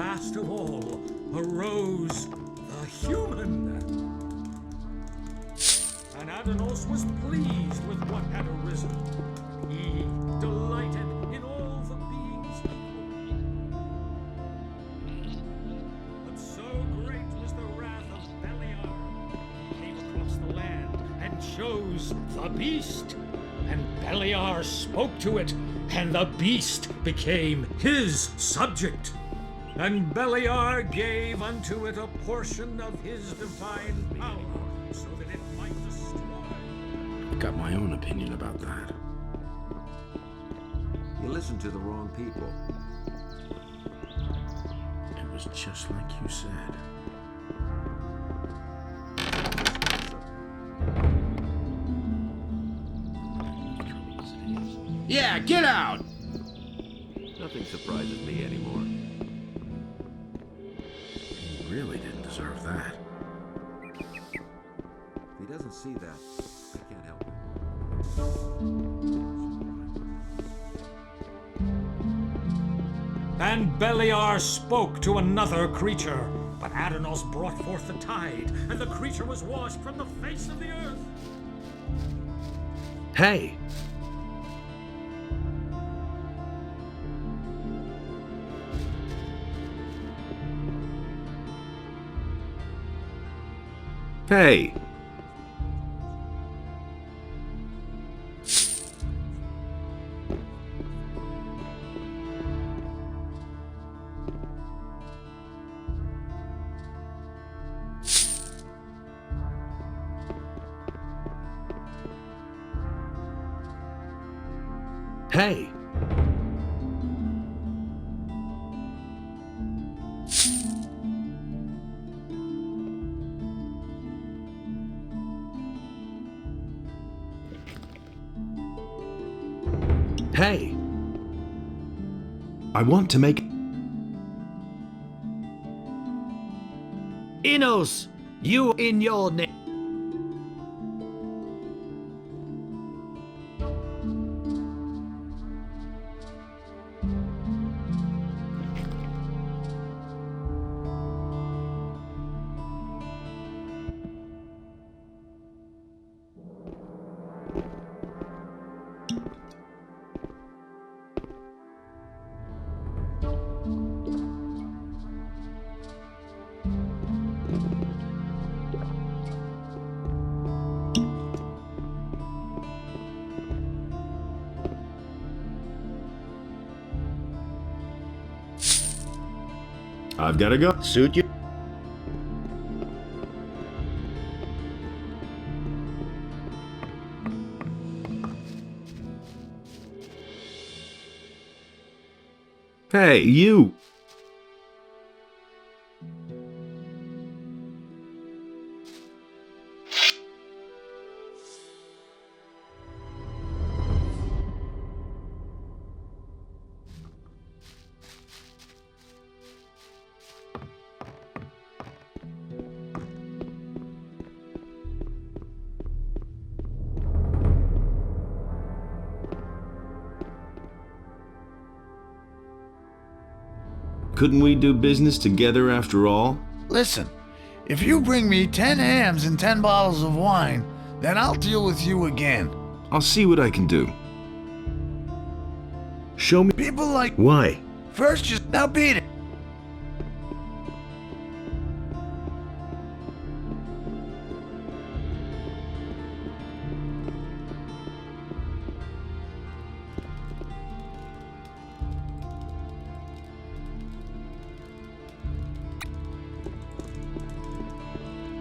last of all arose the human. And Adanos was pleased with what had arisen. He delighted in all the beings equal. But so great was the wrath of Beliar, he came across the land and chose the beast. And Beliar spoke to it, and the beast became his subject. And Beliar gave unto it a portion of his divine power, so that it might destroy. I've got my own opinion about that. You listened to the wrong people. It was just like you said. Yeah, get out! Nothing surprises me anymore. He really didn't deserve that. If he doesn't see that, I can't help it. And Beliar spoke to another creature, but Adanos brought forth the tide, and the creature was washed from the face of the earth. Hey! Hey! Hey! Hey! I want to make... Inos, you in your name. I've gotta go. Suit you? Hey, you! Couldn't we do business together after all? Listen, if you bring me 10 hams and 10 bottles of wine, then I'll deal with you again. I'll see what I can do. Show me... People like... Why? First, just... Now beat it.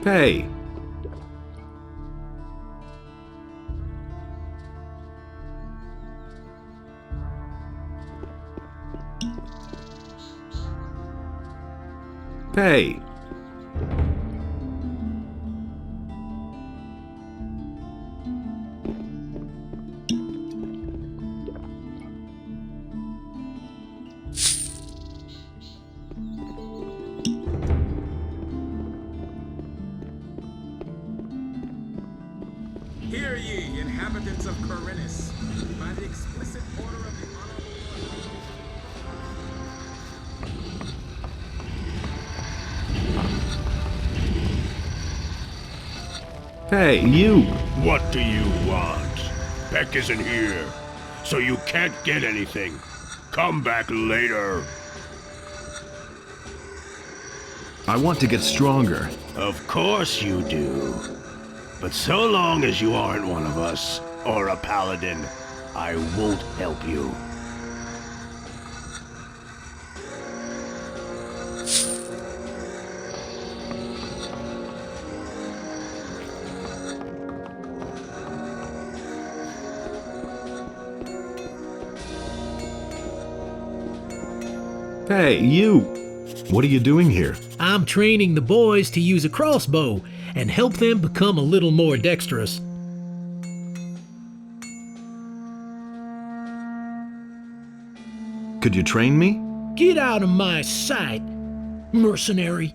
Hey! Hey! Hear ye, inhabitants of Corinus, by the explicit order of the Honorable Hey, you! What do you want? Beck isn't here, so you can't get anything. Come back later. I want to get stronger. Of course you do. But so long as you aren't one of us, or a paladin, I won't help you. Hey, you! What are you doing here? I'm training the boys to use a crossbow and help them become a little more dexterous. Could you train me? Get out of my sight, mercenary.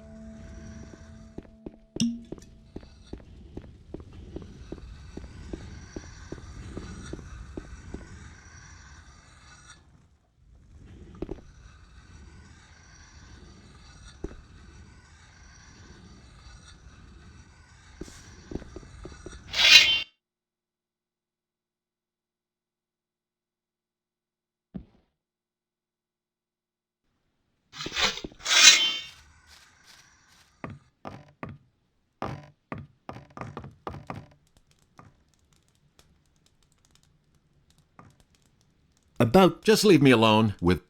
Just leave me alone with...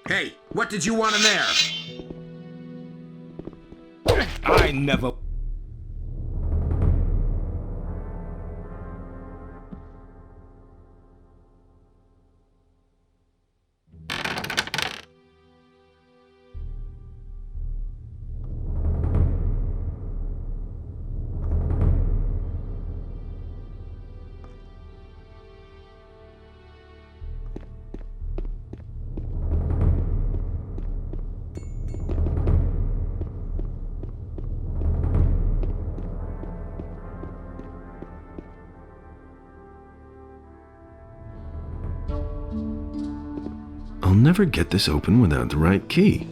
Hey, what did you want in there? I never... I'll never get this open without the right key.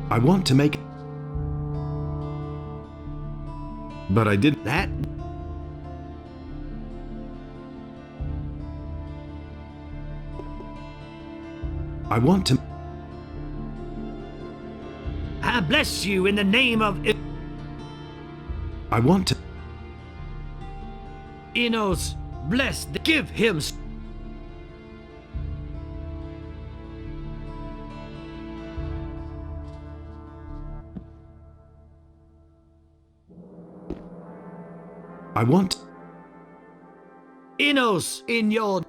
I want to make... But I did that. I want to... I bless you in the name of I want to... Enos. Bless. Give him. I want... Enos in your.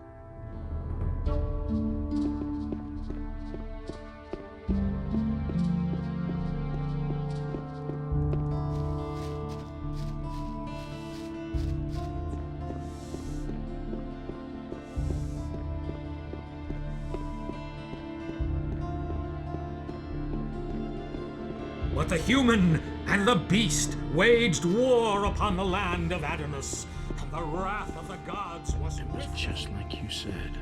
But the human and the beast waged war upon the land of Adonis, and the wrath of the gods was with them. Just like you said.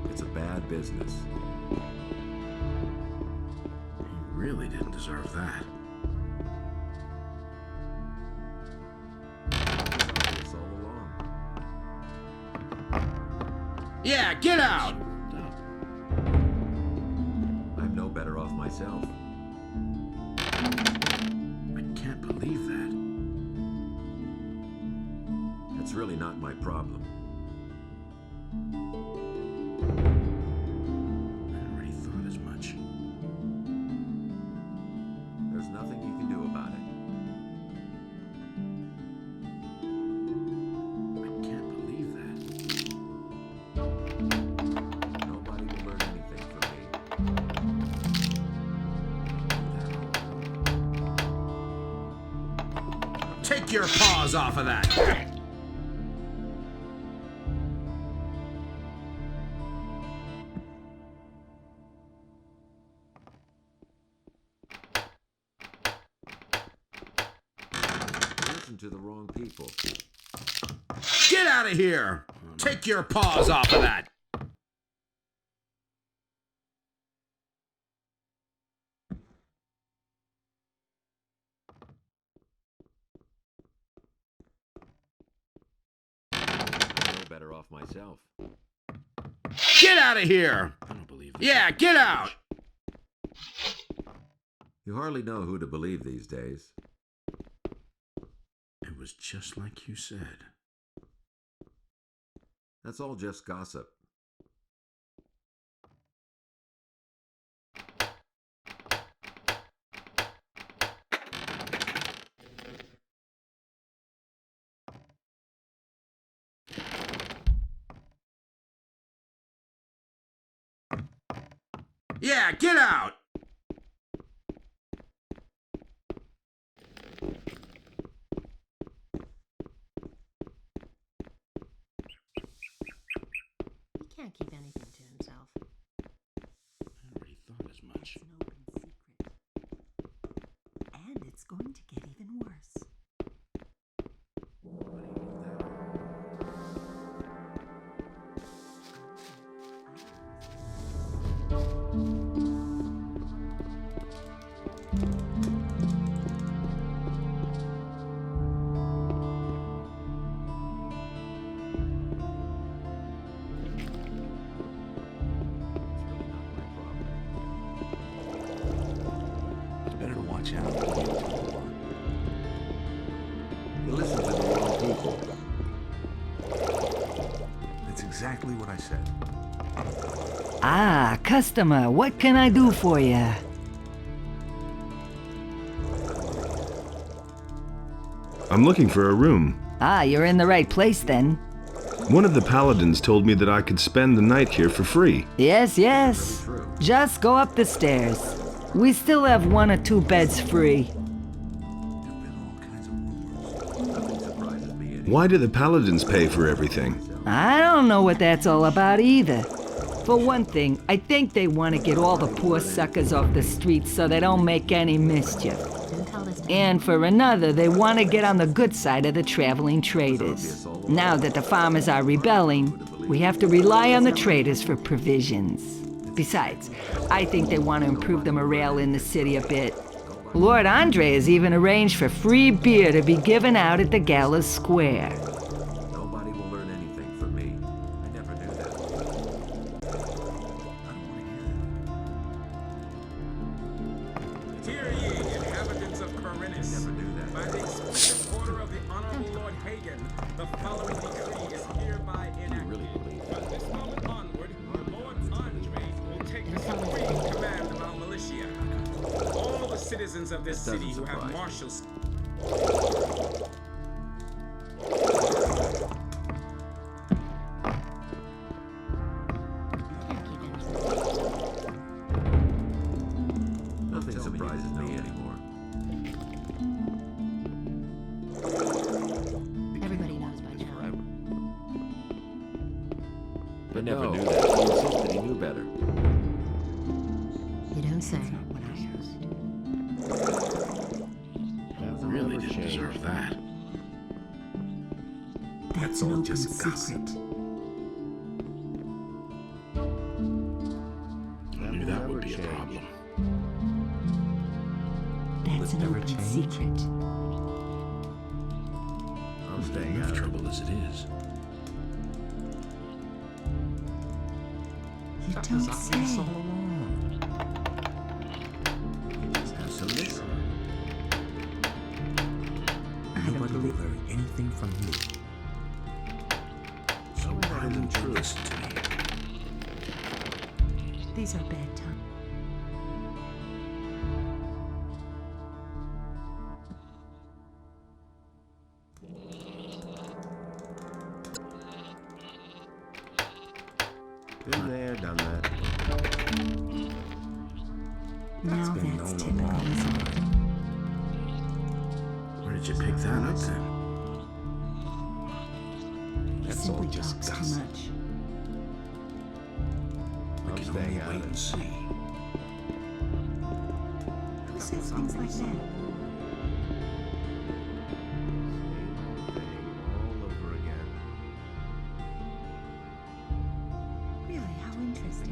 It's a bad business. He really didn't deserve that. It's all along. Yeah, get out! I'm no better off myself. believe that. That's really not my problem. I already thought as much. There's nothing you can do about it. I can't believe that. Nobody will learn anything from me. Take your paws off of that! Listen to the wrong people. Get out of here! Take your paws off of that! I'm no better off myself. Get out of here! I don't believe that. Yeah, get out! You hardly know who to believe these days. It was just like you said. That's all just gossip. Yeah, get out! He can't keep anything to himself. I already thought as much. It's an open secret. And it's going to get even worse. It's better to watch out. You listen to the wrong people. That's exactly what I said. Ah, customer, what can I do for you? I'm looking for a room. Ah, you're in the right place then. One of the paladins told me that I could spend the night here for free. Yes, yes. Really true. Just go up the stairs. We still have 1 or 2 beds free. There've been all kinds of rumors. Nothing surprises me anymore. Why do the paladins pay for everything? I don't know what that's all about either. For one thing, I think they want to get all the poor suckers off the streets so they don't make any mischief. Don't tell this to And for another, they want to get on the good side of the traveling traders. Now that the farmers are rebelling, we have to rely on the traders for provisions. Besides, I think they want to improve the morale in the city a bit. Lord Andre has even arranged for free beer to be given out at the Gala Square. Nobody will learn anything from me. I never knew that. Hear ye, inhabitants of Corinus. Never knew that. By the exclusive order of the Honorable Lord Hagen, the following decree is hereby enacted. really believe that? From this moment onward, Lord Andre will take the supreme command of our militia. All the citizens of this That doesn't city who have surprise me. marshals. Nothing surprises me anymore. Everybody knows by now. I never knew that. He insisted he knew better. You don't say. I really didn't deserve that. That's all an open just secret. I knew that would be a problem. That's an never open change. secret. I'm staying Enough out of trouble trouble. as it is. You don't say. Just have some listen. won't learn anything from me. So why won't you listen to me? These are bad times. Been there, done that. Now been that's known typical, along. isn't it? Where did you pick that up then? He That's all simply just talks too gossip. much. We I'm can staying only out wait of and it. see. Who says things like that? Same thing all over again. Really, how interesting.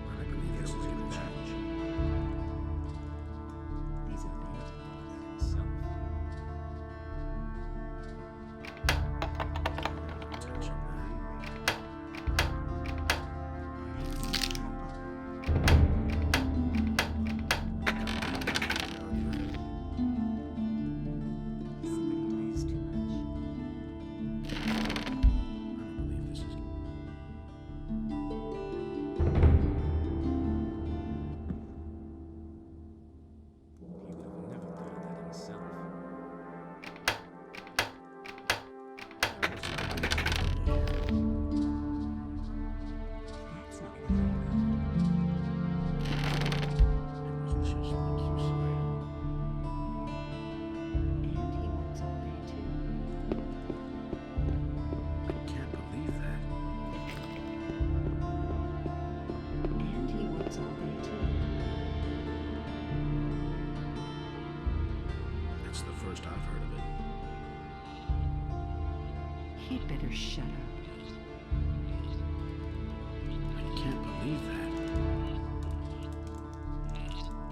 I believe this is going to change. These are bad. Somebody talks too much. I don't believe this is. He would have never thought of that himself. That's not what I know. It was just like you said. And he works all day too. I can't believe that. And he works all day too. That's the first I've heard of it. He'd better shut up. I can't believe that.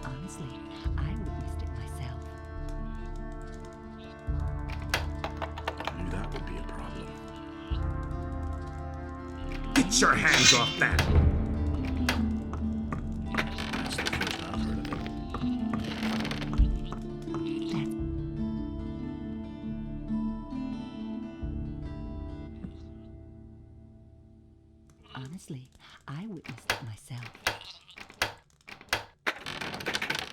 Honestly, I witnessed it myself. I knew that would be a problem. Get your hands off that! That's the first I've heard of it. Honestly, I witnessed it myself.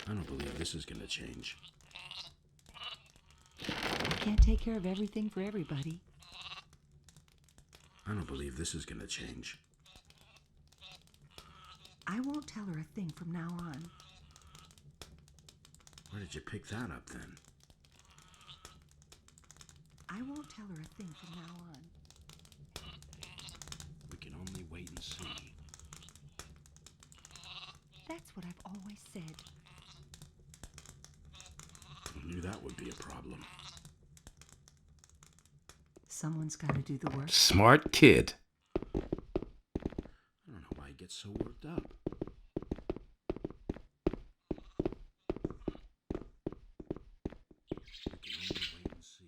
I don't believe this is going to change. You can't take care of everything for everybody. I don't believe this is going to change. I won't tell her a thing from now on. Where did you pick that up then? I won't tell her a thing from now on. We can only wait and see. That's what I've always said. I knew that would be a problem. Someone's got to do the work. Smart kid. I don't know why he gets so worked up. We can only wait and see.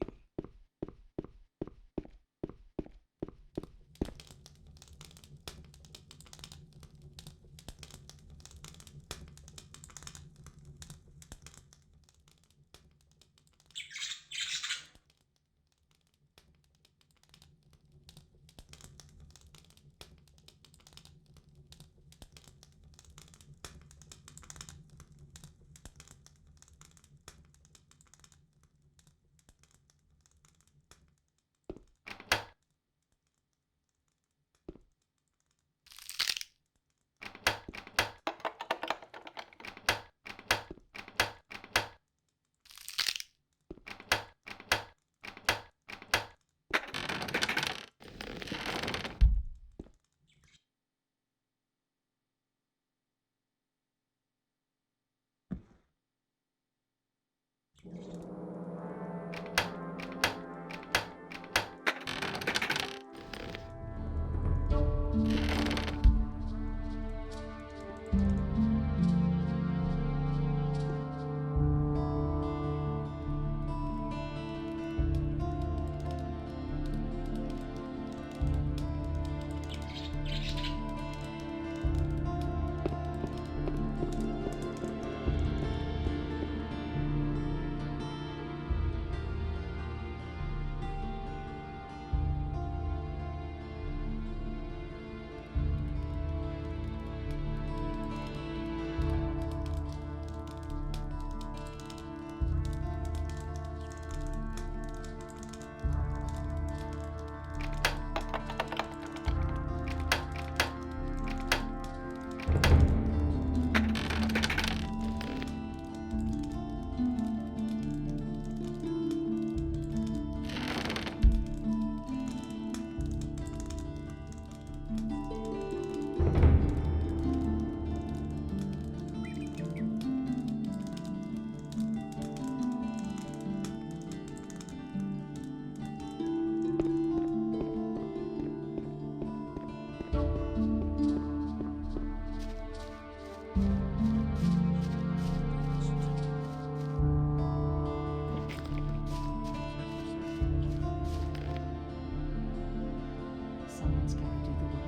Someone's got to do the work.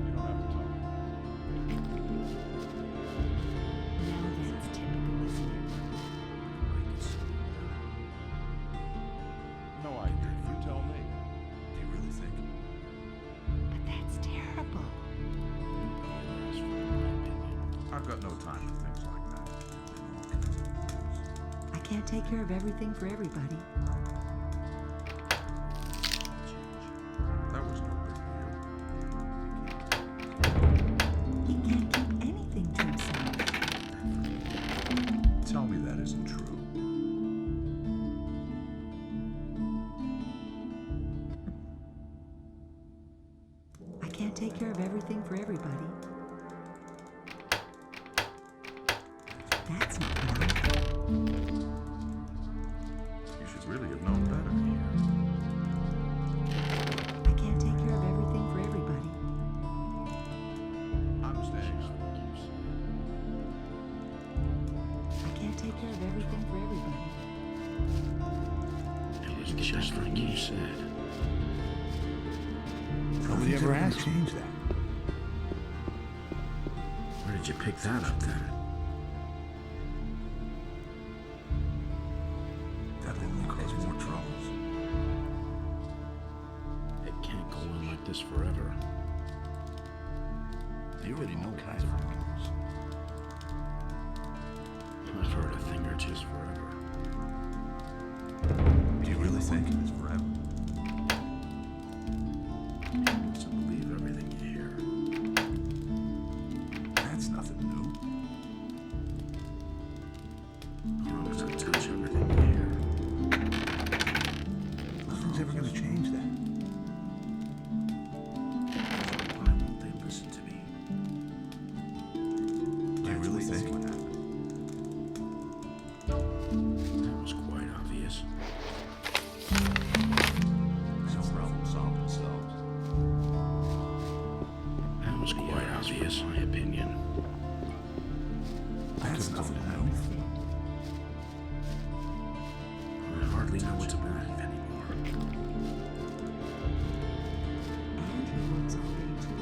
You don't have to tell me. Now that's typical, isn't it? No idea. You tell me. Do you really think? But that's terrible. I've got no time for things like that. I can't take care of everything for everybody. That was no big He can't keep anything to himself. deal. Tell me that isn't true. I can't take care of everything for everybody. That's not right. You should really have known better. I can't take care of everything for everybody. I'm staying. I can't take care of everything for everybody. It was just like you said. Nobody ever asked you. Change that. Where did you pick that up then? That'll only cause more troubles. It can't go on like this forever. You already know what I've heard a thing or two's forever. Do you really think it is forever? You must believe everything you hear. That's nothing new. You must touch everything you hear. Nothing's ever going to change that. Why won't they listen to me? Do you really think? What happened? That was quite obvious. No problem solved themselves. That was quite obvious, in my opinion. That's nothing new. I hardly know what to believe anymore. And he works all day too.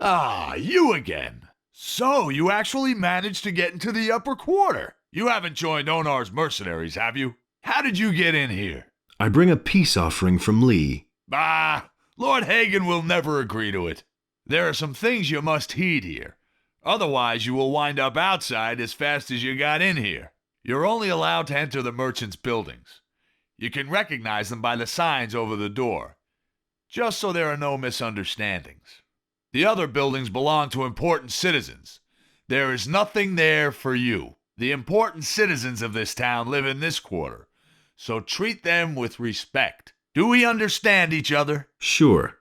Ah, you again. So, you actually managed to get into the upper quarter. You haven't joined Onar's mercenaries, have you? How did you get in here? I bring a peace offering from Lee. Bah, Lord Hagen will never agree to it. There are some things you must heed here. Otherwise, you will wind up outside as fast as you got in here. You're only allowed to enter the merchants' buildings. You can recognize them by the signs over the door, just so there are no misunderstandings. The other buildings belong to important citizens. There is nothing there for you. The important citizens of this town live in this quarter, so treat them with respect. Do we understand each other? Sure.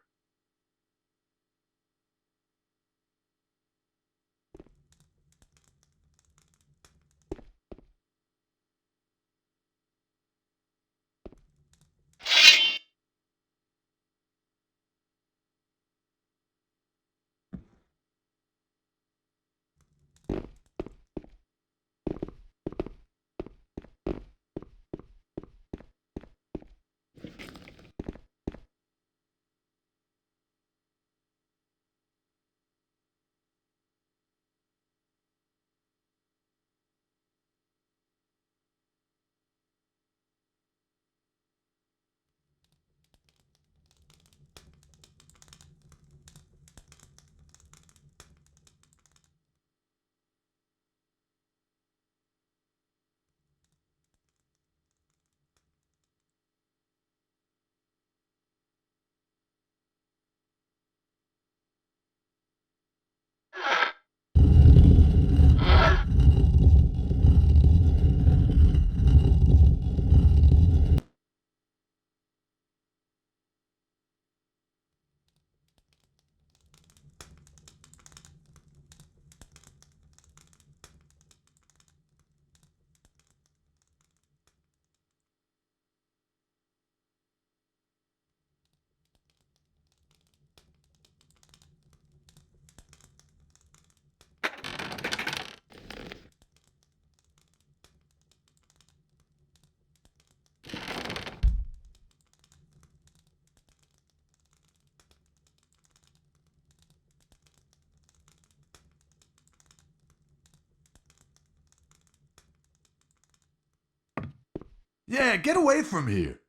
Yeah, get away from here.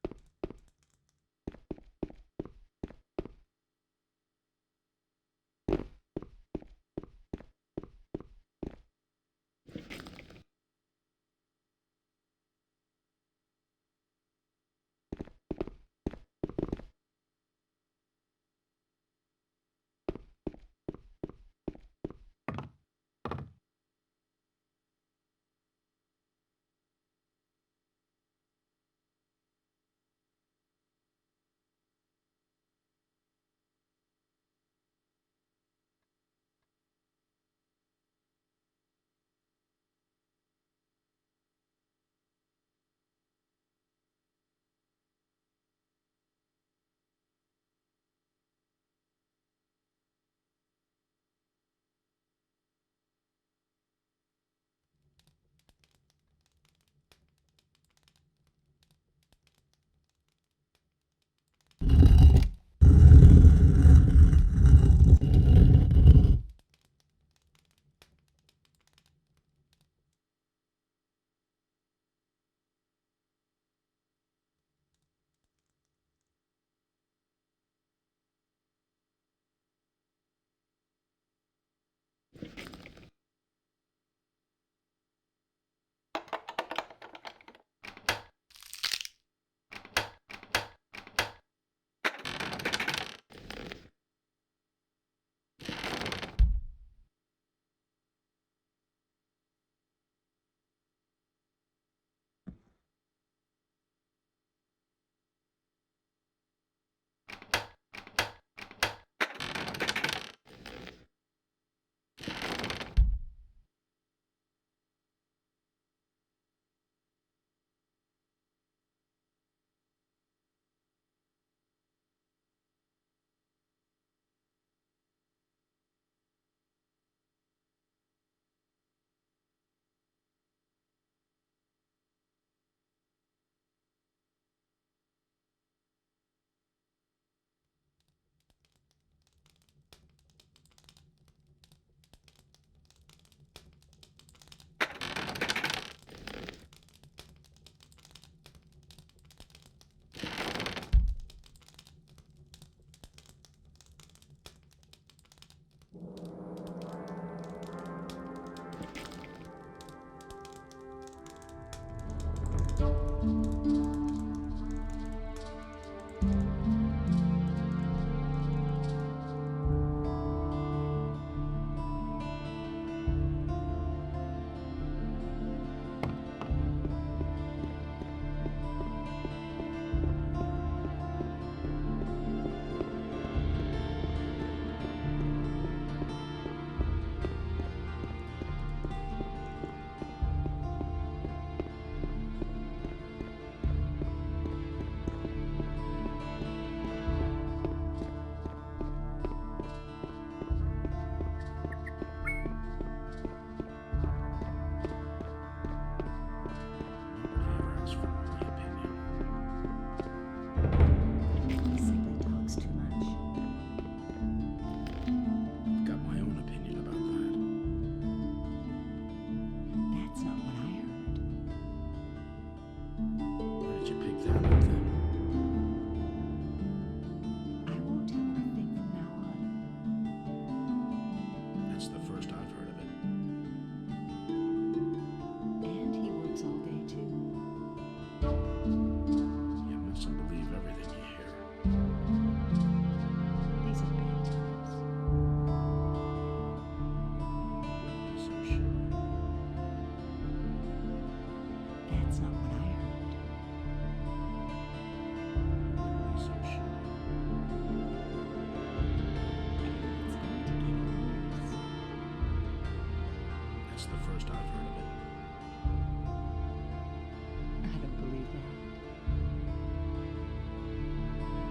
That's the first I've heard of it. I don't believe that.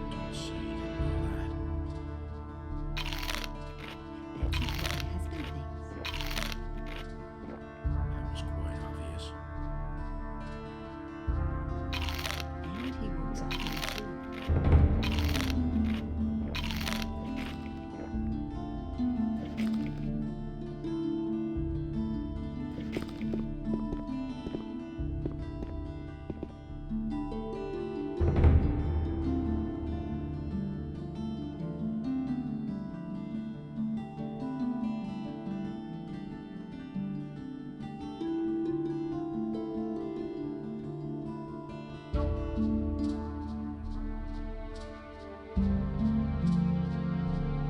Don't say you didn't know that. That's not what my husband thinks. That was quite obvious. And he works on me too.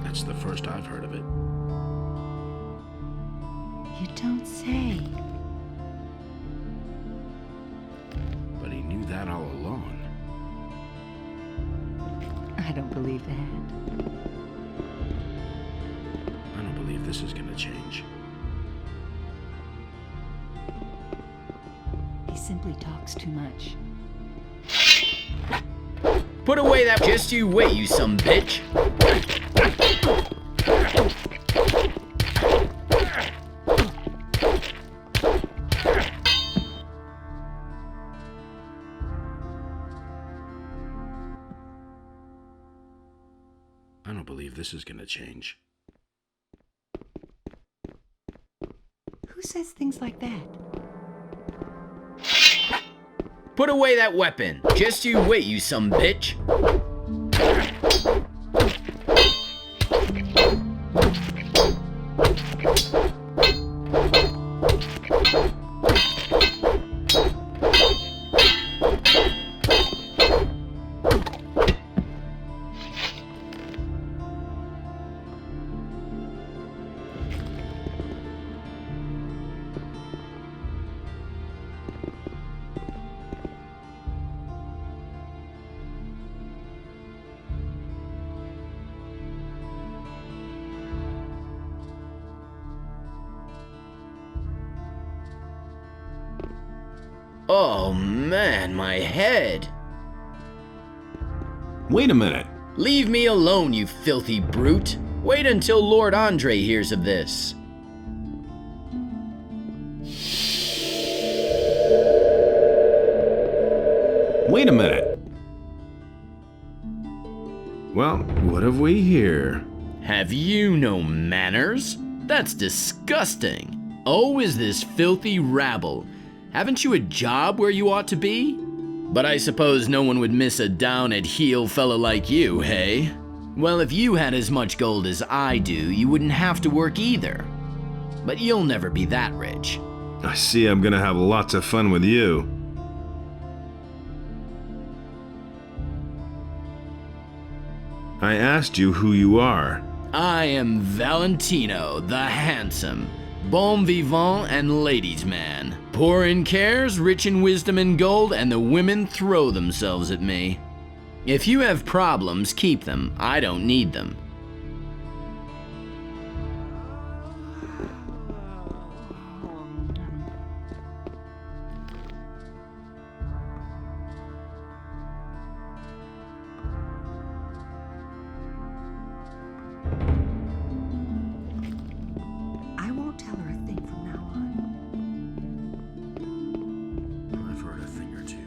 That's the first I've heard of it. You don't say. But he knew that all along. I don't believe that. I don't believe this is gonna change. He simply talks too much. Put away that. Just you wait, you some bitch. I don't believe this is gonna change. Who says things like that? Put away that weapon. Just you wait, you some bitch. Oh man, my head. Wait a minute. Leave me alone, you filthy brute. Wait until Lord Andre hears of this. Wait a minute. Well, what have we here? Have you no manners? That's disgusting. Oh, is this filthy rabble. Haven't you a job where you ought to be? But I suppose no one would miss a down-at-heel fellow like you, hey? Well, if you had as much gold as I do, you wouldn't have to work either. But you'll never be that rich. I see I'm gonna have lots of fun with you. I asked you who you are. I am Valentino, the handsome, bon vivant and ladies' man. Poor in cares, rich in wisdom and gold, and the women throw themselves at me. If you have problems, keep them. I don't need them. I won't tell her a thing from now on. I've heard a thing or two.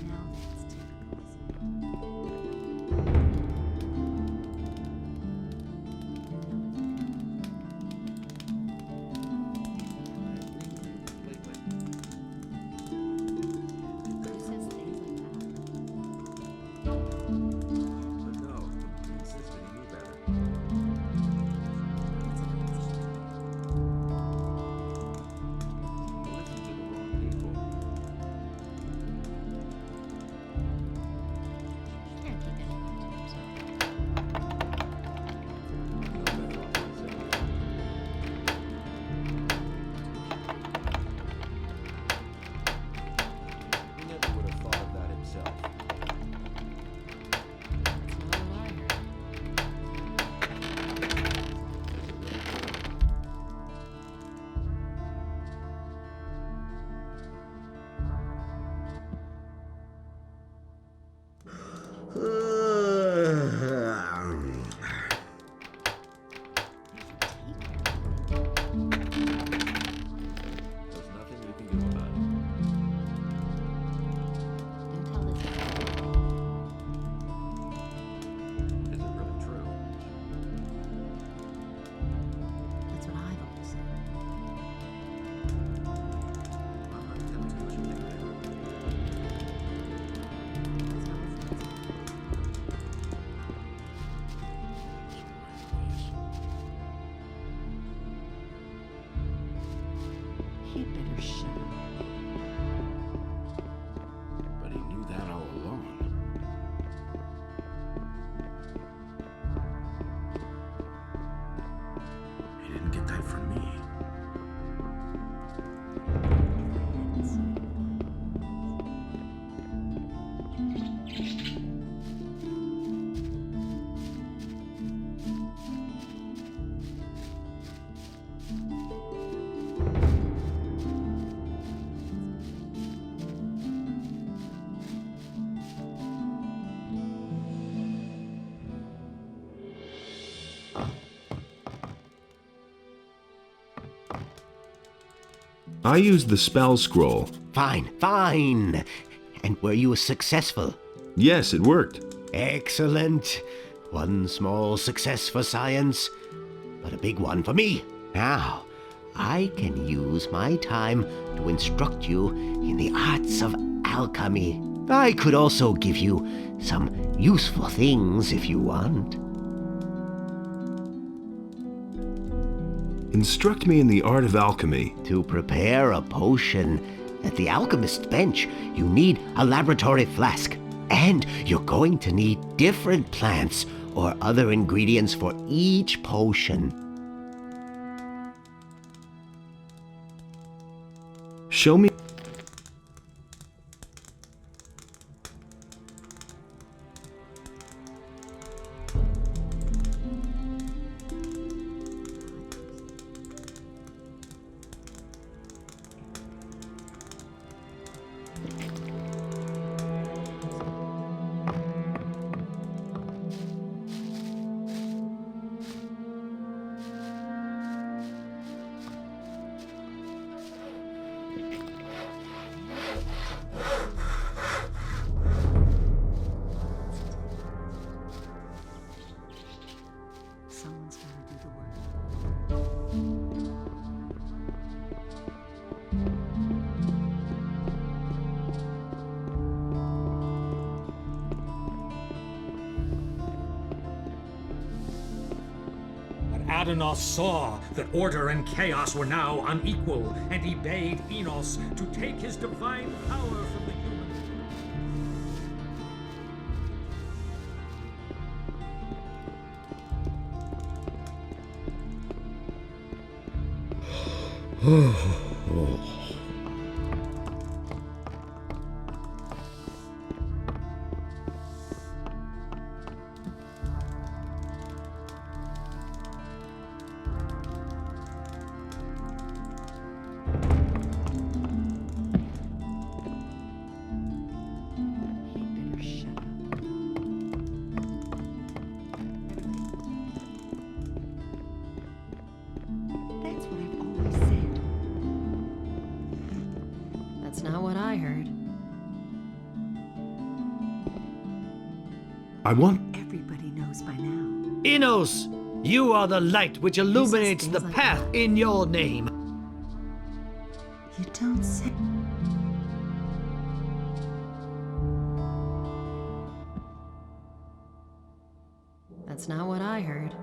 Now that's typical, isn't it? I used the spell scroll. Fine, fine. And were you successful? Yes, it worked. Excellent. One small success for science, but a big one for me. Now, I can use my time to instruct you in the arts of alchemy. I could also give you some useful things if you want. Instruct me in the art of alchemy. To prepare a potion at the alchemist's bench, you need a laboratory flask. And you're going to need different plants or other ingredients for each potion. Show me. Someone's gotta do the work. But Adonos saw that order and chaos were now unequal, and he bade Enos to take his divine power from the human. Better shut up. That's what I've always said. That's not what I heard. I want. Everybody knows by now. Enos, you are the light which illuminates the things like path that. in your name. You don't say. That's not what I heard.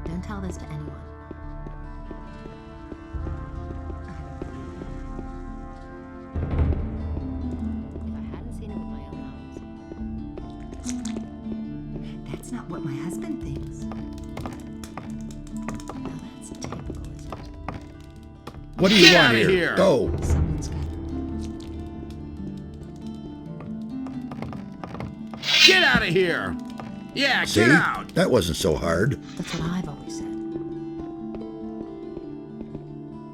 Don't tell this to anyone. If I hadn't seen it with my own eyes. That's not what my husband thinks. Now that's typical, isn't it? What do you Get want outta here? here. Go. Someone's got. Get out of here! Yeah, See? get out! That wasn't so hard. That's what I've always said.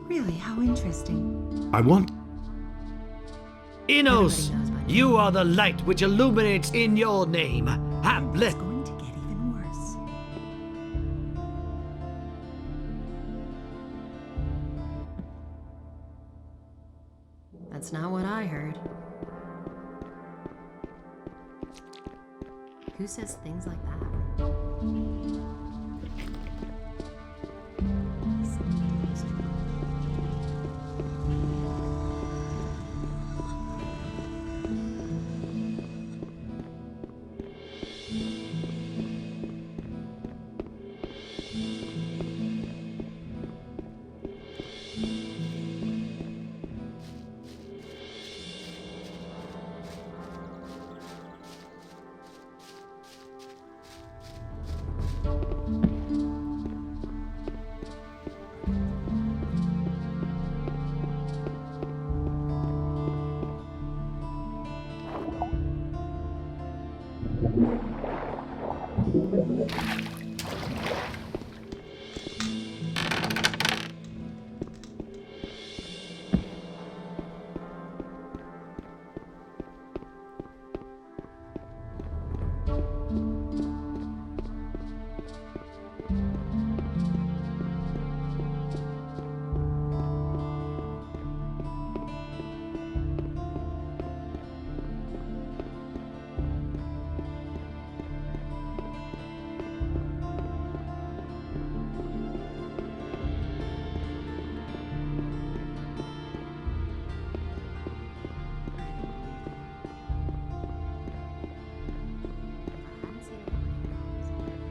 Really, how interesting. I want. Enos, Everybody knows by now. you are the light which illuminates in your name. It's going to get even worse. That's not what I heard. Who says things like that?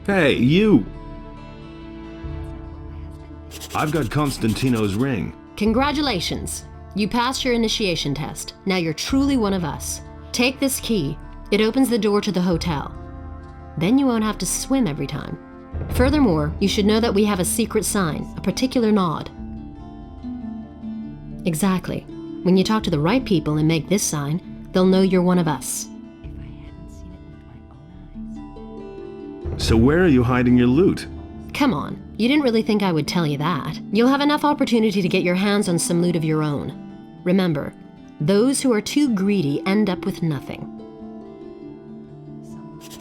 Hey, you! I've got Constantino's ring. Congratulations. You passed your initiation test. Now you're truly one of us. Take this key. It opens the door to the hotel. Then you won't have to swim every time. Furthermore, you should know that we have a secret sign, a particular nod. Exactly. When you talk to the right people and make this sign, they'll know you're one of us. So where are you hiding your loot? Come on, you didn't really think I would tell you that. You'll have enough opportunity to get your hands on some loot of your own. Remember, those who are too greedy end up with nothing.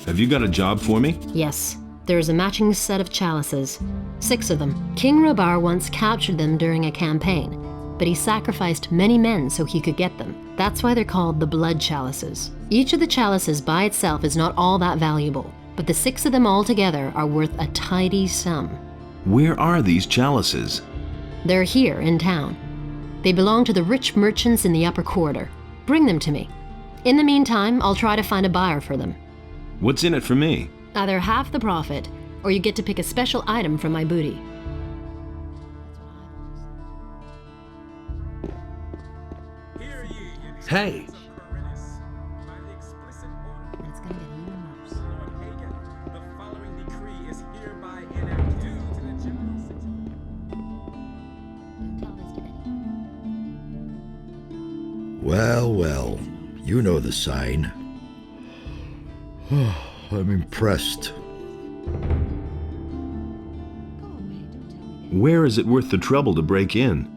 Have you got a job for me? Yes, there is a matching set of chalices. 6 of them. King Robar once captured them during a campaign, but he sacrificed many men so he could get them. That's why they're called the blood chalices. Each of the chalices by itself is not all that valuable, but the 6 of them all together are worth a tidy sum. Where are these chalices? They're here in town. They belong to the rich merchants in the upper quarter. Bring them to me. In the meantime, I'll try to find a buyer for them. What's in it for me? Either half the profit, or you get to pick a special item from my booty. Hey! Well, well, you know the sign. I'm impressed. Where is it worth the trouble to break in?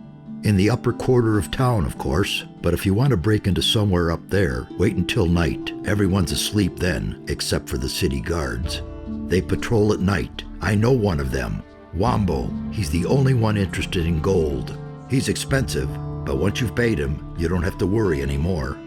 In the upper quarter of town, of course. But if you want to break into somewhere up there, wait until night. Everyone's asleep then, except for the city guards. They patrol at night. I know one of them. Wombo. He's the only one interested in gold. He's expensive, but once you've paid him, you don't have to worry anymore.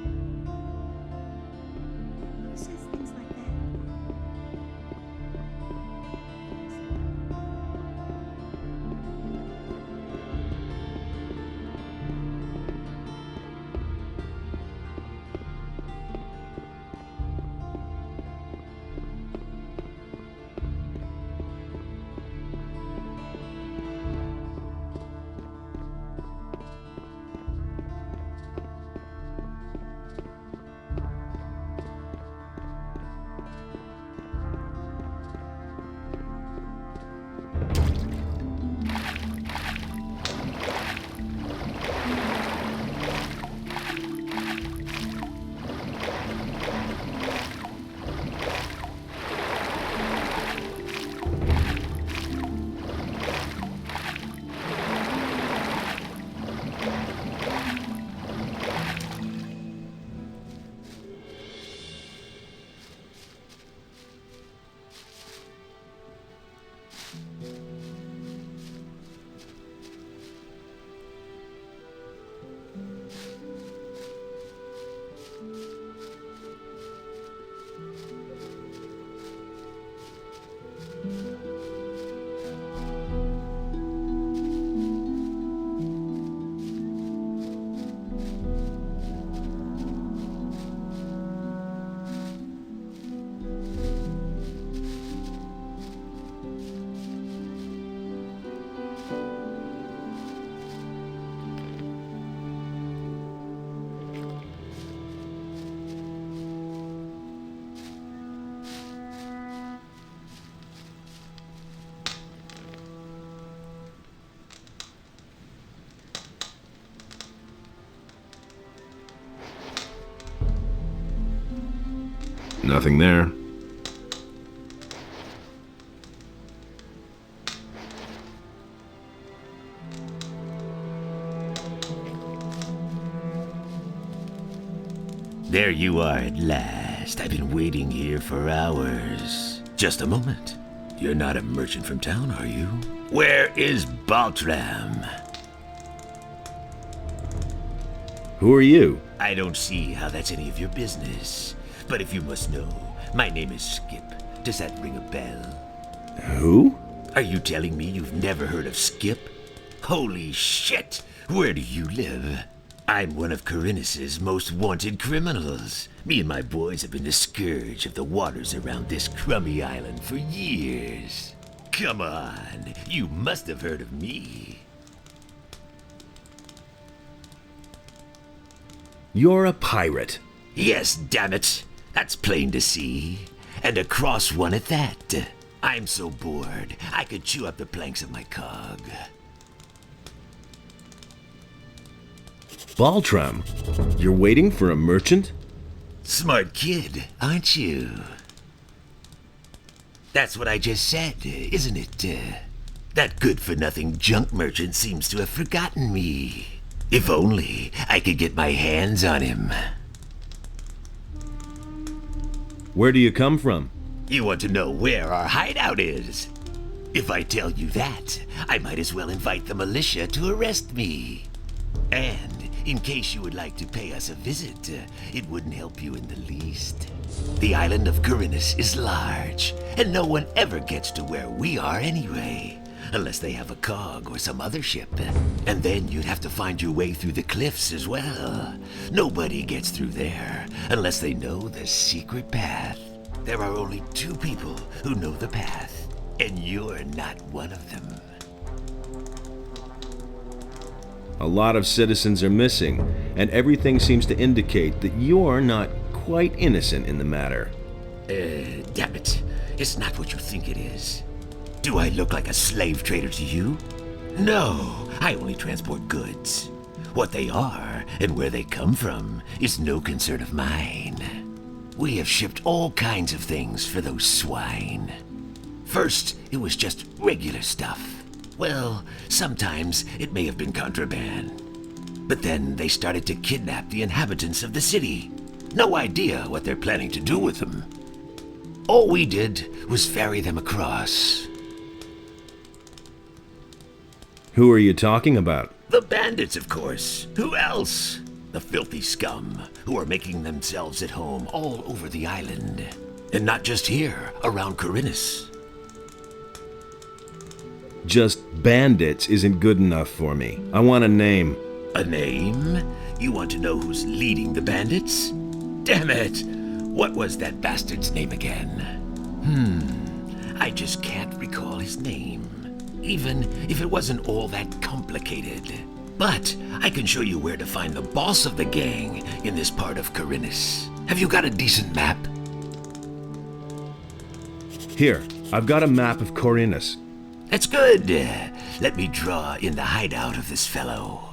Nothing there. There you are at last. I've been waiting here for hours. Just a moment. You're not a merchant from town, are you? Where is Baltram? Who are you? I don't see how that's any of your business. But if you must know, my name is Skip. Does that ring a bell? Who? Are you telling me you've never heard of Skip? Holy shit! Where do you live? I'm one of Corinus's most wanted criminals. Me and my boys have been the scourge of the waters around this crummy island for years. Come on, you must have heard of me. You're a pirate. Yes, damn it. That's plain to see. And a cross one at that. I'm so bored, I could chew up the planks of my cog. Baltram, you're waiting for a merchant? Smart kid, aren't you? That's what I just said, isn't it? That good-for-nothing junk merchant seems to have forgotten me. If only I could get my hands on him. Where do you come from? You want to know where our hideout is? If I tell you that, I might as well invite the militia to arrest me. And in case you would like to pay us a visit, it wouldn't help you in the least. The island of Corinus is large, and no one ever gets to where we are anyway. Unless they have a cog or some other ship. And then you'd have to find your way through the cliffs as well. Nobody gets through there unless they know the secret path. There are only 2 people who know the path, and you're not one of them. A lot of citizens are missing, and everything seems to indicate that you're not quite innocent in the matter. Damn it. It's not what you think it is. Do I look like a slave trader to you? No, I only transport goods. What they are and where they come from is no concern of mine. We have shipped all kinds of things for those swine. First, it was just regular stuff. Well, sometimes it may have been contraband. But then they started to kidnap the inhabitants of the city. No idea what they're planning to do with them. All we did was ferry them across. Who are you talking about? The bandits, of course. Who else? The filthy scum who are making themselves at home all over the island. And not just here, around Corinus. Just bandits isn't good enough for me. I want a name. A name? You want to know who's leading the bandits? Damn it! What was that bastard's name again? I just can't recall his name. Even if it wasn't all that complicated. But I can show you where to find the boss of the gang in this part of Corinus. Have you got a decent map? Here, I've got a map of Corinus. That's good. Let me draw in the hideout of this fellow.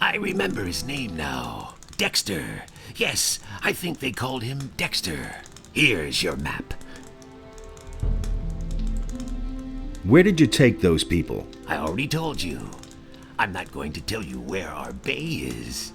I remember his name now. Dexter. Yes, I think they called him Dexter. Here's your map. Where did you take those people? I already told you. I'm not going to tell you where our bay is.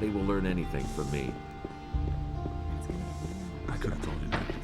Nobody will learn anything from me. I could have told you that before.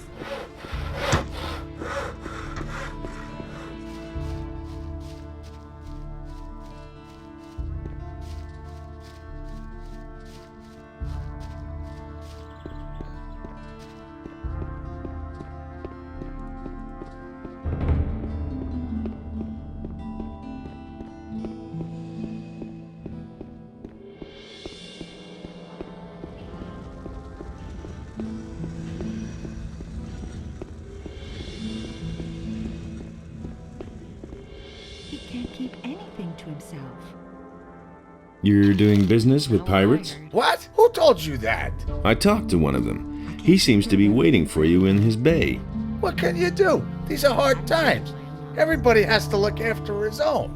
He can't keep anything to himself. You're doing business with pirates? What? Who told you that? I talked to one of them. He seems to be waiting for you in his bay. What can you do? These are hard times. Everybody has to look after his own.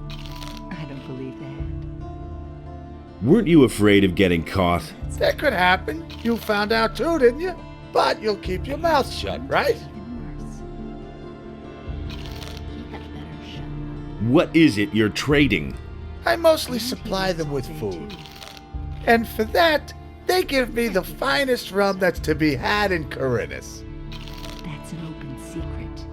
I don't believe that. Weren't you afraid of getting caught? That could happen. You found out too, didn't you? But you'll keep your mouth shut, right? What is it you're trading? I mostly supply them with food. And for that, they give me the finest rum that's to be had in Corinus. That's an open secret.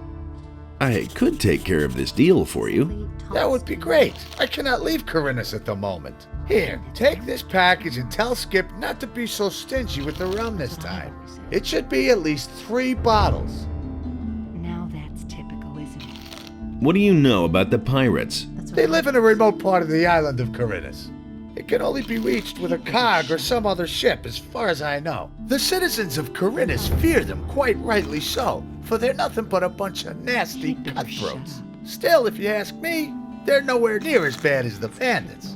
I could take care of this deal for you. That would be great. I cannot leave Corinus at the moment. Here, take this package and tell Skip not to be so stingy with the rum this time. It should be at least 3 bottles. Now that's typical, isn't it? What do you know about the pirates? They live in a remote part of the island of Corinus. It can only be reached with a cog or some other ship, as far as I know. The citizens of Corinus fear them, quite rightly so, for they're nothing but a bunch of nasty cutthroats. Still, if you ask me, they're nowhere near as bad as the bandits.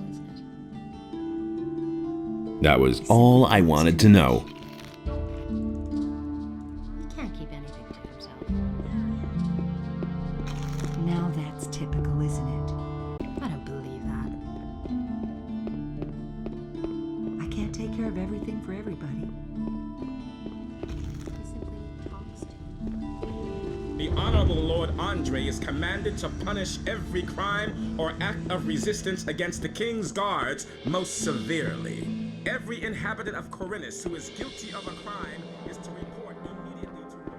That was all I wanted to know. He can't keep anything to himself. Now that's typical, isn't it? I don't believe that. I can't take care of everything for everybody. He simply talks to The Honorable Lord Andre is commanded to punish every crime or act of resistance against the King's guards most severely. Every inhabitant of Corinus who is guilty of a crime is to report immediately to Lord.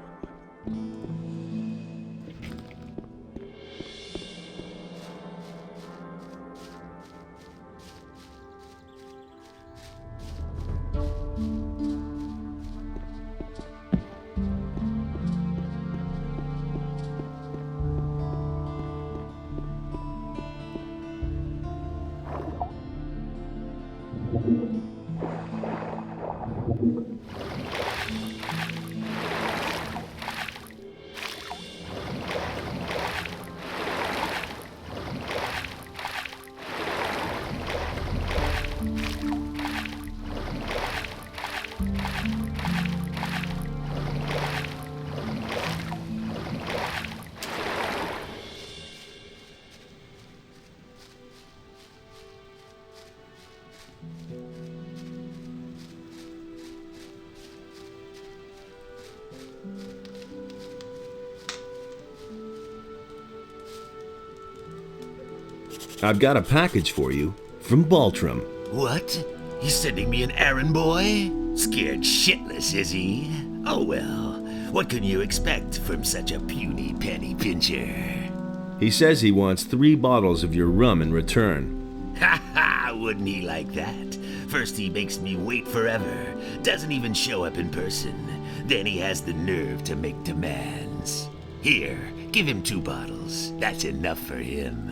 I've got a package for you from Baltram. What? He's sending me an errand boy? Scared shitless, is he? Oh well, what can you expect from such a puny penny pincher? He says he wants 3 bottles of your rum in return. Ha ha, wouldn't he like that? First he makes me wait forever, doesn't even show up in person. Then he has the nerve to make demands. Here, give him 2 bottles. That's enough for him.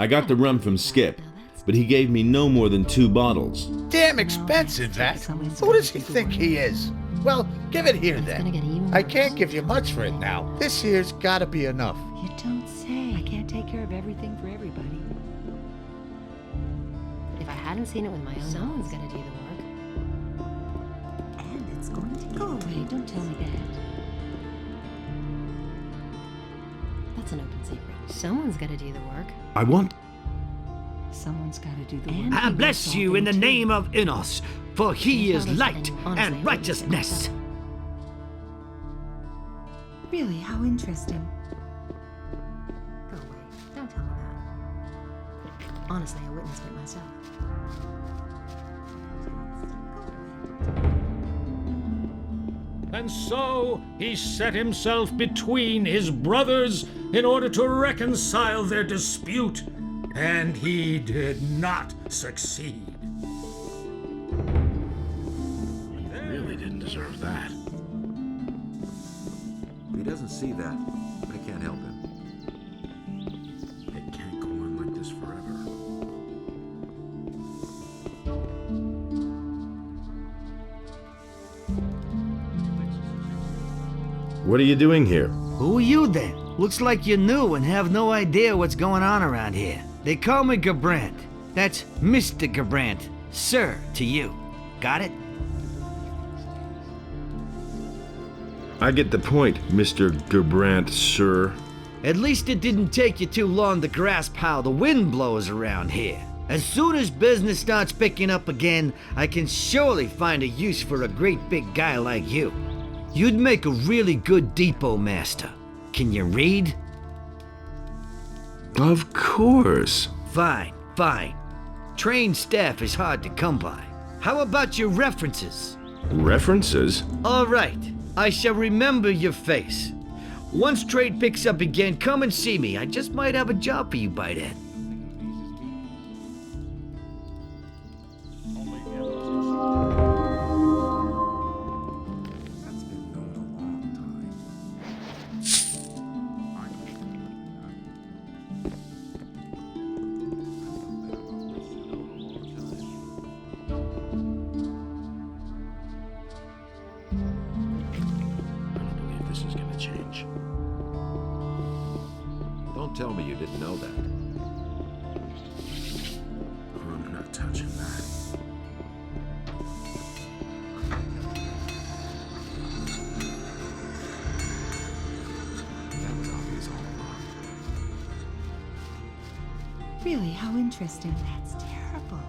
I got the rum from Skip, but he gave me no more than 2 bottles. Damn expensive, that. Who does he think he is? Well, give it here then. I can't give you much for it now. This here's gotta be enough. You don't say. I can't take care of everything for everybody. If I hadn't seen it with my own someone's gonna do the work. And it's going to go away. Don't tell me that. That's an open secret. Someone's gotta do the work. I want... Someone's got to do the work. I bless you in the name of Innos, for he is light and righteousness. Really, how interesting. Go away. Don't tell me that. Honestly, I witnessed it myself. And so he set himself between his brothers in order to reconcile their dispute, and he did not succeed. He really didn't deserve that. If he doesn't see that, I can't help him. It can't go on like this forever. What are you doing here? Who are you then? Looks like you're new and have no idea what's going on around here. They call me Gabrant. That's Mr. Gabrant. Sir to you. Got it? I get the point, Mr. Gabrant, sir. At least it didn't take you too long to grasp how the wind blows around here. As soon as business starts picking up again, I can surely find a use for a great big guy like you. You'd make a really good depot master. Can you read? Of course. Fine, fine. Trained staff is hard to come by. How about your references? References? All right. I shall remember your face. Once trade picks up again, come and see me. I just might have a job for you by then. Don't tell me you didn't know that. I'm not touching that. That was obvious all along. Really, how interesting. That's terrible.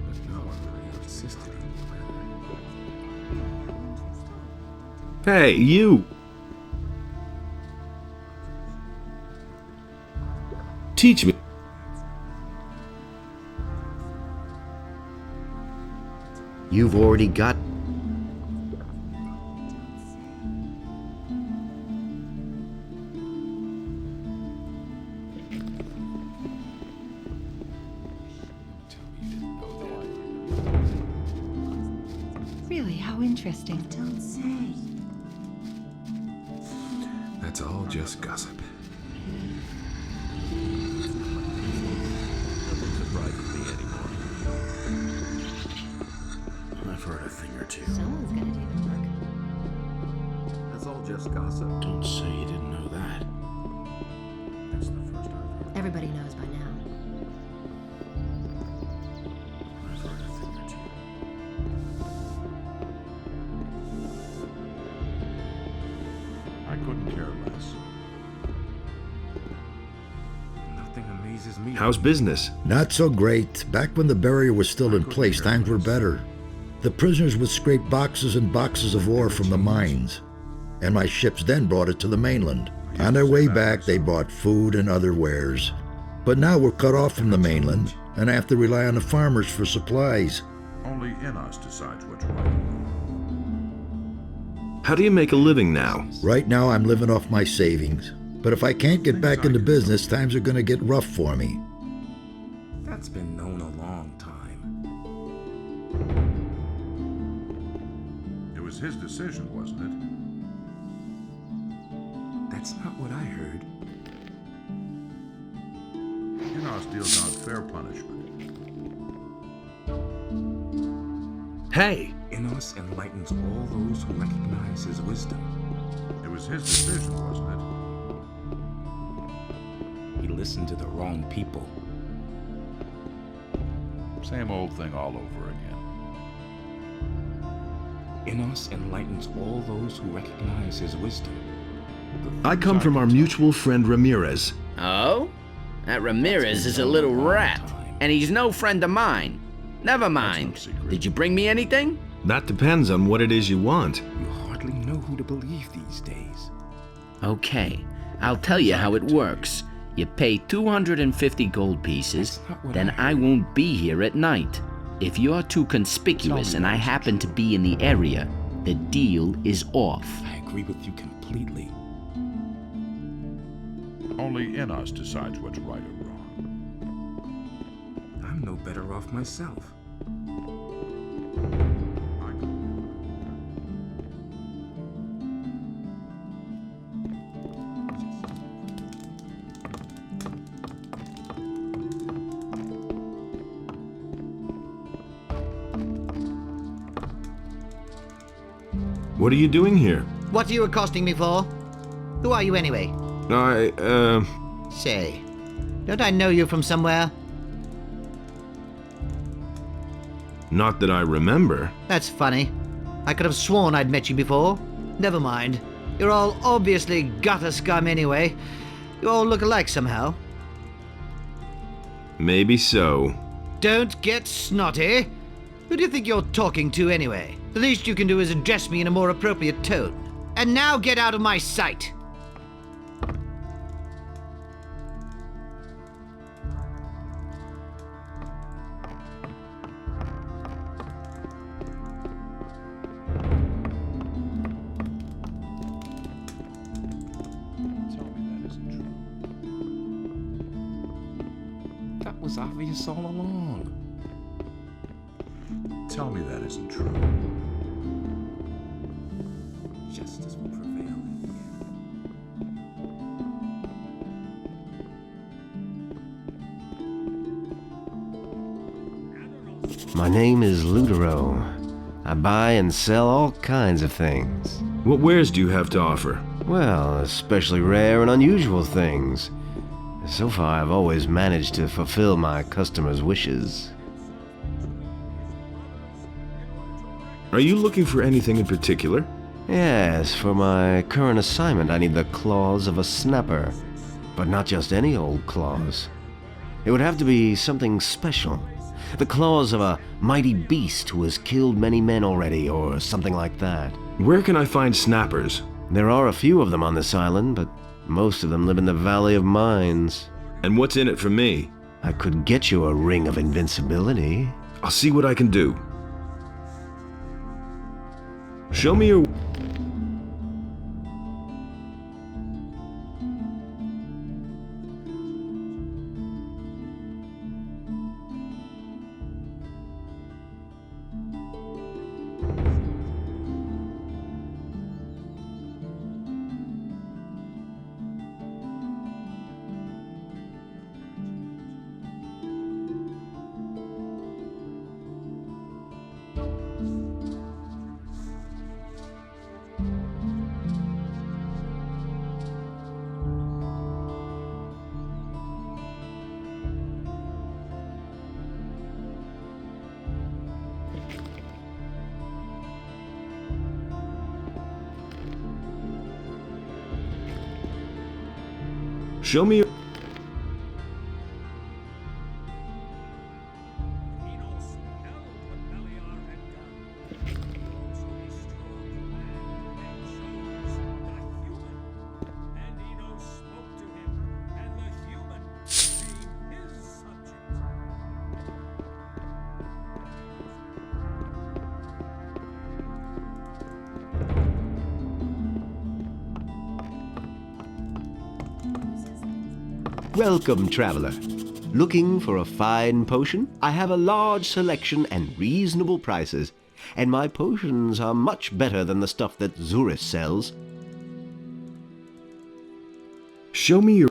But no one really insisted on the Hey, you! Teach me. You've already got... Really, how interesting. Don't say. That's all just gossip. Nothing surprises me anymore. I've heard a thing or two. Someone's gonna do the work. That's all just gossip. Don't say you didn't know that. That's the first I've heard. Everybody knows by now. I've heard a thing or two. I couldn't care less. Nothing amazes me. How's business? Not so great. Back when the barrier was still in place, times were better. The prisoners would scrape boxes and boxes of ore from the mines, and my ships then brought it to the mainland. On their way back, they bought food and other wares. But now we're cut off from the mainland, and have to rely on the farmers for supplies. Only Innos decides what's right. How do you make a living now? Right now, I'm living off my savings. But if I can't get back into business, times are gonna get rough for me. That's been known a long time. It was his decision, wasn't it? That's not what I heard. Enos deals out fair punishment. Hey! Enos enlightens all those who recognize his wisdom. It was his decision, wasn't it? He listened to the wrong people. Same old thing all over again. Enos enlightens all those who recognize his wisdom. I come from our mutual friend Ramirez. Oh? That Ramirez is a little rat, and he's no friend of mine. Never mind. Did you bring me anything? That depends on what it is you want. You hardly know who to believe these days. Okay, I'll tell you how it works. You pay 250 gold pieces, then I won't be here at night. If you're too conspicuous and I happen to be in the area, the deal is off. I agree with you completely. Only Enos decides what's right or wrong. I'm no better off myself. What are you doing here? What are you accosting me for? Who are you anyway? Say, don't I know you from somewhere? Not that I remember. That's funny. I could have sworn I'd met you before. Never mind. You're all obviously gutter scum anyway. You all look alike somehow. Maybe so. Don't get snotty. Who do you think you're talking to anyway? The least you can do is address me in a more appropriate tone. And now get out of my sight! That was obvious all along. Tell me that isn't true. Justice will prevail in the end. My name is Ludero. I buy and sell all kinds of things. What wares do you have to offer? Well, especially rare and unusual things. So far, I've always managed to fulfill my customers' wishes. Are you looking for anything in particular? Yes, for my current assignment, I need the claws of a snapper. But not just any old claws. It would have to be something special. The claws of a mighty beast who has killed many men already, or something like that. Where can I find snappers? There are a few of them on this island, but most of them live in the Valley of Mines. And what's in it for me? I could get you a ring of invincibility. I'll see what I can do. Show me your... Show me your... Welcome, traveler. Looking for a fine potion? I have a large selection and reasonable prices, and my potions are much better than the stuff that Zurus sells. Show me your...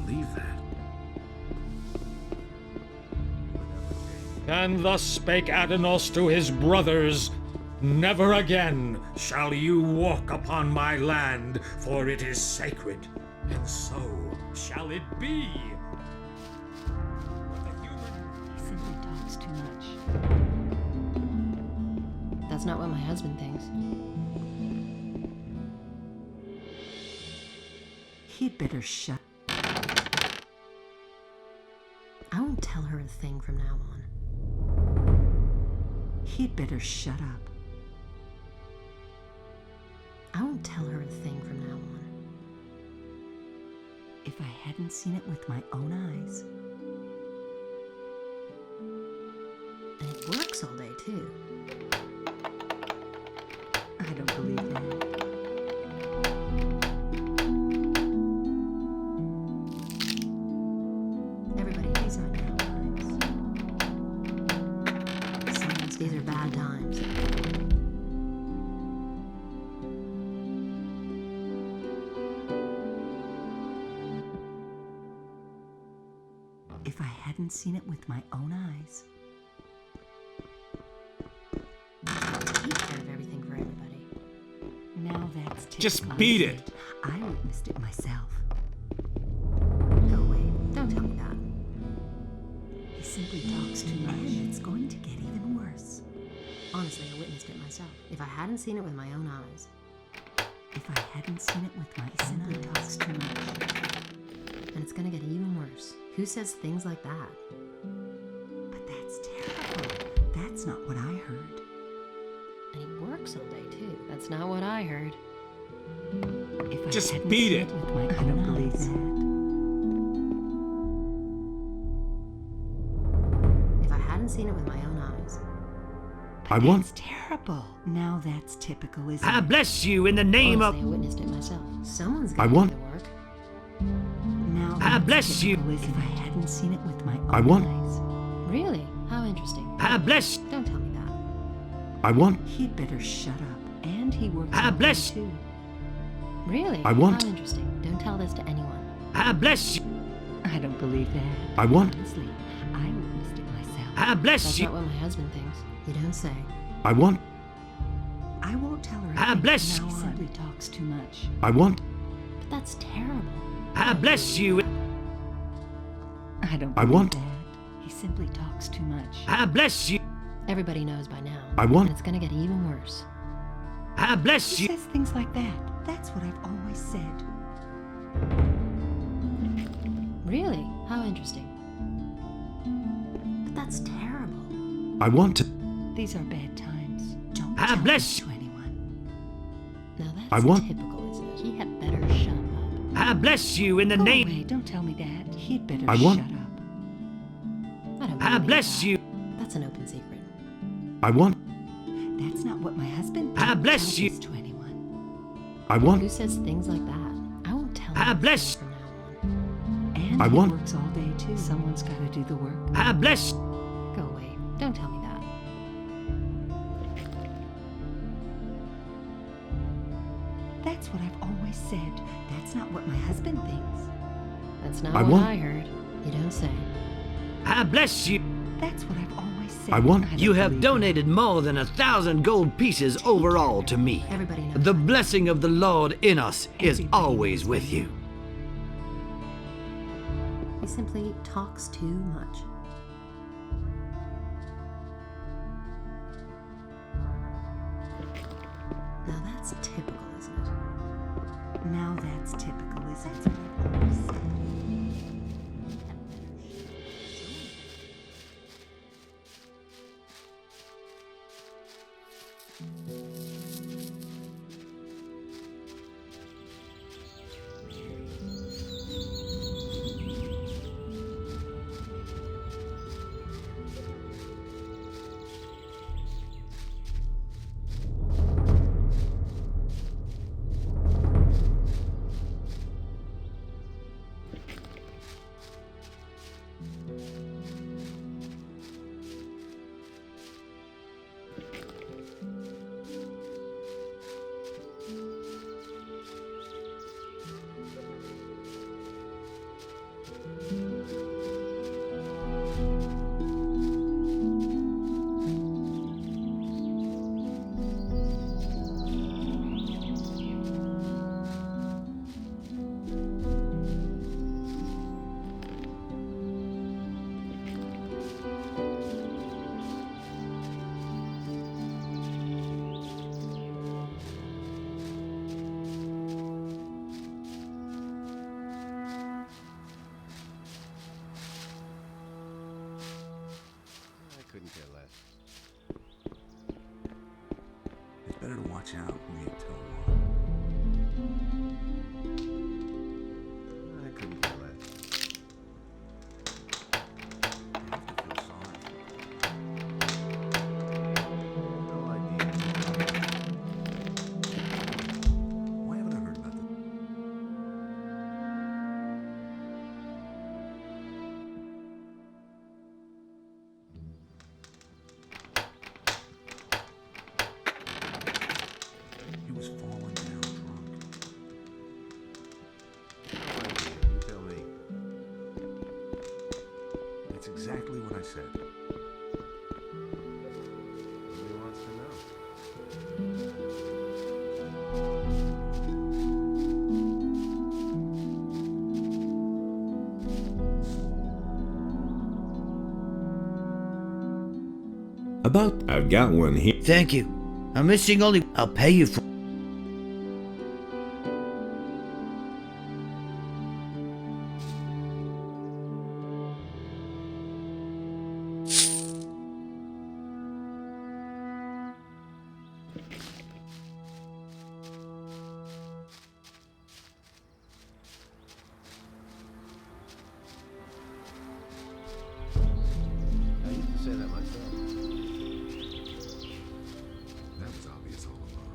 believe that. And thus spake Adanos to his brothers, Never again shall you walk upon my land, for it is sacred, and so shall it be. He simply talks too much. That's not what my husband thinks. He'd better shut. I won't tell her a thing from now on. He'd better shut up. I won't tell her a thing from now on. If I hadn't seen it with my own eyes. And it works all day, too. I don't believe that. Everybody, these aren't now times. Besides, these are bad times. If I hadn't seen it with my own eyes. Take care of everything for everybody. Now that's typical. Just beat it. I witnessed it myself. Go away. Don't tell me that. He simply talks too much. And it's going to get even worse. Honestly, I witnessed it myself. If I hadn't seen it with my own eyes. If I hadn't seen it with my own eyes. He simply talks too much. And it's gonna get even worse. Who says things like that? But that's terrible. That's not what I heard. And he works all day, too. That's not what I heard. If I Just hadn't beat seen it. With my I don't believe that. If I hadn't seen it with my own eyes. I want. That's terrible. Now that's typical, isn't I it? bless you in the name Honestly, I witnessed it myself. Someone's I gonna want- do the work. Now I that's bless you. typical, isn't it? If I hadn't seen it with my own I want- eyes. Really? How interesting. I bless. Don't tell me that. I want. He'd better shut up. And he works I all day, bless- too. Really? I want- How interesting. Don't tell this to anyone. I bless you. I don't believe that. I want. Honestly, I witnessed it myself. I bless That's you. not what my husband thinks. You don't say. I want. I won't tell her. I anything bless from you. now on. He simply talks too much. I want. But that's terrible. I bless you. I don't I believe want- that. He simply talks too much. I bless you. Everybody knows by now. I want- And it's gonna get even worse. I bless He you. says things like that. That's what I've always said. Really? How interesting. But that's terrible. I want to. These are bad times. Don't I tell bless this to anyone. Now that's I want- typical, isn't it? He had better shut up. I bless you in the Go name. away. Don't tell me that. He'd better I want- shut up. I don't I believe bless that. you. That's an open secret. I want. That's not what my husband. I Don't bless tell you. this to anyone. I want. Who says things like that? I won't tell I anything bless- from now on. And I he want- works all day too. Someone's got to do the work. I bless. Go away. Don't tell me that. That's what I've always said. That's not what my husband thinks. That's not I what want- I heard. You don't say. I bless you. That's what I've always said. I want- don't You have believe donated more than 1,000 gold pieces overall to me. Everybody knows. The by now. blessing of the Lord in us is Everybody always knows with by you. He simply talks too much. Now that's typical, isn't it? it. Now that's typical, isn't it? That's what I've always said. Watch out who you tell on. I couldn't care less. You have to feel sorry for them. No idea. Why haven't I heard about them? He was falling down drunk. No idea. You tell me. That's exactly what I said. Nobody wants to know. I've got one here. Thank you. I'm missing only. I'll pay you for. I used to say that myself. That was obvious all along.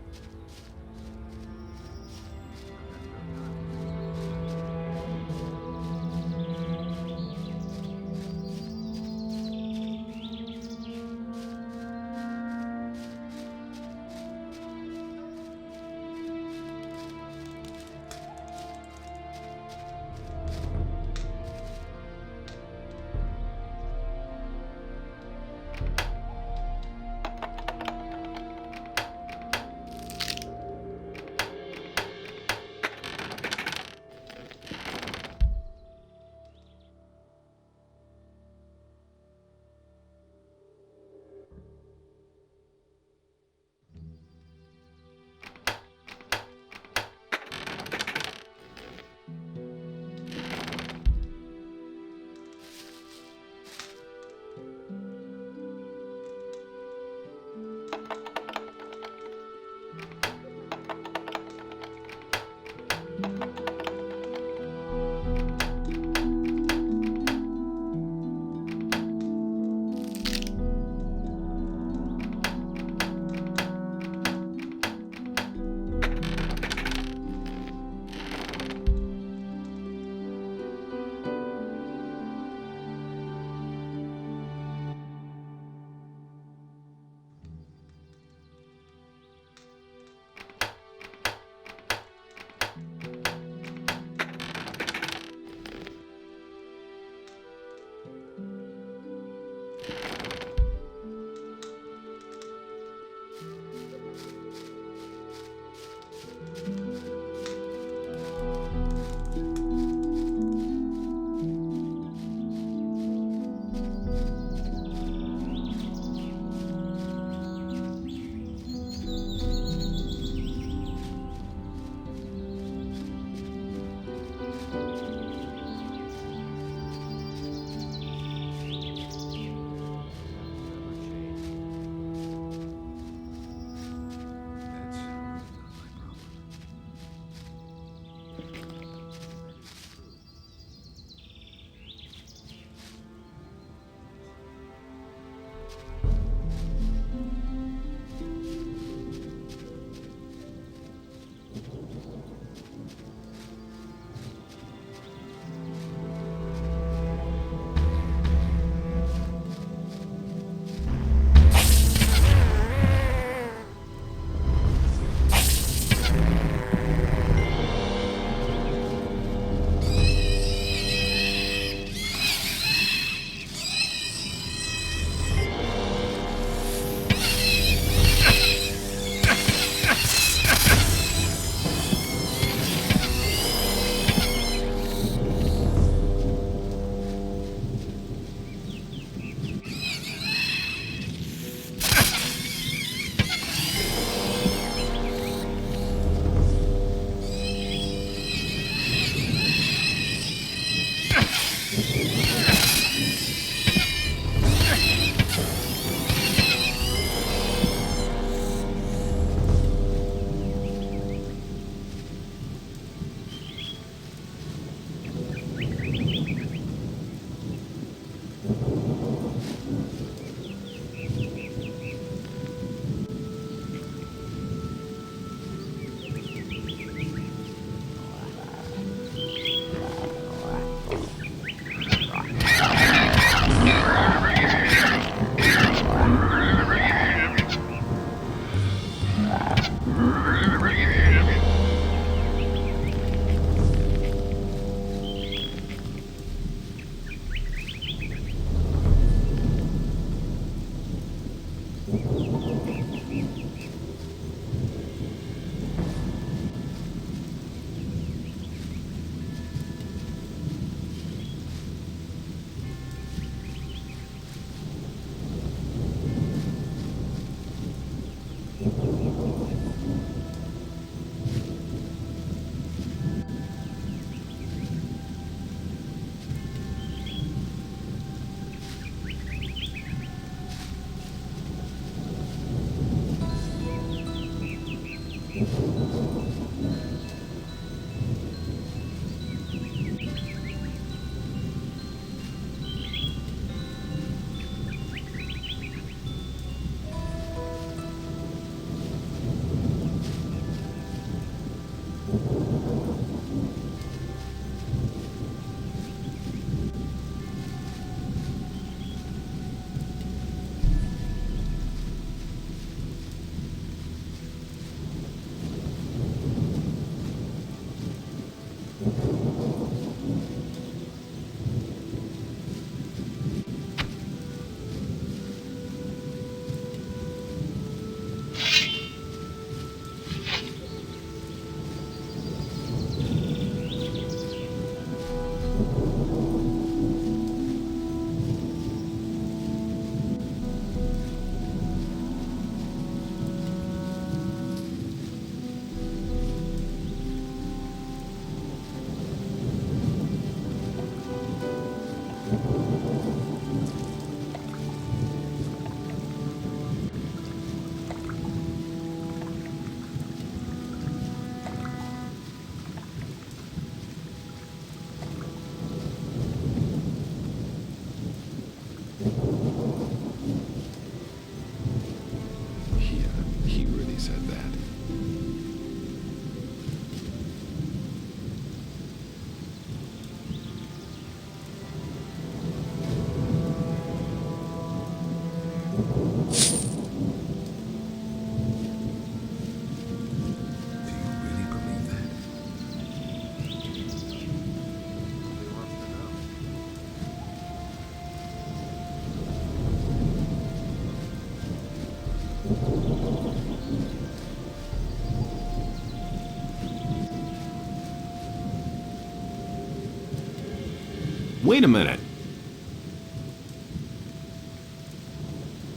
Wait a minute.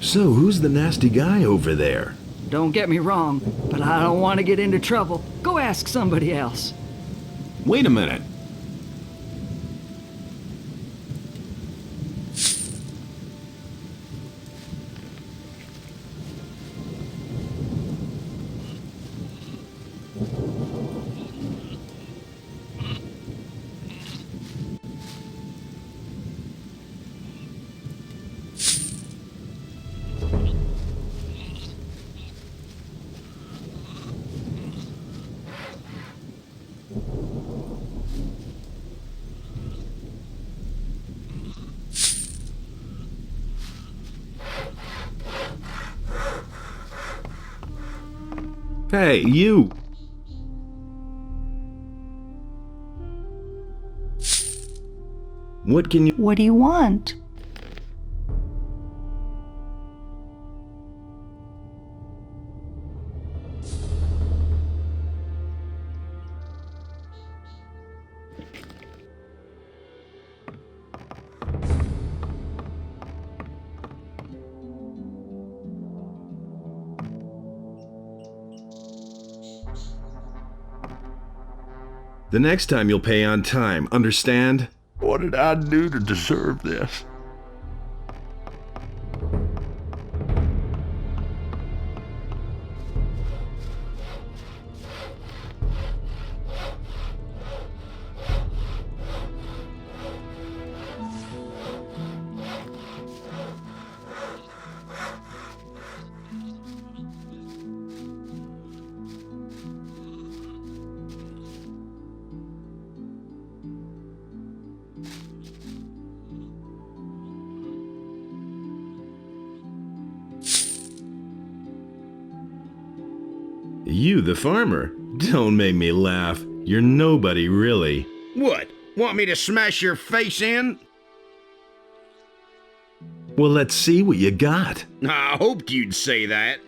So, who's the nasty guy over there? Don't get me wrong, but I don't want to get into trouble. Go ask somebody else. Wait a minute. Hey, you! What can you— What do you want? The next time you'll pay on time, understand? What did I do to deserve this? You, the farmer? Don't make me laugh. You're nobody, really. What? Want me to smash your face in? Well, let's see what you got. I hoped you'd say that.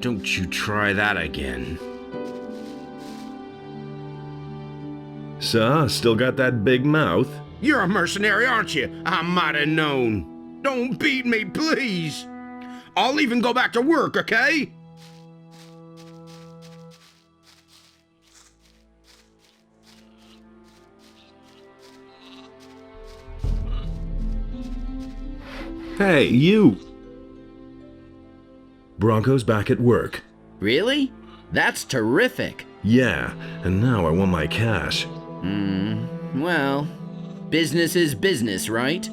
Don't you try that again. So, still got that big mouth? You're a mercenary, aren't you? I might have known. Don't beat me, please. I'll even go back to work, okay? Hey, you! Bronco's back at work. Really? That's terrific. Yeah, and now I want my cash. Well, business is business, right?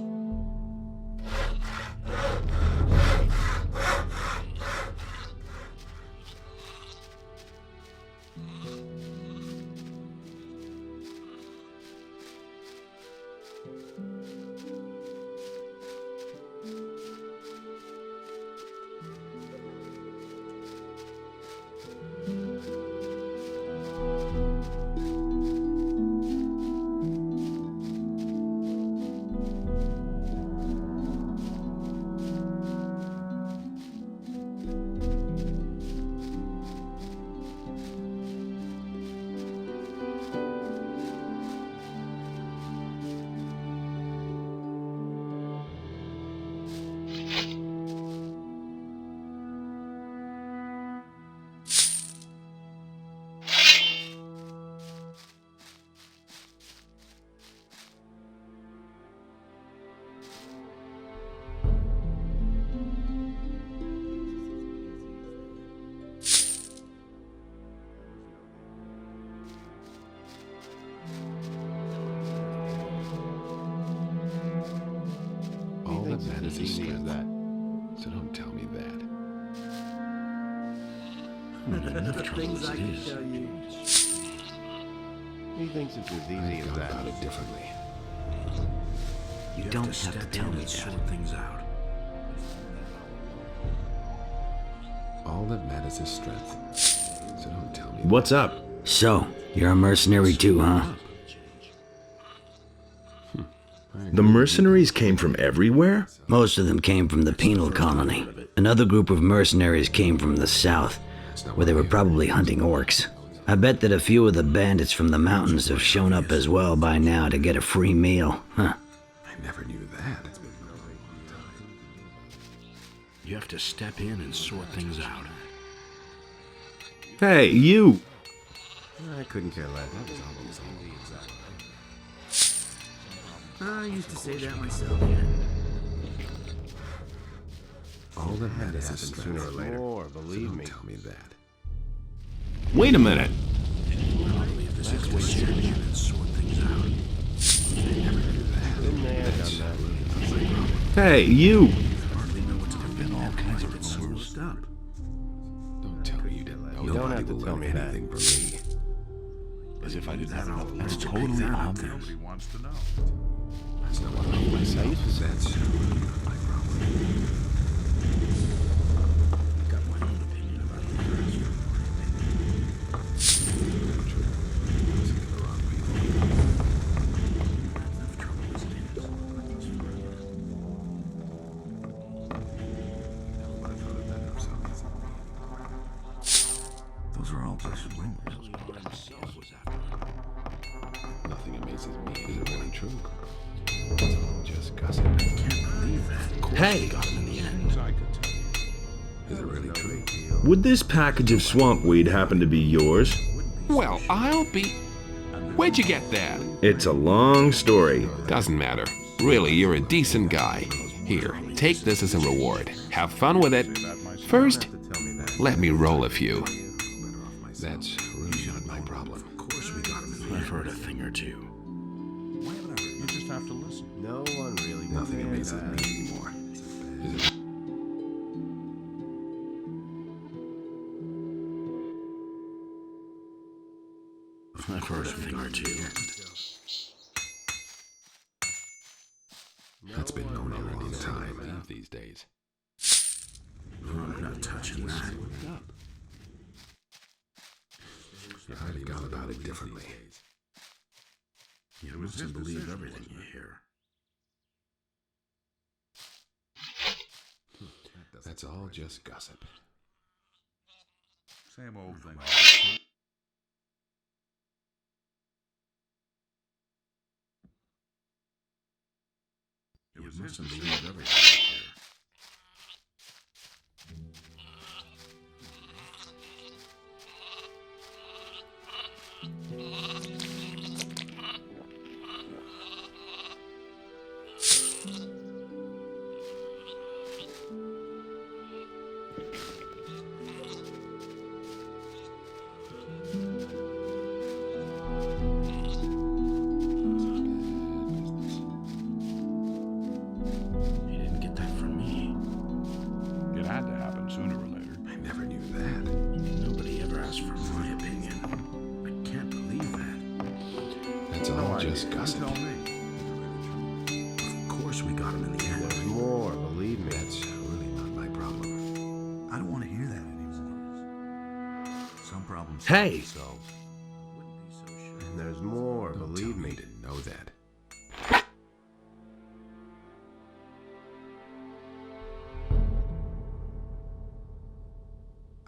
All that matters is that. So don't tell me that. Things I can tell you. He thinks it's as easy as that. About it differently. You don't have to tell me that. Sort things out. All that matters is strength. So don't tell me. What's up? So, you're a mercenary too, huh? The mercenaries came from everywhere? Most of them came from the penal colony. Another group of mercenaries came from the south, where they were probably hunting orcs. I bet that a few of the bandits from the mountains have shown up as well by now to get a free meal, huh? I never knew that. It's been a long time. You have to step in and sort things out. Hey, you! I couldn't care less. That was almost I used to say that myself. All that matters is sooner or later. More, believe me. Tell me that. Wait a minute. This is what you and sort things out. I never knew that. Been there, done that. Hey, you! Hardly know what's been all kinds of rumors up. Don't tell me you didn't know. You don't have to tell me anything from me. As if I didn't know. That's totally obvious. Nobody wants to know. That's not what I was saying. That's my problem. Got my own opinion about it. Those are all just rumors. Nothing amazes me. Is it really true? It's all just gossip. I can't believe that. Hey! Got him in the end. Is it really true? Would this package of swampweed happen to be yours? Well, I'll be... Where'd you get that? It's a long story. Doesn't matter. Really, you're a decent guy. Here, take this as a reward. Have fun with it. First, let me roll a few. That's really not my problem. Of course we got him. I've heard a thing or two. Why haven't I heard? You just have to listen. No one really. Nothing amazes me anymore. Is it? I've heard a thing or two. That's been known here any time these days. I'm not touching that. I've gone about it differently. You mustn't believe everything you hear. That's all just gossip. Same old thing. You mustn't believe everything you hear. Just gossip. Of course we got him in the end. There's more, believe me. That's really not my problem. I don't want to hear that anymore. Some problems Hey! themselves. And there's more, Don't believe tell me. You didn't know that.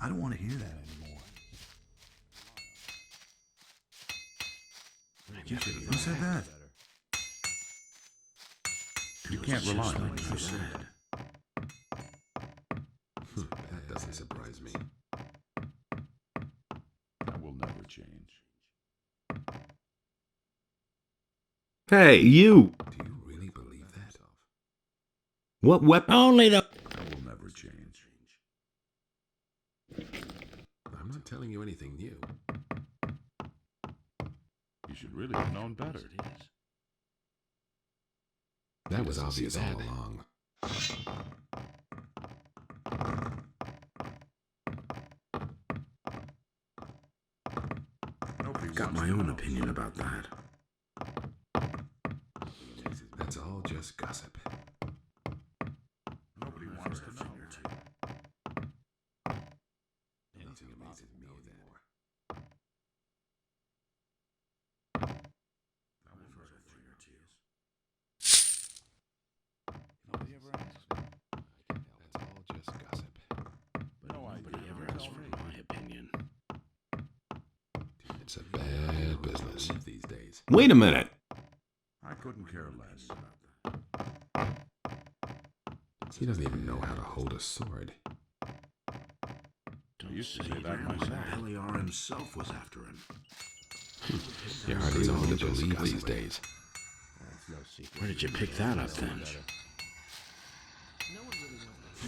I don't want to hear that anymore. Who said that? You can't rely on what you said. That doesn't surprise me. That will never change. Hey, you! Do you really believe that? What weapon? Only the... That will never change. I'm not telling you anything new. You should really have known better. That was obvious all along. my own opinion about that. That's all just gossip. Nobody wants to know. Nothing amazes me anymore. I've heard a thing or two. Nobody ever asks me. That's all just gossip. But nobody ever asks for my opinion. It's a bad business these days. Wait a minute. I couldn't care less. He doesn't even know how to hold a sword. I used to say that myself. Beliar himself was after him. You're hardly known to believe these days. Where did you pick that up then?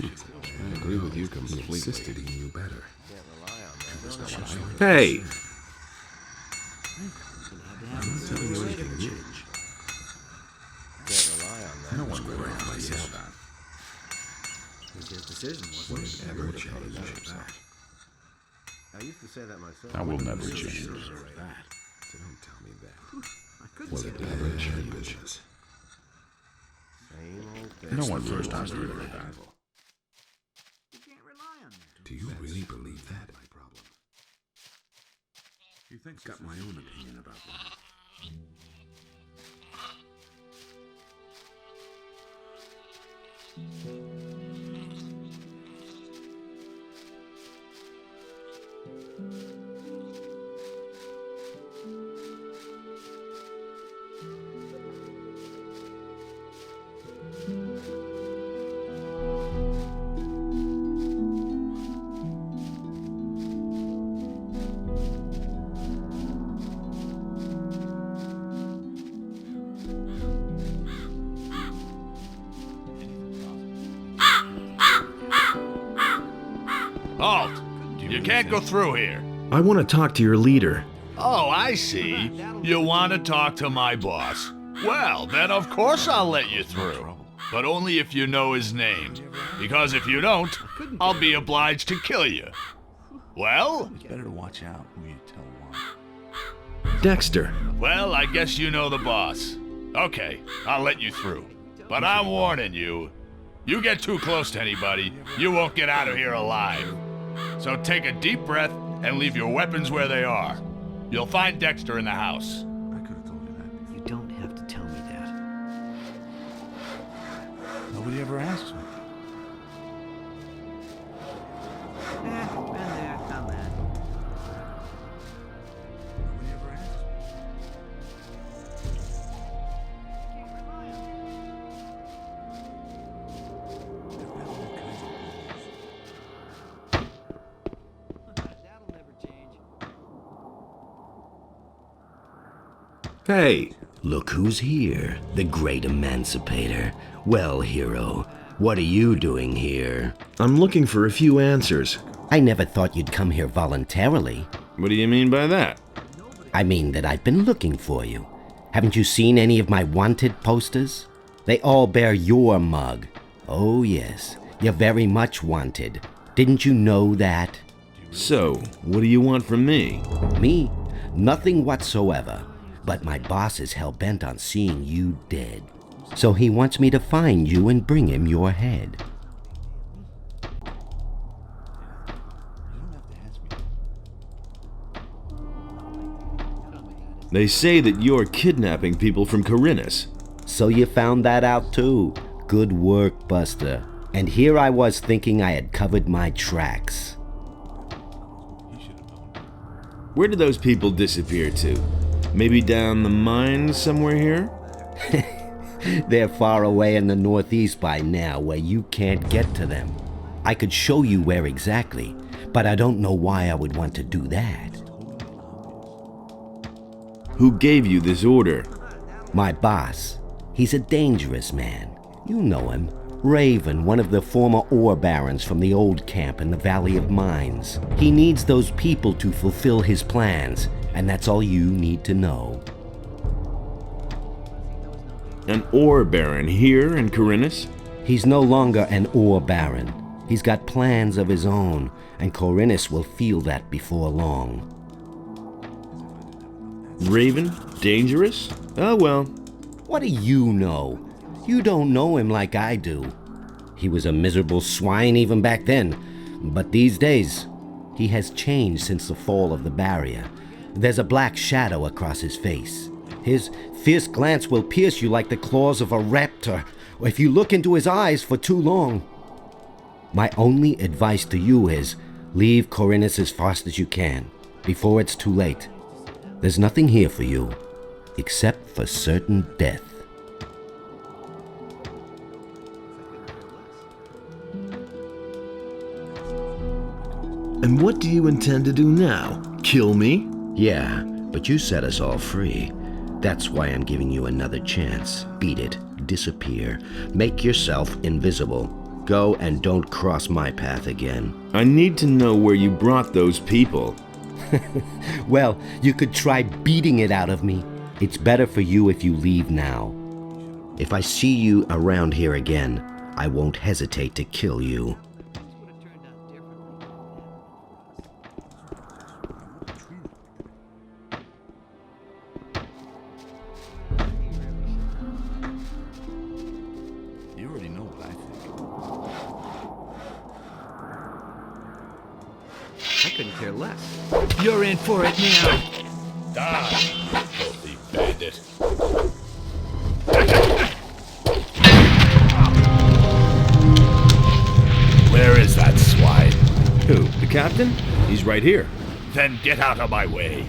I agree with you completely. Insisted he knew better. Hey! I'm not telling you anything new. No one would have myself. His decision was Whatever changed. I used to say that myself. I will never change. So don't tell me that. Will it ever change? Same old thing. No one first asked me about that. Do you really believe that? My problem. You think I've got my own opinion about that? Halt! You can't go through here. I want to talk to your leader. Oh, I see. You want to talk to my boss. Well, then of course I'll let you through. But only if you know his name. Because if you don't, I'll be obliged to kill you. Well? It's better to watch out who you tell what. Dexter. Well, I guess you know the boss. Okay, I'll let you through. But I'm warning you. You get too close to anybody, you won't get out of here alive. So take a deep breath and leave your weapons where they are. You'll find Dexter in the house. I could have told you that. You don't have to tell me that. Nobody ever asks me. Been there, done that. Nobody ever asks me. That'll never change. Hey! Look who's here, the great emancipator. Well, hero, what are you doing here? I'm looking for a few answers. I never thought you'd come here voluntarily. What do you mean by that? I mean that I've been looking for you. Haven't you seen any of my wanted posters? They all bear your mug. Oh yes, you're very much wanted. Didn't you know that? So, what do you want from me? Me? Nothing whatsoever. But my boss is hell-bent on seeing you dead. So he wants me to find you and bring him your head. They say that you're kidnapping people from Corinus. So you found that out too. Good work, Buster. And here I was thinking I had covered my tracks. Where did those people disappear to? Maybe down the mine somewhere here? They're far away in the northeast by now, where you can't get to them. I could show you where exactly, but I don't know why I would want to do that. Who gave you this order? My boss. He's a dangerous man. You know him. Raven, one of the former ore barons from the old camp in the Valley of Mines. He needs those people to fulfill his plans, and that's all you need to know. An ore baron here in Corinus? He's no longer an ore baron. He's got plans of his own, and Corinus will feel that before long. Raven? Dangerous? Oh well. What do you know? You don't know him like I do. He was a miserable swine even back then, but these days, he has changed since the fall of the barrier. There's a black shadow across his face. His fierce glance will pierce you like the claws of a raptor, or if you look into his eyes for too long. My only advice to you is, leave Corinus as fast as you can, before it's too late. There's nothing here for you, except for certain death. And what do you intend to do now? Kill me? Yeah, but you set us all free. That's why I'm giving you another chance. Beat it. Disappear. Make yourself invisible. Go and don't cross my path again. I need to know where you brought those people. Well, you could try beating it out of me. It's better for you if you leave now. If I see you around here again, I won't hesitate to kill you. You already know what I think. I couldn't care less. You're in for it now. Die, filthy bandit. Where is that swine? Who? The captain? He's right here. Then get out of my way.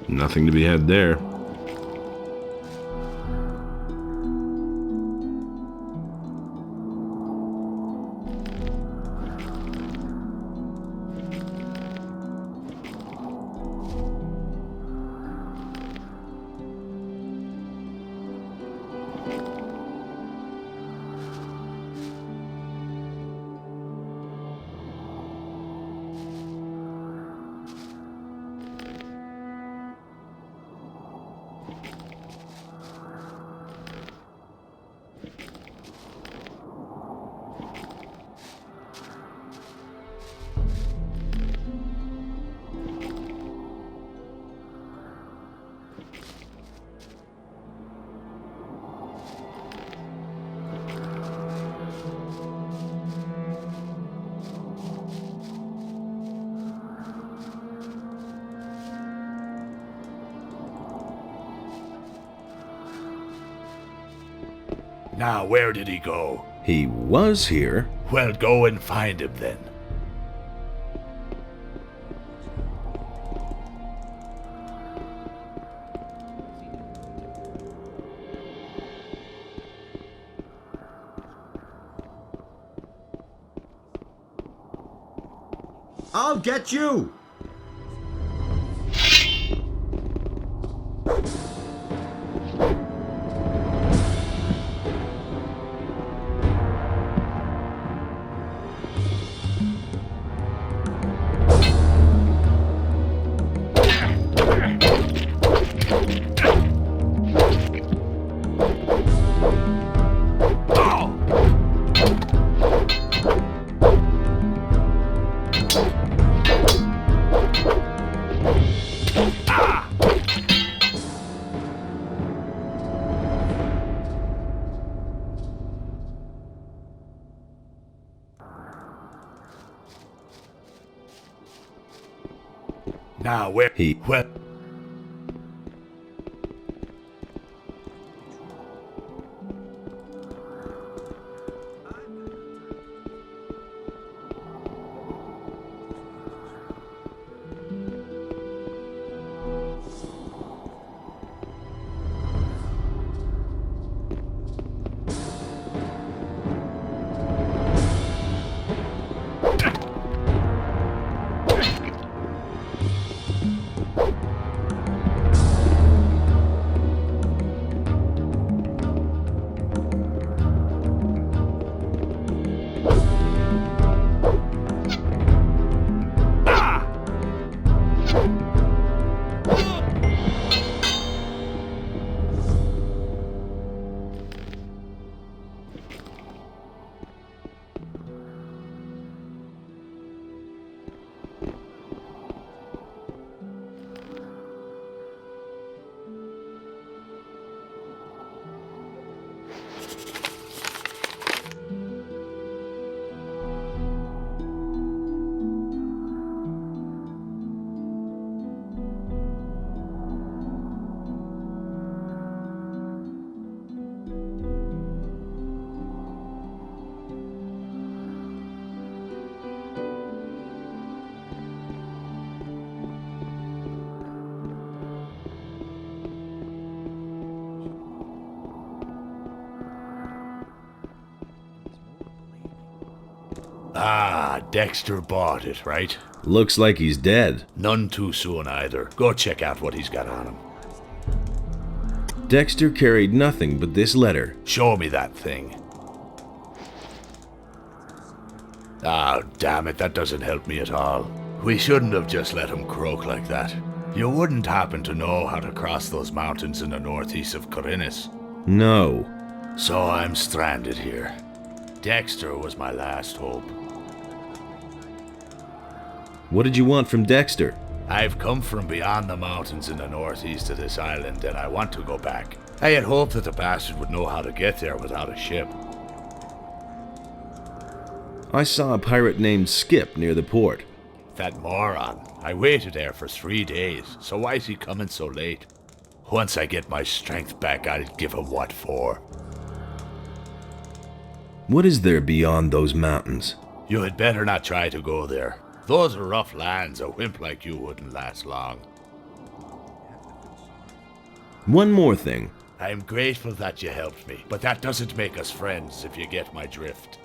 Nothing to be had there. Now, where did he go? He was here. Well, go and find him then. I'll get you! Now, where he... What? Ah, Dexter bought it, right? Looks like he's dead. None too soon either. Go check out what he's got on him. Dexter carried nothing but this letter. Show me that thing. Ah, damn it, that doesn't help me at all. We shouldn't have just let him croak like that. You wouldn't happen to know how to cross those mountains in the northeast of Corinus? No. So I'm stranded here. Dexter was my last hope. What did you want from Dexter? I've come from beyond the mountains in the northeast of this island, and I want to go back. I had hoped that the bastard would know how to get there without a ship. I saw a pirate named Skip near the port. That moron. I waited there for 3 days, so why is he coming so late? Once I get my strength back, I'll give him what for. What is there beyond those mountains? You had better not try to go there. Those are rough lands. A wimp like you wouldn't last long. One more thing. I'm grateful that you helped me, but that doesn't make us friends, if you get my drift.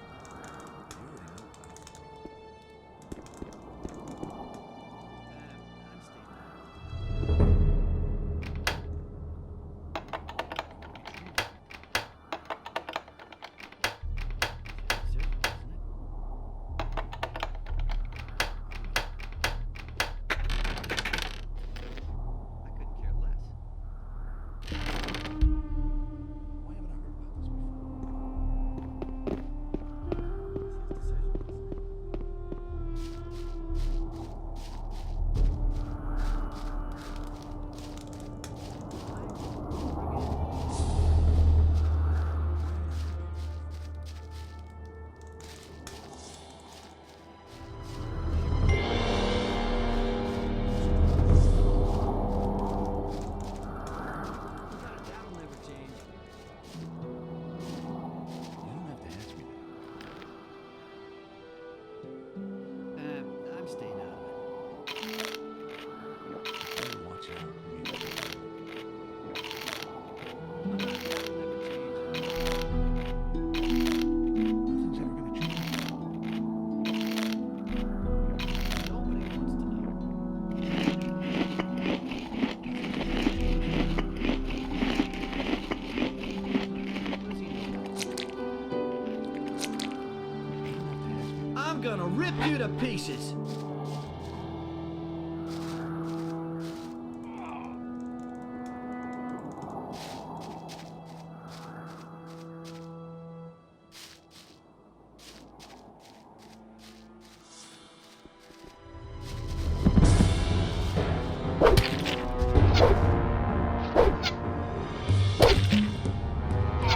I'm gonna rip you to pieces.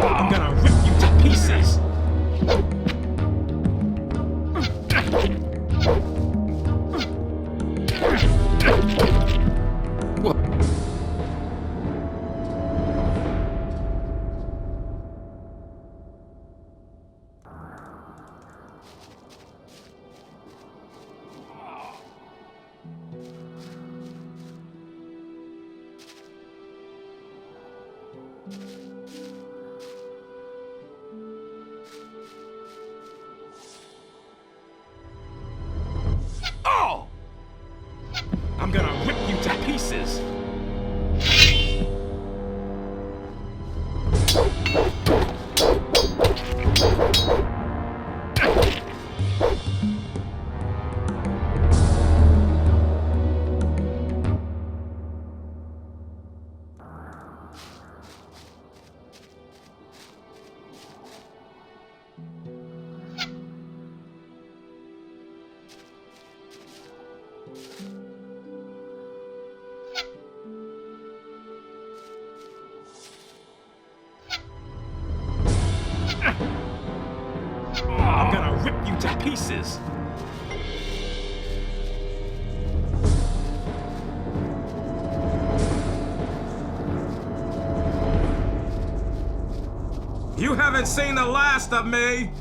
I'm gonna rip you to pieces. Oh! I'm gonna rip you to pieces. I'm gonna rip you to pieces. You haven't seen the last of me!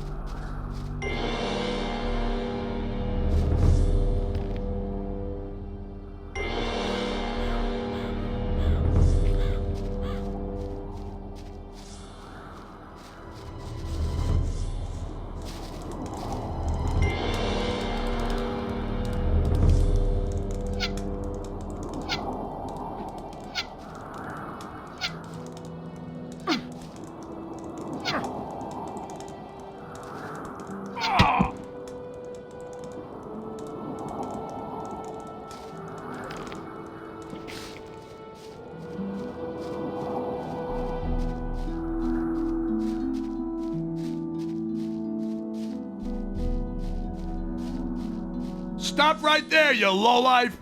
Stop right there, you lowlife!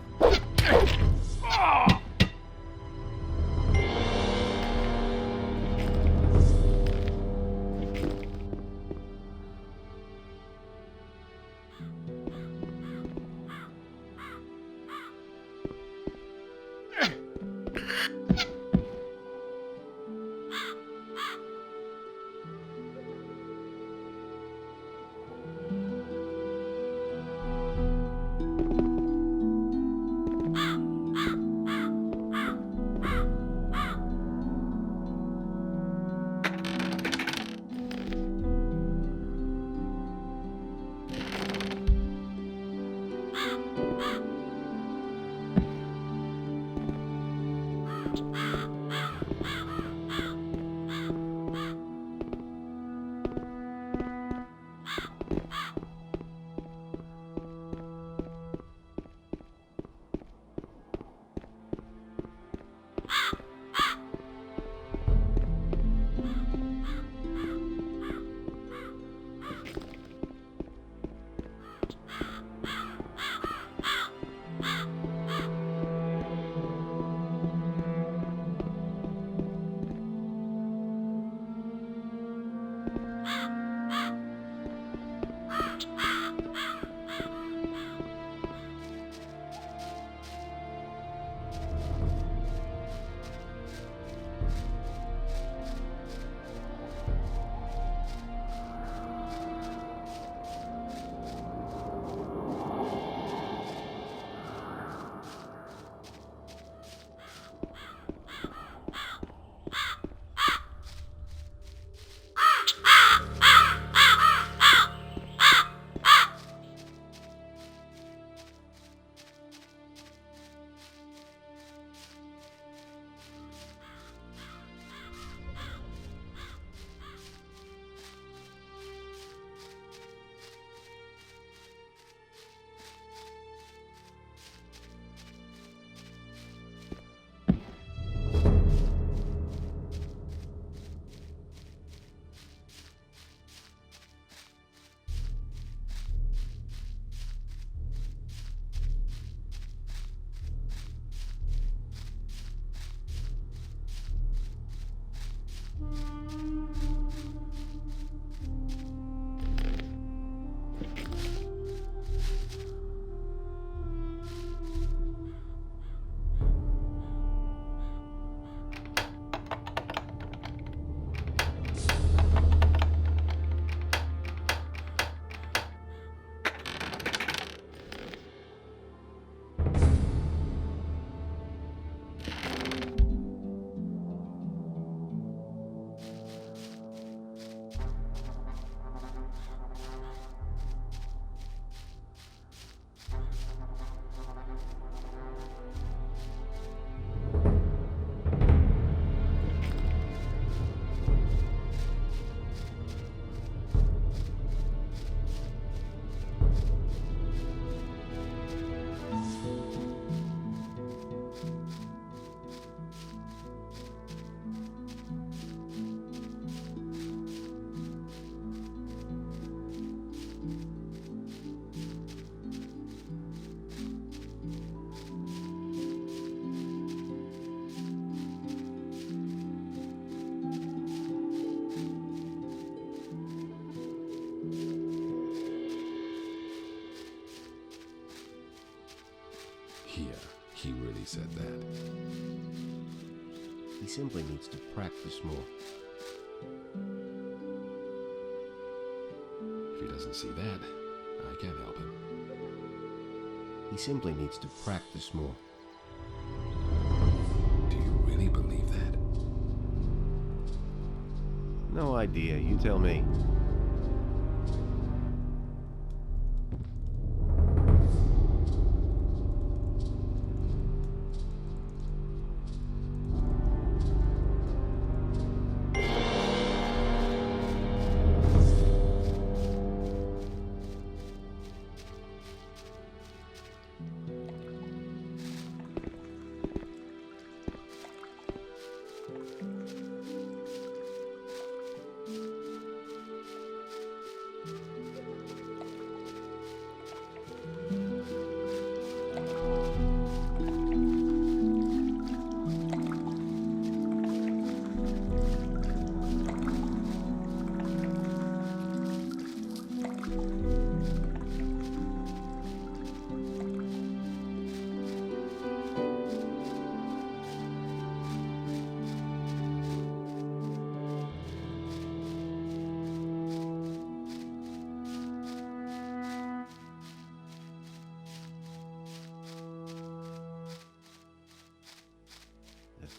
Ah! Yeah, he really said that. He simply needs to practice more. If he doesn't see that, I can't help him. He simply needs to practice more. Do you really believe that? No idea, you tell me.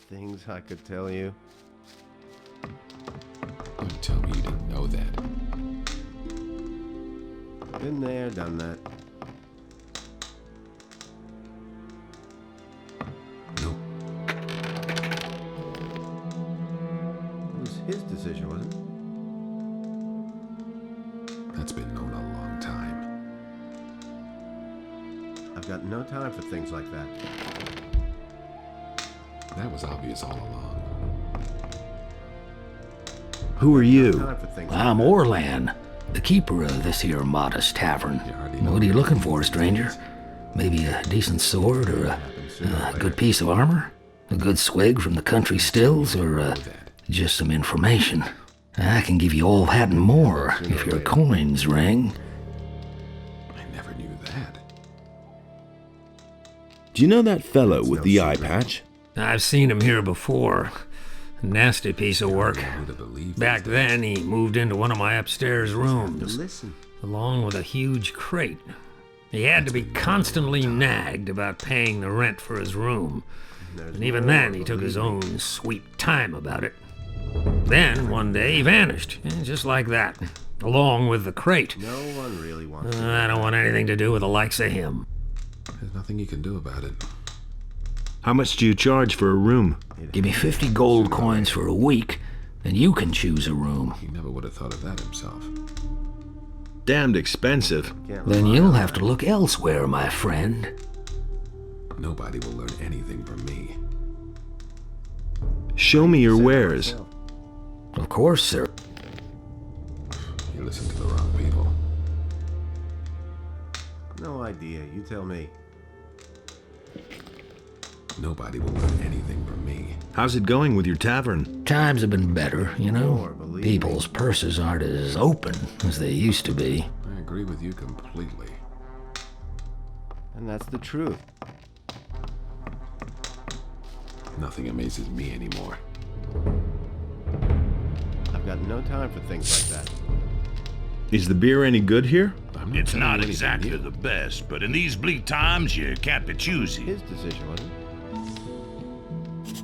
things I could tell you. Don't tell me you didn't know that. Been there, done that. Nope. It was his decision, wasn't it? That's been known a long time. I've got no time for things like that. That was obvious all along. Who are you? I'm Orlan, the keeper of this here modest tavern. What are you looking for, stranger? Maybe a decent sword or a good piece of armor? A good swig from the country stills or just some information? I can give you all that and more if your coins ring. I never knew that. Do you know that fellow with the eye patch? I've seen him here before. Nasty piece of work. Back then, he moved into one of my upstairs rooms, along with a huge crate. He had to be constantly nagged about paying the rent for his room, and even then he took his own sweet time about it. Then, one day, he vanished, just like that, along with the crate. No one really wants I don't want anything to do with the likes of him. There's nothing you can do about it. How much do you charge for a room? Give me 50 gold coins for a week, and you can choose a room. He never would have thought of that himself. Damned expensive. Then you'll have to look elsewhere, my friend. Nobody will learn anything from me. Show me your wares. Of course, sir. You listen to the wrong people. No idea. You tell me. Nobody will learn anything from me. How's it going with your tavern? Times have been better, you know. People's purses aren't as open as they used to be. I agree with you completely. And that's the truth. Nothing amazes me anymore. I've got no time for things like that. Is the beer any good here? It's not exactly the best, but in these bleak times, you can't be choosy. His decision, wasn't it?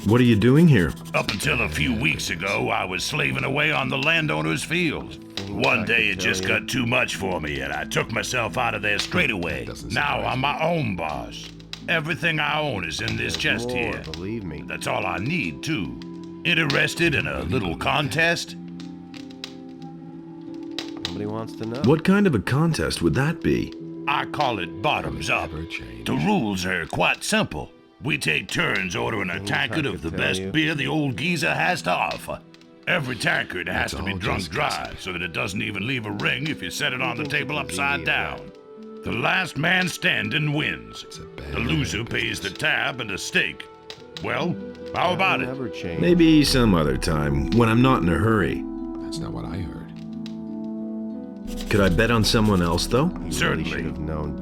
What are you doing here? Up until a few weeks ago, I was slaving away on the landowner's fields. One day it just got too much for me, and I took myself out of there straight away. Now I'm my own boss. Everything I own is in this chest here. Believe me. That's all I need, too. Interested in a little contest? Nobody wants to know. What kind of a contest would that be? I call it bottoms up. The rules are quite simple. We take turns ordering a tankard of the best beer the old geezer has to offer. Every tankard has to be drunk dry so that it doesn't even leave a ring if you set it on the table upside down. The last man standing wins. The loser pays the tab and a steak. Well, how about it? Maybe some other time, when I'm not in a hurry. That's not what I heard. Could I bet on someone else, though? Certainly.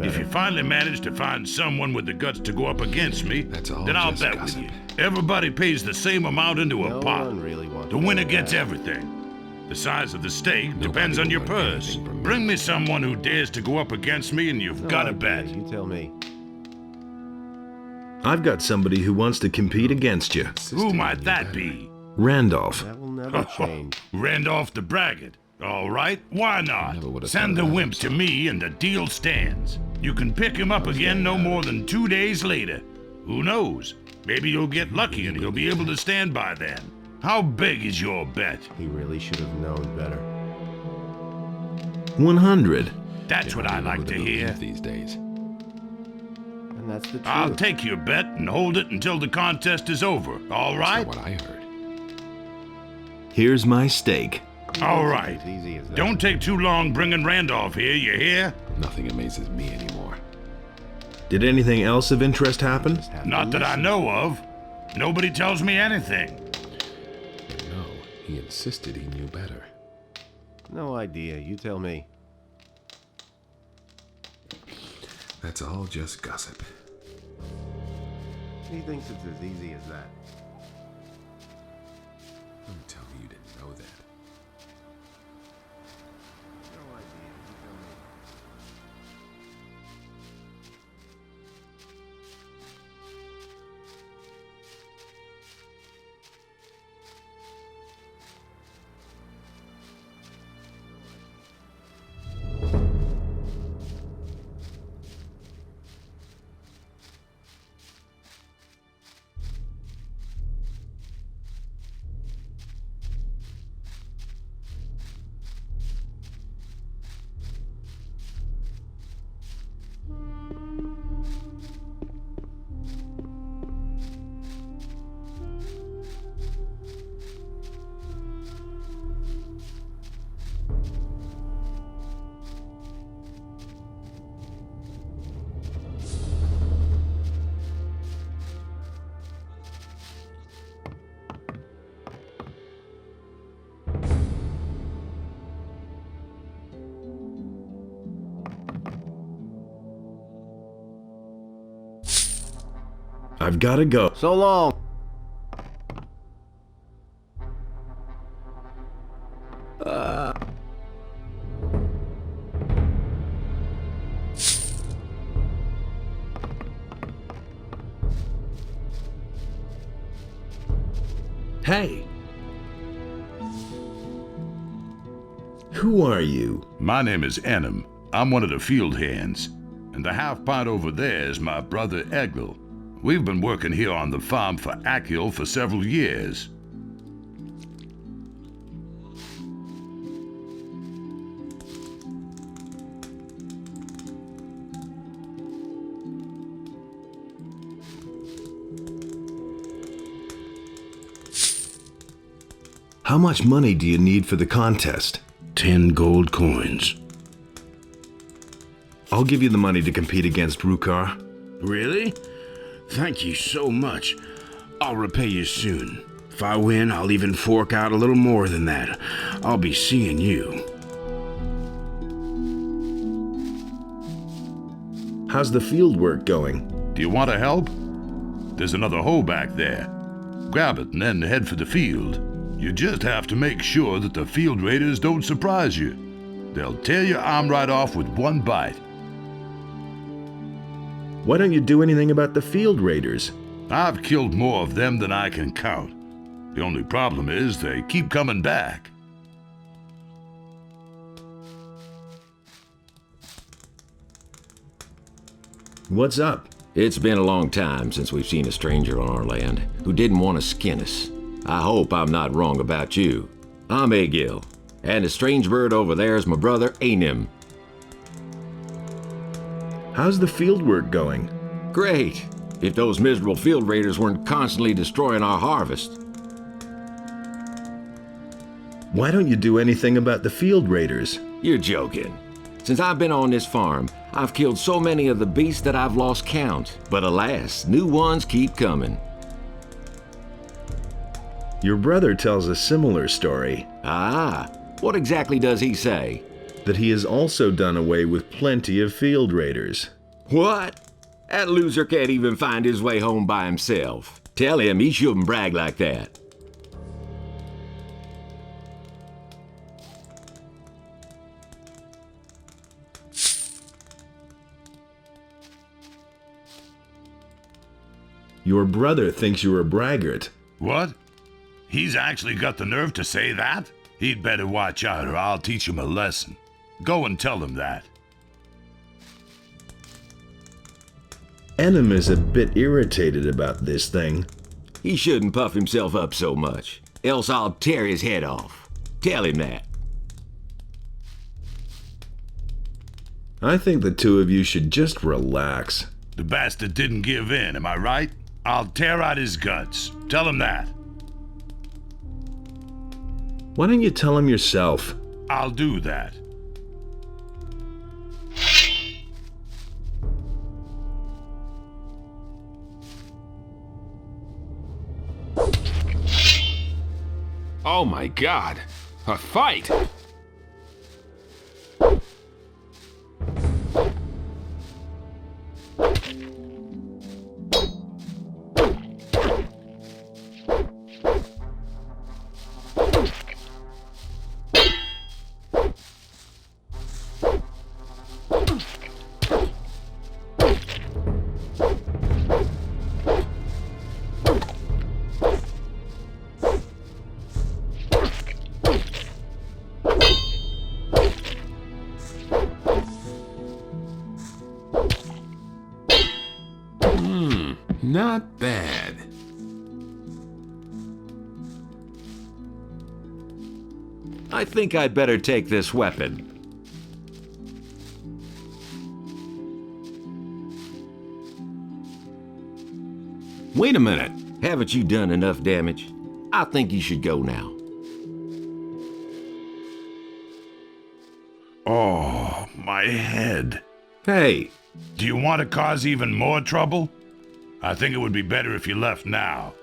If you finally manage to find someone with the guts to go up against me, then I'll bet with you. Everybody pays the same amount into a pot. The winner gets everything. The size of the stake depends on your purse. Bring me someone who dares to go up against me and you've got a bet. You tell me. I've got somebody who wants to compete against you. Who might that be? Randolph. That will never change. Randolph the Braggart. All right, why not? Send the wimp to me and the deal stands. You can pick him up again no more than 2 days later. Who knows? Maybe you'll get lucky and he'll be able to stand by then. How big is your bet? He really should have known better. 100. That's what I like to hear. These days. And that's the truth. I'll take your bet and hold it until the contest is over. All right? That's not what I heard. Here's my stake. All right. Don't take too long bringing Randolph here, you hear? Nothing amazes me anymore. Did anything else of interest happen? Not that I know of. Nobody tells me anything. No, he insisted he knew better. No idea. You tell me. That's all just gossip. He thinks it's as easy as that. Don't tell me you didn't know that. No idea. You tell me. I've gotta go. So long. Hey! Who are you? My name is Enem. I'm one of the field hands. And the half pint over there is my brother Egil. We've been working here on the farm for Akil for several years. How much money do you need for the contest? 10 gold coins. I'll give you the money to compete against Rukar. Really? Thank you so much. I'll repay you soon. If I win, I'll even fork out a little more than that. I'll be seeing you. How's the field work going? Do you want to help? There's another hole back there. Grab it and then head for the field. You just have to make sure that the field raiders don't surprise you. They'll tear your arm right off with one bite. Why don't you do anything about the field raiders? I've killed more of them than I can count. The only problem is they keep coming back. What's up? It's been a long time since we've seen a stranger on our land who didn't want to skin us. I hope I'm not wrong about you. I'm Egil, and the strange bird over there is my brother Enem. How's the field work going? Great, if those miserable field raiders weren't constantly destroying our harvest. Why don't you do anything about the field raiders? You're joking. Since I've been on this farm, I've killed so many of the beasts that I've lost count. But alas, new ones keep coming. Your brother tells a similar story. Ah, what exactly does he say? That he has also done away with plenty of field raiders. What? That loser can't even find his way home by himself. Tell him he shouldn't brag like that. Your brother thinks you're a braggart. What? He's actually got the nerve to say that? He'd better watch out or I'll teach him a lesson. Go and tell him that. Enem is a bit irritated about this thing. He shouldn't puff himself up so much, else I'll tear his head off. Tell him that. I think the two of you should just relax. The bastard didn't give in, am I right? I'll tear out his guts. Tell him that. Why don't you tell him yourself? I'll do that. Oh my god! A fight! Not bad. I think I'd better take this weapon. Wait a minute. Haven't you done enough damage? I think you should go now. Oh, my head. Hey! Do you want to cause even more trouble? I think it would be better if you left now.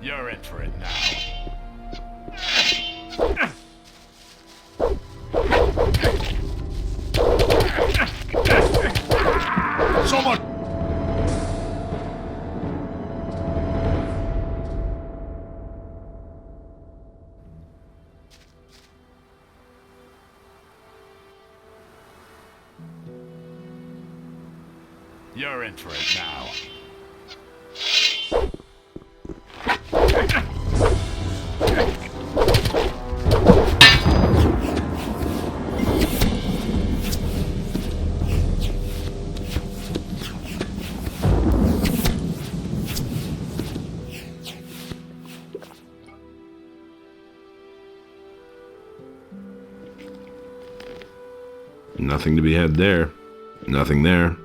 You're in for it now. Someone! You're in for it now. Nothing to be had there. Nothing there.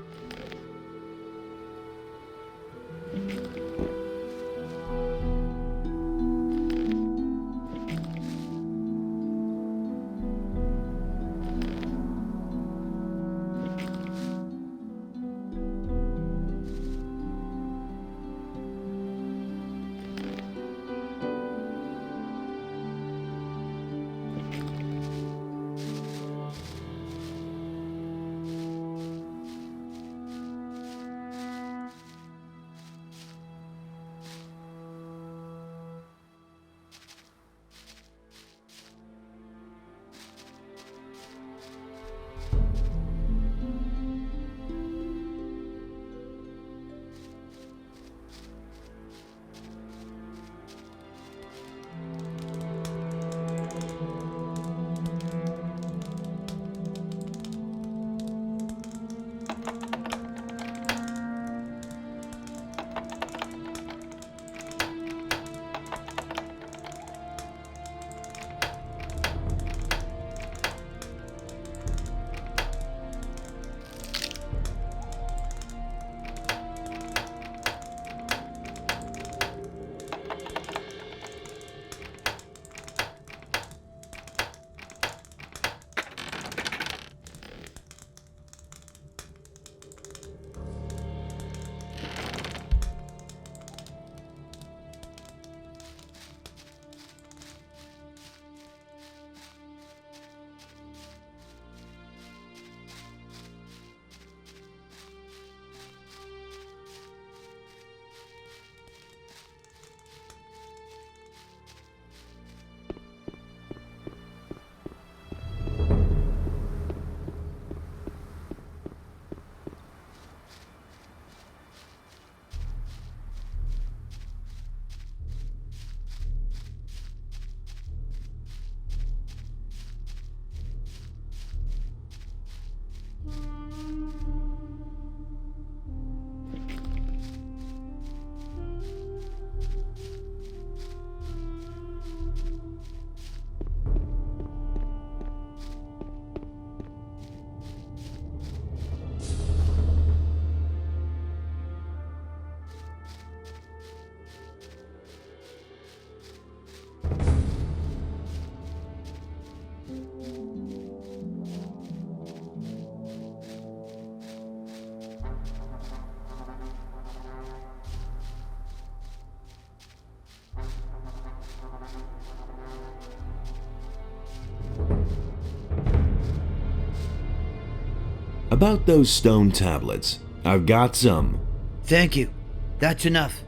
About those stone tablets, I've got some. Thank you. That's enough.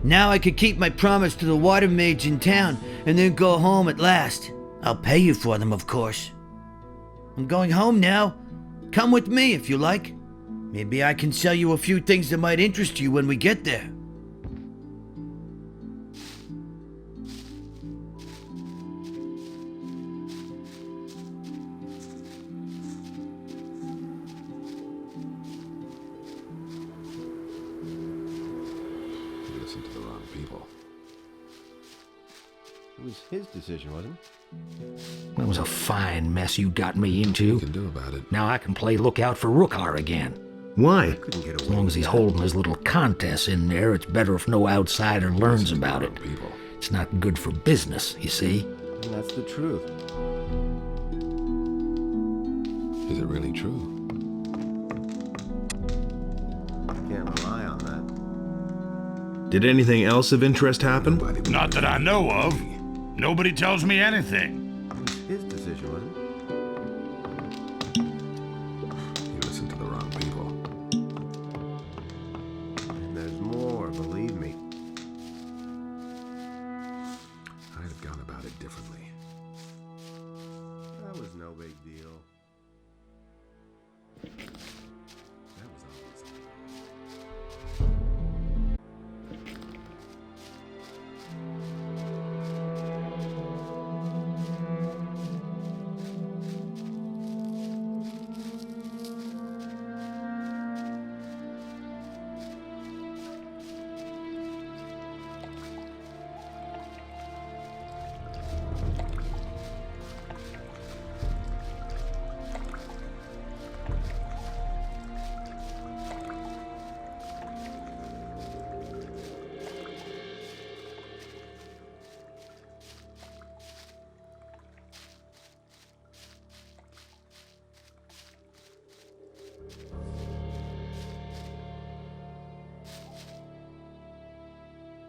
Now I could keep my promise to the water mage in town and then go home at last. I'll pay you for them, of course. I'm going home now. Come with me if you like. Maybe I can sell you a few things that might interest you when we get there. It was his decision, wasn't it? That was a fine mess you got me into. What can do about it? Now I can play lookout for Rookar again. Why? As long as he's holding his little contests in there, it's better if no outsider learns about it. It's not good for business, you see. And that's the truth. Is it really true? Can't rely on that. Did anything else of interest happen? Not that I know of. Nobody tells me anything. His decision, wasn't it? You listened to the wrong people. And there's more, believe me. I'd have gone about it differently. That was no big deal. That was obvious.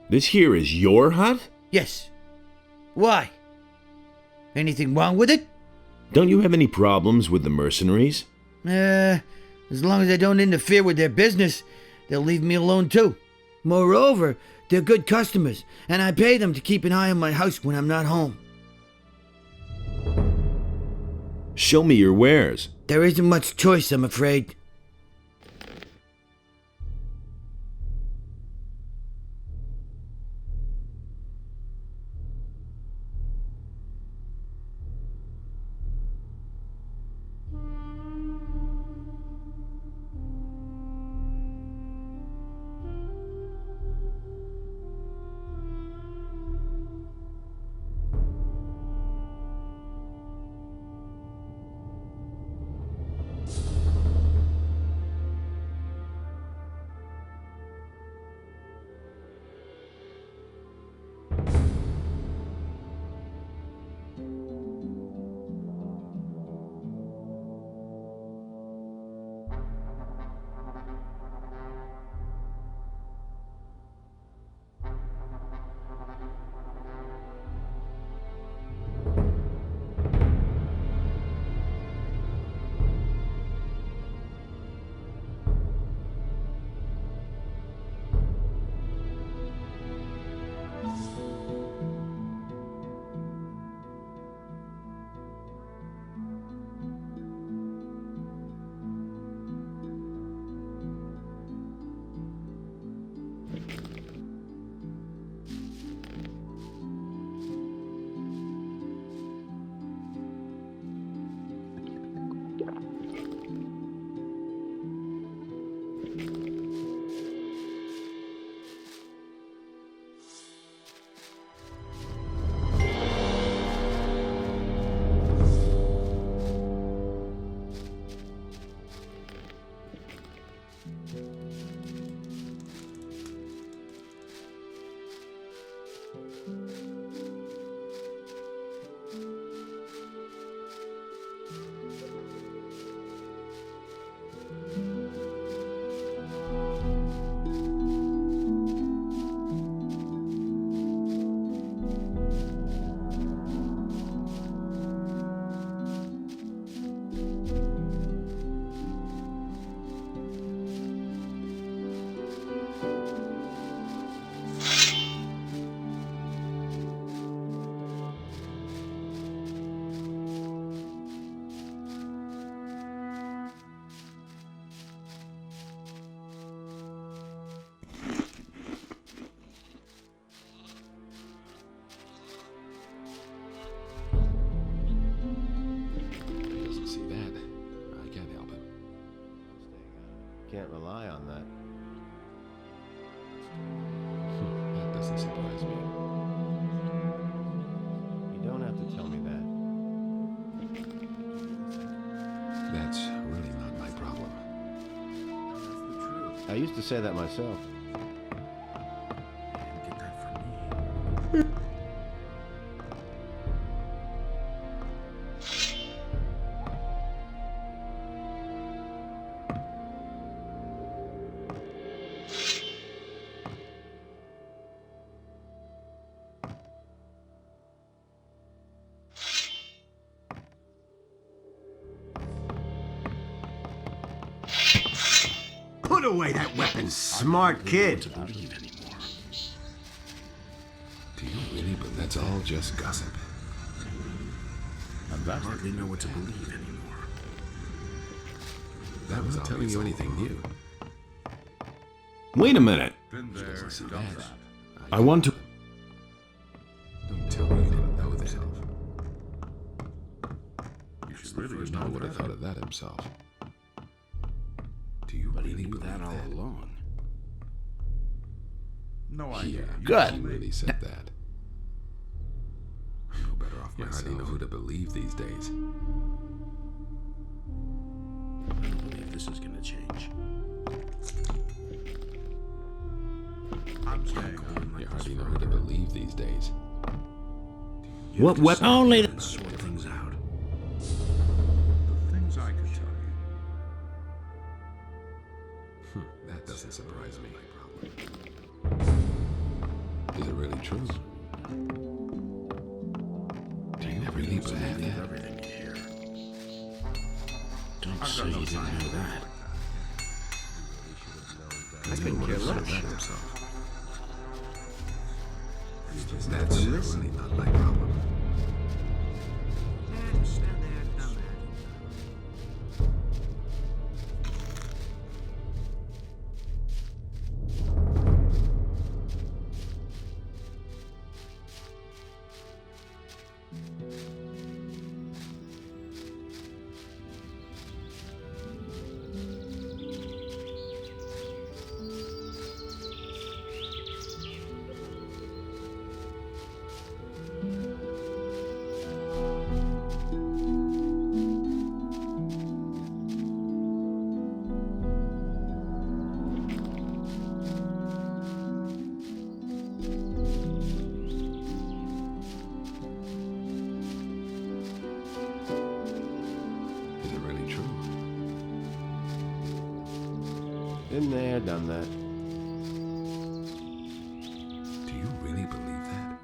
This here is your hut? Yes. Why? Anything wrong with it? Don't you have any problems with the mercenaries? As long as I don't interfere with their business, they'll leave me alone too. Moreover, they're good customers, and I pay them to keep an eye on my house when I'm not home. Show me your wares. There isn't much choice, I'm afraid. Can't rely on that. That doesn't surprise me. You don't have to tell me that. That's really not my problem. I used to say that myself. Get that from me. Put away that weapon, smart kid. Do you really believe that's all just gossip? I hardly know what to believe anymore. That was not telling you anything new. Wait a minute. I want to... Don't tell me you didn't know that. You should really know would have thought of that himself. Do you really believe that all along? No idea. Yeah, Good. You really said that. I'm no better off myself. You hardly know who to believe these days. I don't believe this is gonna change. I'm saying You hardly know who to believe these days. What weapon? Only And sort things out. the things I could tell you. That doesn't surprise me. Is it really true? Do you really believe that? Everything you hear. don't say you didn't know that. I couldn't care less. That's really not my problem. Is it really true? Been there, done that. Do you really believe that?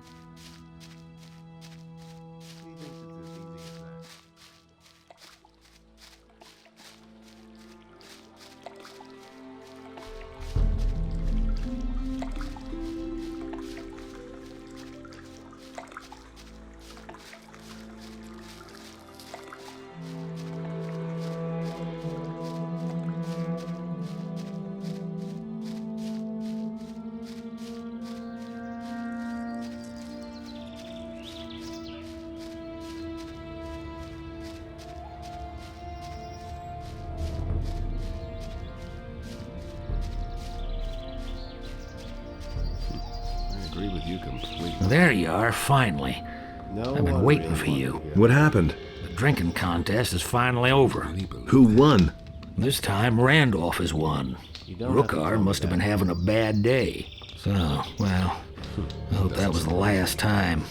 I agree with you completely. There you are, finally. No I've been one waiting really for you. wanted to What happened? The drinking contest is finally over. Who won? This time Randolph has won. You don't have to tell Rookar me must have that. been having a bad day. So, well, I hope that was the last time.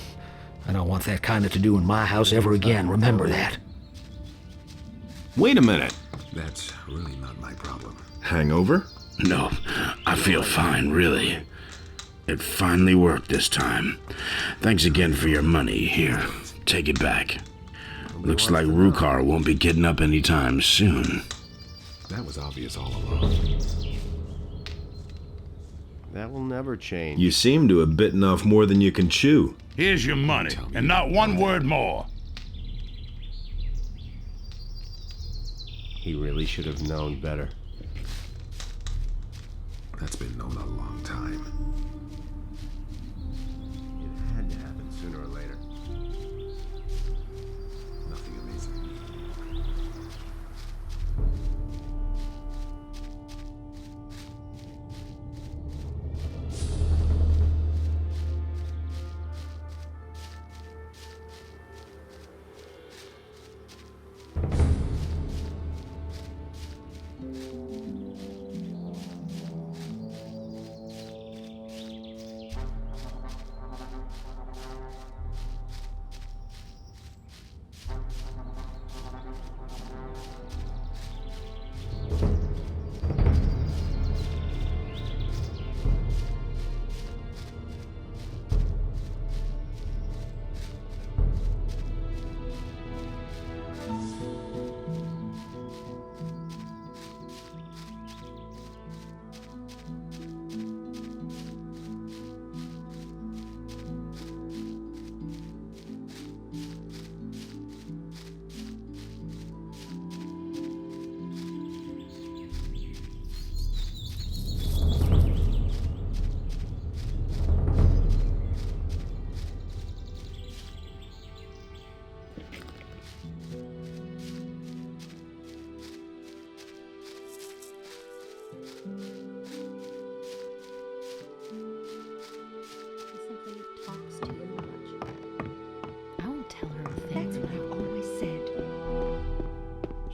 I don't want that kind of to-do in my house ever again, remember that. Wait a minute. That's really not my problem. Hangover? No, I feel fine, really. It finally worked this time. Thanks again for your money. Here, take it back. Looks like Rookar won't be getting up anytime soon. That was obvious all along. That will never change. You seem to have bitten off more than you can chew. Here's your money, and not one word more. He really should have known better. That's been known a long time. It had to happen sooner or later. Nothing amazing.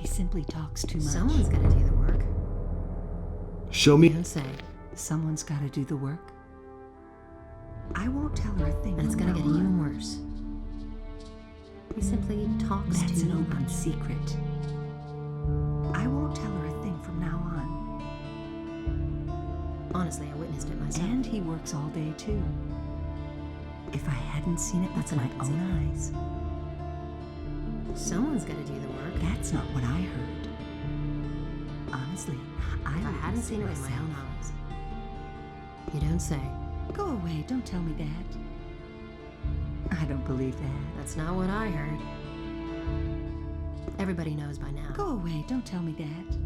He simply talks too much. Someone's gotta do the work. Show me. Don't say. Someone's gotta do the work. I won't tell her a thing. And it's gonna get from now even on. worse. He simply talks That's too an open much. secret. I won't tell her a thing from now on. Honestly, I witnessed it myself. And he works all day too. If I hadn't seen it with my own eyes. Someone's gotta do the work. That's not what I heard. Honestly, I hadn't seen it with my own eyes. You don't say. Go away, don't tell me that. I don't believe that. That's not what I heard. Everybody knows by now. Go away, don't tell me that.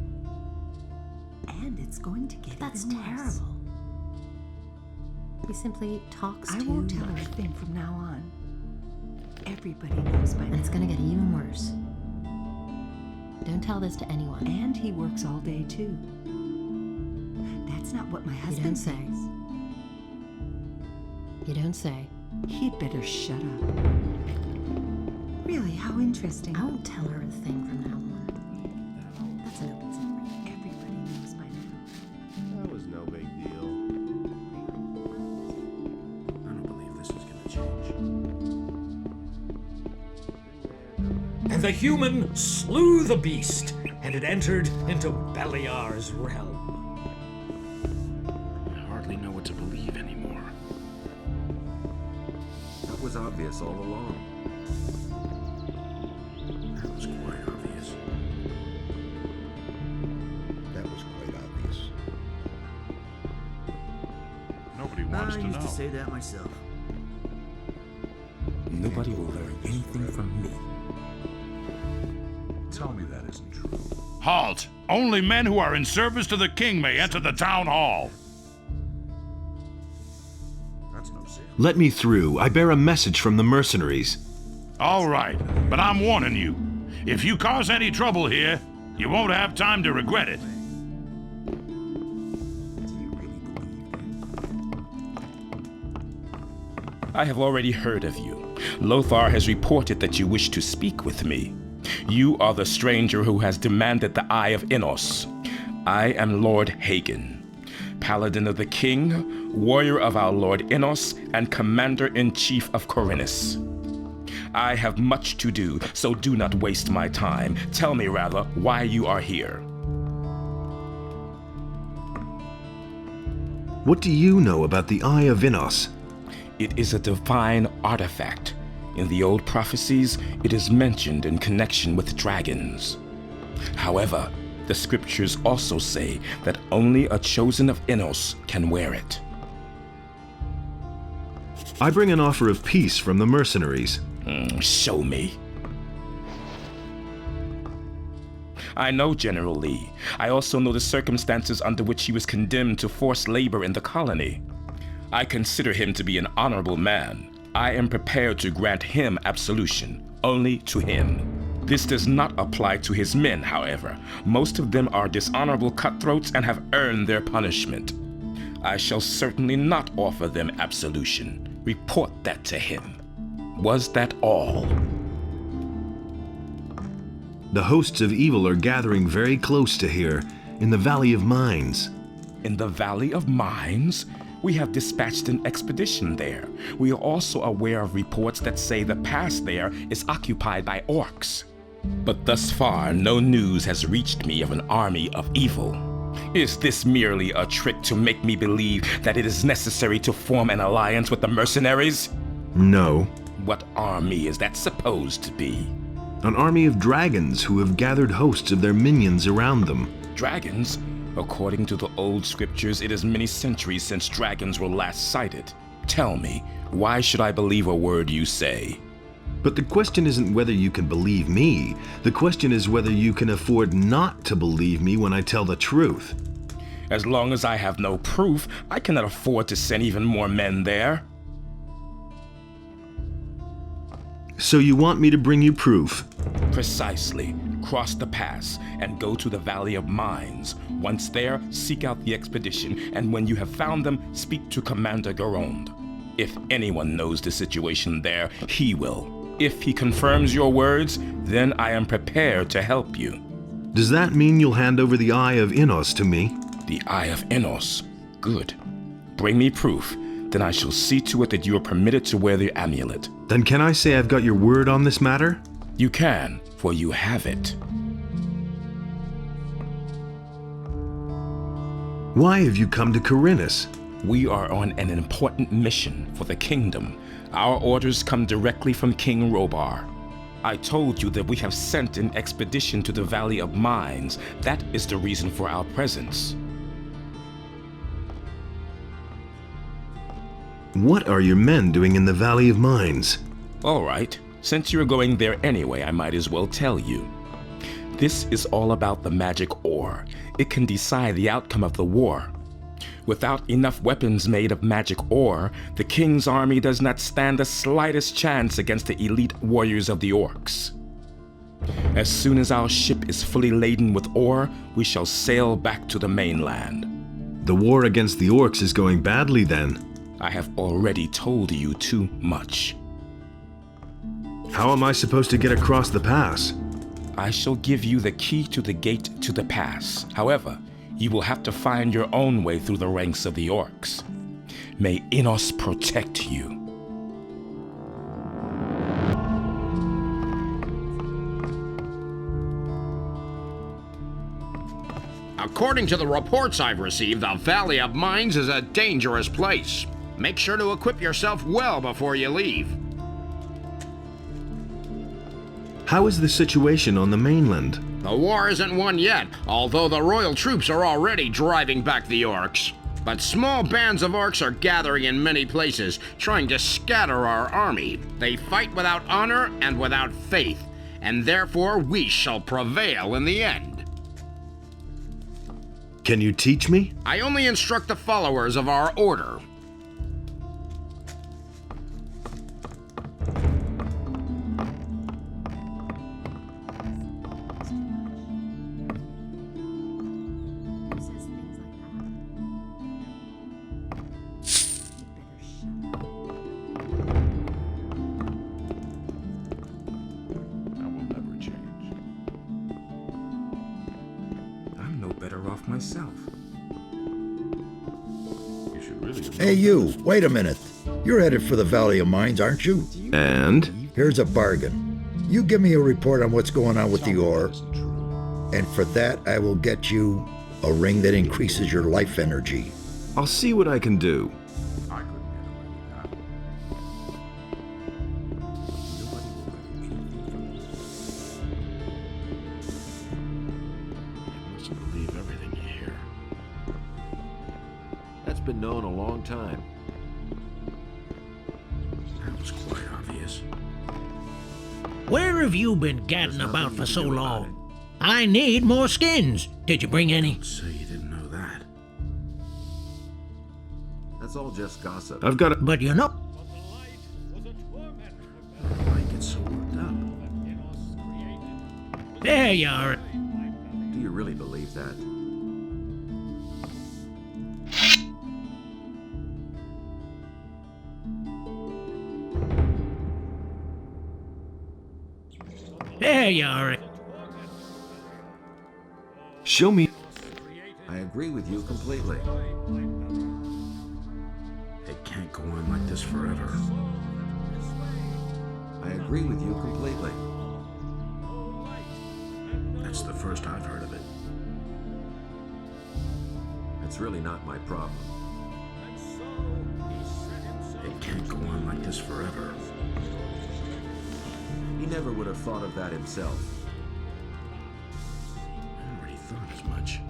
And it's going to get That's even worse. terrible. He simply talks I too won't tell her much. a thing from now on. Everybody knows by now. And it's gonna get even worse. Don't tell this to anyone. And he works all day too. That's not what my You husband don't say. thinks. You don't say. He'd better shut up. Really, how interesting. I won't tell her a thing from now on. That's an open secret. Everybody knows by now. That was no big deal. I don't believe this is gonna change. And the human slew the beast, and it entered into Beliar's realm. I hardly know what to believe anymore. That was obvious all along. That was quite obvious. That was quite obvious. Nobody wants I to used know. to say that myself. Nobody will learn anything from me. Tell me that isn't true. Halt! Only men who are in service to the king may enter the town hall. That's no sin. Let me through. I bear a message from the mercenaries. All right, but I'm warning you. If you cause any trouble here, you won't have time to regret it. I have already heard of you. Lothar has reported that you wish to speak with me. You are the stranger who has demanded the Eye of Innos. I am Lord Hagen, Paladin of the King, warrior of our Lord Innos, and Commander-in-Chief of Corinus. I have much to do, so do not waste my time. Tell me, rather, why you are here. What do you know about the Eye of Innos? It is a divine artifact. In the old prophecies, it is mentioned in connection with dragons. However, the scriptures also say that only a chosen of Innos can wear it. I bring an offer of peace from the mercenaries. Show me. I know General Lee. I also know the circumstances under which he was condemned to forced labor in the colony. I consider him to be an honorable man. I am prepared to grant him absolution, only to him. This does not apply to his men, however. Most of them are dishonorable cutthroats and have earned their punishment. I shall certainly not offer them absolution. Report that to him. Was that all? The hosts of evil are gathering very close to here, in the Valley of Mines. In the Valley of Mines? We have dispatched an expedition there. We are also aware of reports that say the pass there is occupied by orcs. But thus far, no news has reached me of an army of evil. Is this merely a trick to make me believe that it is necessary to form an alliance with the mercenaries? No. What army is that supposed to be? An army of dragons who have gathered hosts of their minions around them. Dragons? According to the old scriptures, it is many centuries since dragons were last sighted. Tell me, why should I believe a word you say? But the question isn't whether you can believe me. The question is whether you can afford not to believe me when I tell the truth. As long as I have no proof, I cannot afford to send even more men there. So you want me to bring you proof? Precisely. Cross the pass and go to the Valley of Mines. Once there, seek out the expedition, and when you have found them, speak to Commander Garond. If anyone knows the situation there, he will. If he confirms your words, then I am prepared to help you. Does that mean you'll hand over the Eye of Innos to me? The Eye of Innos? Good. Bring me proof. Then I shall see to it that you are permitted to wear the amulet. Then can I say I've got your word on this matter? You can, for you have it. Why have you come to Corinus? We are on an important mission for the kingdom. Our orders come directly from King Robar. I told you that we have sent an expedition to the Valley of Mines. That is the reason for our presence. What are your men doing in the Valley of Mines? All right. Since you're going there anyway, I might as well tell you. This is all about the magic ore. It can decide the outcome of the war. Without enough weapons made of magic ore, the king's army does not stand the slightest chance against the elite warriors of the orcs. As soon as our ship is fully laden with ore, we shall sail back to the mainland. The war against the orcs is going badly then. I have already told you too much. How am I supposed to get across the pass? I shall give you the key to the gate to the pass. However, you will have to find your own way through the ranks of the orcs. May Innos protect you. According to the reports I've received, the Valley of Mines is a dangerous place. Make sure to equip yourself well before you leave. How is the situation on the mainland? The war isn't won yet, although the royal troops are already driving back the orcs. But small bands of orcs are gathering in many places, trying to scatter our army. They fight without honor and without faith, and therefore we shall prevail in the end. Can you teach me? I only instruct the followers of our order. Myself. You should really. Hey, you, wait a minute. You're headed for the Valley of Mines, aren't you? And? Here's a bargain. You give me a report on what's going on with the ore, and for that I will get you a ring that increases your life energy. I'll see what I can do. I couldn't get away with that. Nobody will learn anything from this. You mustn't believe everything you hear. That's been known a long time. That was quite obvious. Where have you been gadding about for so long? I need more skins. Did you bring any? Don't say you didn't know that. That's all just gossip. I've got a... But you know... Why get so worked up? There you are. Do you really believe that? There you are. Show me. I agree with you completely. It can't go on like this forever. I agree with you completely. That's the first I've heard of it. It's really not my problem. It can't go on like this forever. He never would have thought of that himself. I already thought as much.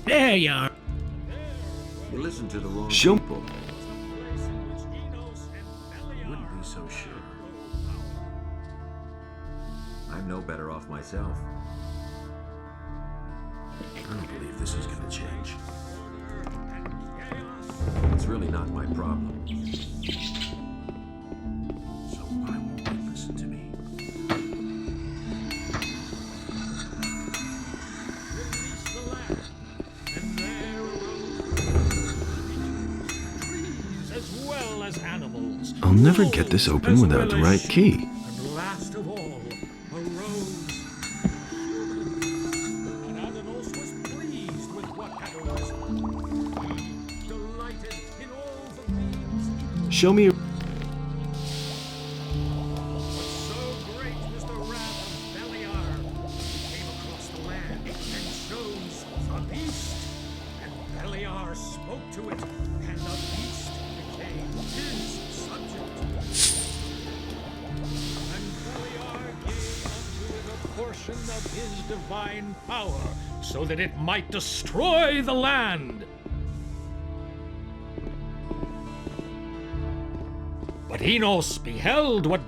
There you are. You listen to the wrong Show- people. I wouldn't be so sure. I'm no better off myself. I don't believe this is gonna change. It's really not my problem. So why won't they listen to me? As well as animals. I'll never get this open without the right key. And last of all arose Show me. So great was the wrath of Beliar, he came across the land and chose the beast. And Beliar spoke to it, and the beast became his subject. And Beliar gave unto it a portion of his divine power, so that it might destroy the land. But Enos beheld what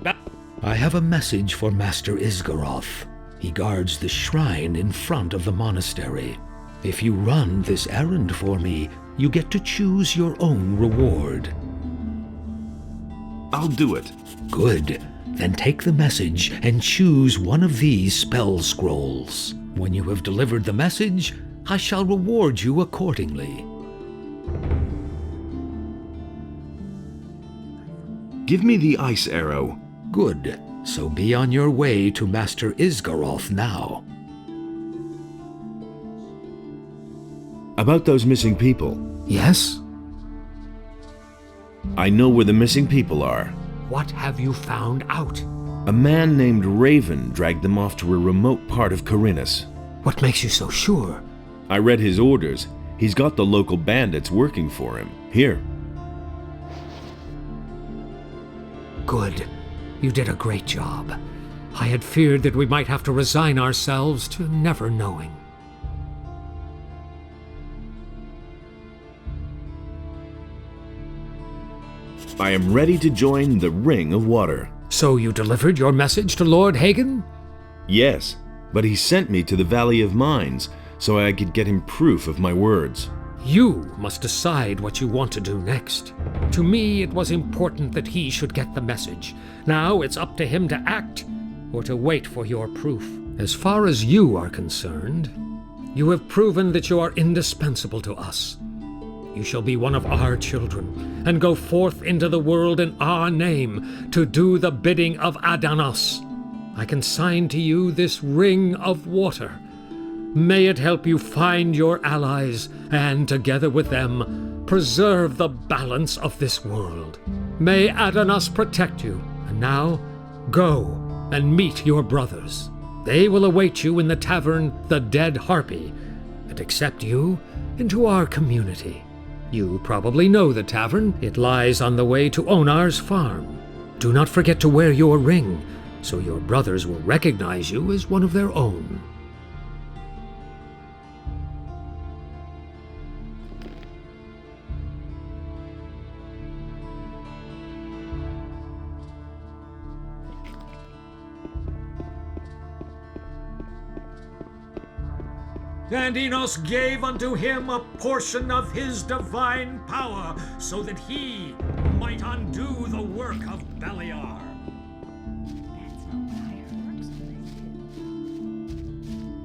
I have a message for Master Isgaroth. He guards the shrine in front of the monastery. If you run this errand for me, you get to choose your own reward. I'll do it. Good. Then take the message and choose one of these spell scrolls. When you have delivered the message, I shall reward you accordingly. Give me the ice arrow. Good. So be on your way to Master Isgaroth now. About those missing people. Yes? I know where the missing people are. What have you found out? A man named Raven dragged them off to a remote part of Corinus. What makes you so sure? I read his orders. He's got the local bandits working for him. Here. Good. You did a great job. I had feared that we might have to resign ourselves to never knowing. I am ready to join the Ring of Water. So you delivered your message to Lord Hagen? Yes, but he sent me to the Valley of Mines so I could get him proof of my words. You must decide what you want to do next. To me, it was important that he should get the message. Now it's up to him to act, or to wait for your proof. As far as you are concerned, you have proven that you are indispensable to us. You shall be one of our children, and go forth into the world in our name to do the bidding of Adanos. I consign to you this Ring of Water. May it help you find your allies, and together with them, preserve the balance of this world. May Adanos protect you. And now, go and meet your brothers. They will await you in the tavern, the Dead Harpy, and accept you into our community. You probably know the tavern. It lies on the way to Onar's farm. Do not forget to wear your ring, so your brothers will recognize you as one of their own. And Enos gave unto him a portion of his divine power, so that he might undo the work of Beliar.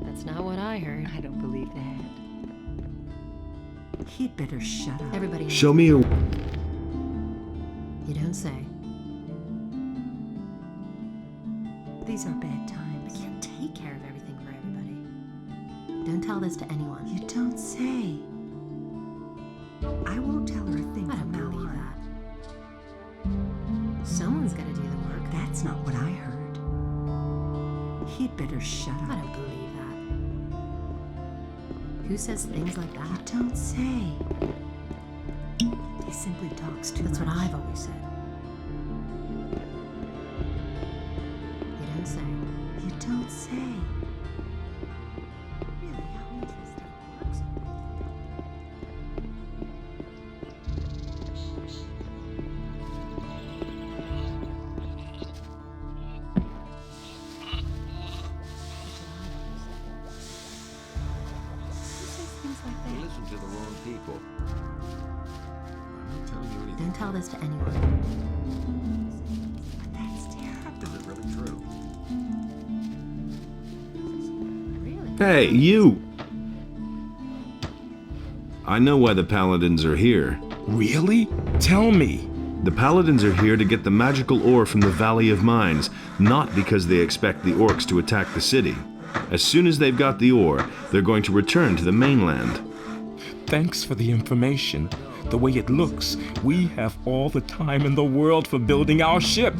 That's not what I heard. I don't believe that. He'd better shut up. Everybody. Show me a... You don't say. These are bad times. I can't take care of everything for everybody. Don't tell this to anyone. You don't say. I won't tell her a thing I from don't now believe on. that. Someone's gotta do the work. That's not what I heard. He'd better shut up. I don't believe that. Who says things like that? You don't say. He simply talks too That's much. what I've always said. You don't say. You don't say. Really, how interesting it works. Listen to the wrong people. I'm not telling you anything. Don't tell this to anyone. But that's terrible. Is it really true? Really? Hey, you! I know why the Paladins are here. Really? Tell me. The Paladins are here to get the magical ore from the Valley of Mines, not because they expect the orcs to attack the city. As soon as they've got the ore, they're going to return to the mainland. Thanks for the information. The way it looks, we have all the time in the world for building our ship.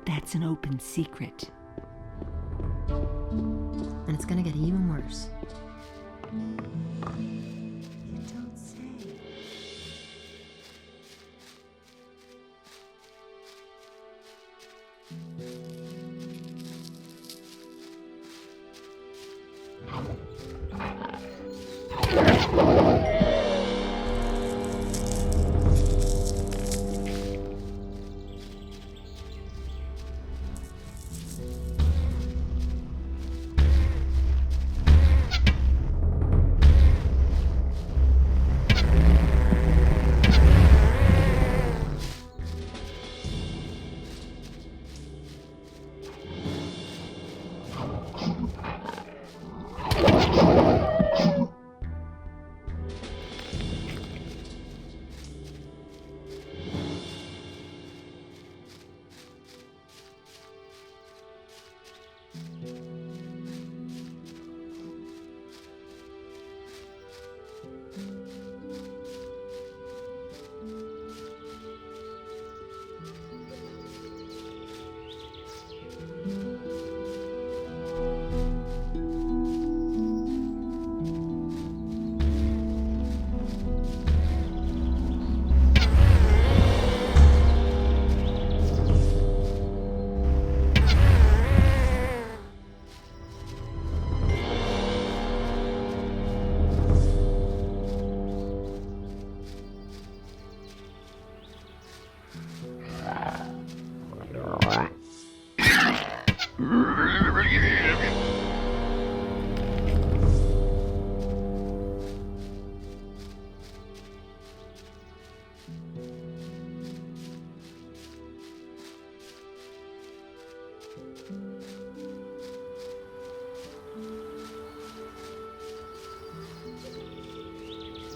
That's an open secret. And it's gonna get even worse. You don't say.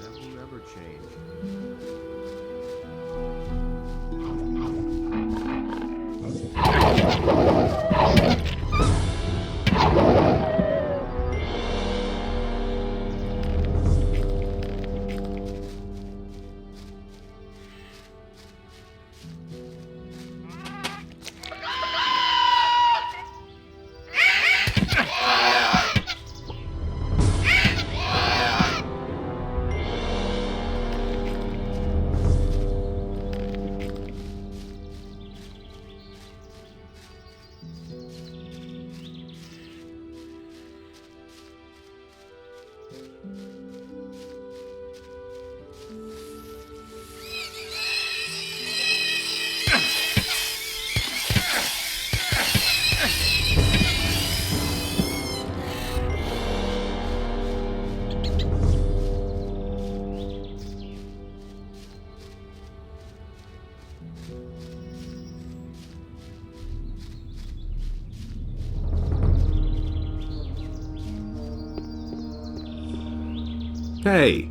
That will never change. Hey!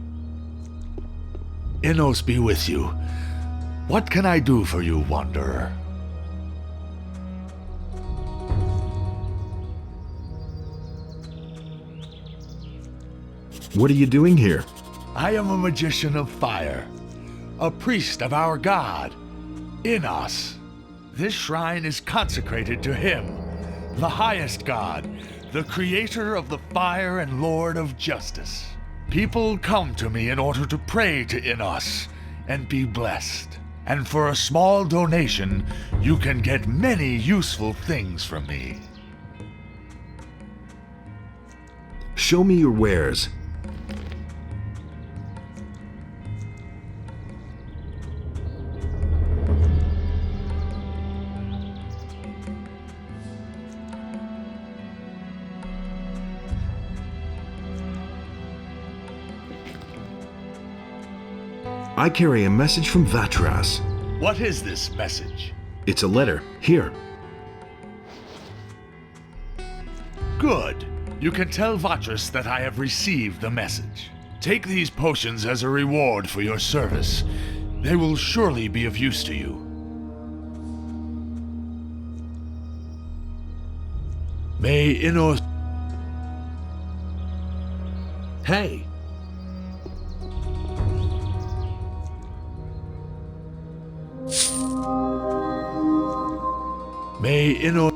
Innos be with you. What can I do for you, Wanderer? What are you doing here? I am a magician of fire, a priest of our god, Innos. This shrine is consecrated to him, the highest god, the creator of the fire and lord of justice. People come to me in order to pray to Innos and be blessed. And for a small donation, you can get many useful things from me. Show me your wares. I carry a message from Vatras. What is this message? It's a letter. Here. Good. You can tell Vatras that I have received the message. Take these potions as a reward for your service. They will surely be of use to you. May Innos... Hey! May Innos...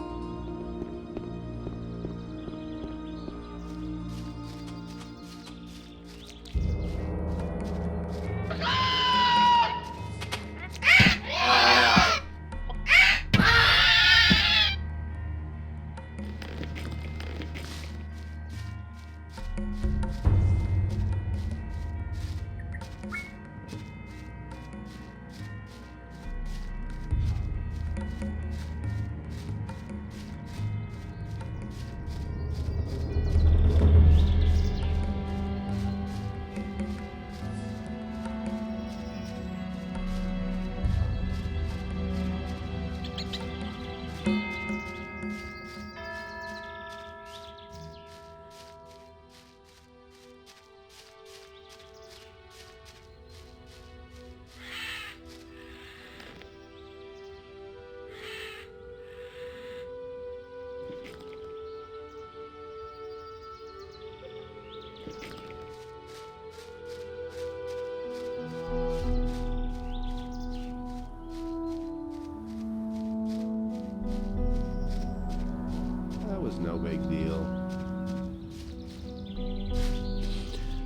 No big deal.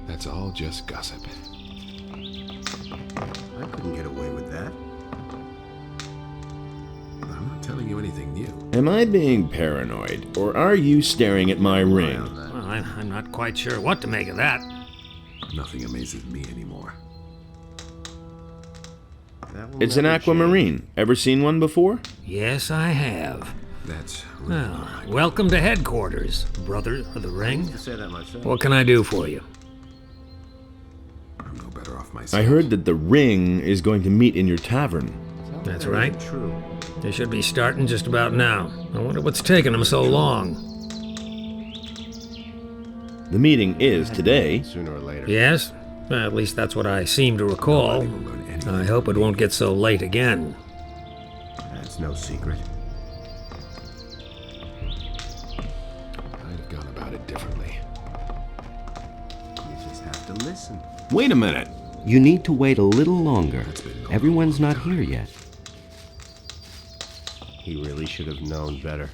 That's all just gossip. I couldn't get away with that. I'm not telling you anything new. Am I being paranoid, or are you staring at my ring? Well, I'm not quite sure what to make of that. Nothing amazes me anymore. It's an aquamarine. Ever seen one before? Yes, I have. That's well, welcome to headquarters, brother of the ring. I used to say that myself. What can I do for you? I'm no better off myself. I heard that the ring is going to meet in your tavern. That's right. True. They should be starting just about now. I wonder what's taking them so long. The meeting is today. Sooner or later. Yes? Well, at least that's what I seem to recall. I hope it won't get so late again. That's no secret. Differently. You just have to listen. Wait a minute. You need to wait a little longer. Everyone's not here yet. He really should have known better.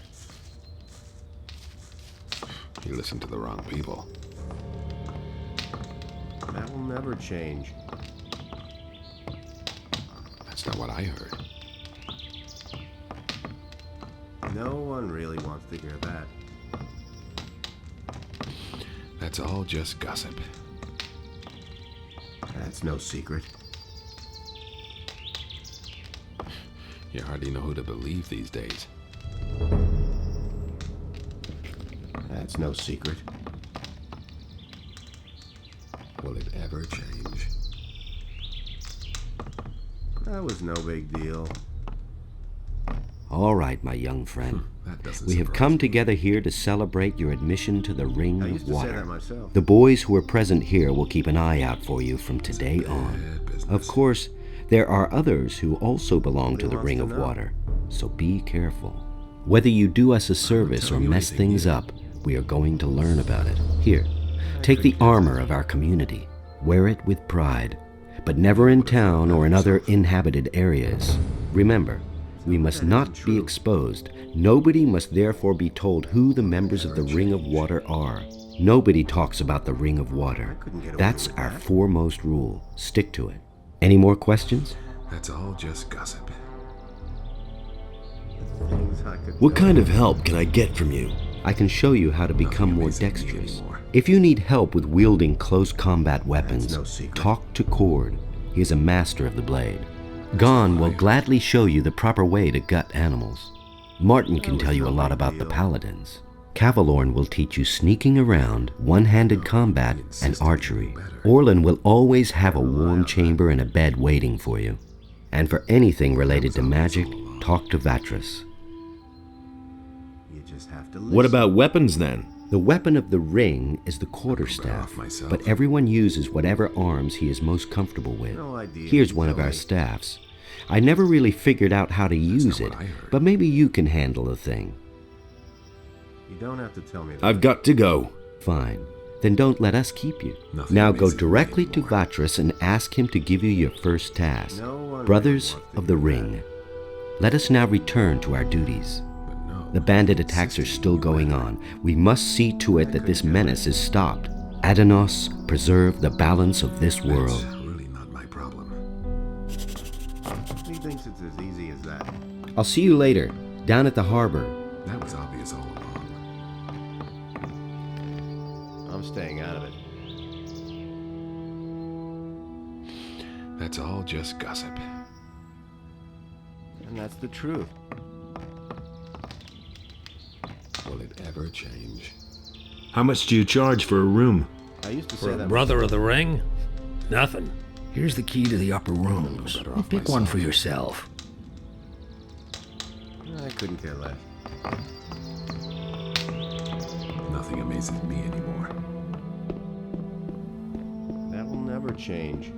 You listened to the wrong people. That will never change. That's not what I heard. No one really wants to hear that. That's all just gossip. That's no secret. You hardly know who to believe these days. That's no secret. Will it ever change? That was no big deal. All right, my young friend. We have come together here to celebrate your admission to the Ring of Water. The boys who are present here will keep an eye out for you from today on. Of course, there are others who also belong to the Ring of Water, so be careful. Whether you do us a service or mess things up, we are going to learn about it. Here, Take the armor of our community. Wear it with pride, but never in town or in other inhabited areas. Remember, we must not be exposed. Nobody must therefore be told who the members of the Ring of Water are. Nobody talks about the Ring of Water. That's our foremost rule. Stick to it. Any more questions? That's all just gossip. What kind of help can I get from you? I can show you how to become more dexterous. If you need help with wielding close combat weapons, talk to Cord. He is a master of the blade. Gon will gladly show you the proper way to gut animals. Martin can tell you a lot about the paladins. Cavalorn will teach you sneaking around, one-handed combat, and archery. Orlin will always have a warm chamber and a bed waiting for you. And for anything related to magic, talk to Vatras. What about weapons then? The weapon of the ring is the quarterstaff, but everyone uses whatever arms he is most comfortable with. Here's one of our staffs. I never really figured out how to use it, but maybe you can handle the thing. You don't have to tell me that. I've got to go. Fine. Then don't let us keep you. Now go directly to Vatras and ask him to give you your first task. Brothers of the Ring. Let us now return to our duties. The bandit attacks are still going on. We must see to it that this menace is stopped. Adanos, preserve the balance of this world. That's really not my problem. He thinks it's as easy as that. I'll see you later, down at the harbor. That was obvious all along. I'm staying out of it. That's all just gossip. And that's the truth. Will it ever change? How much do you charge for a room? I used to For say a that. brother of the ring? Nothing. Here's the key to the upper rooms. Pick one for yourself. I couldn't care less. Nothing amazes me anymore. That will never change.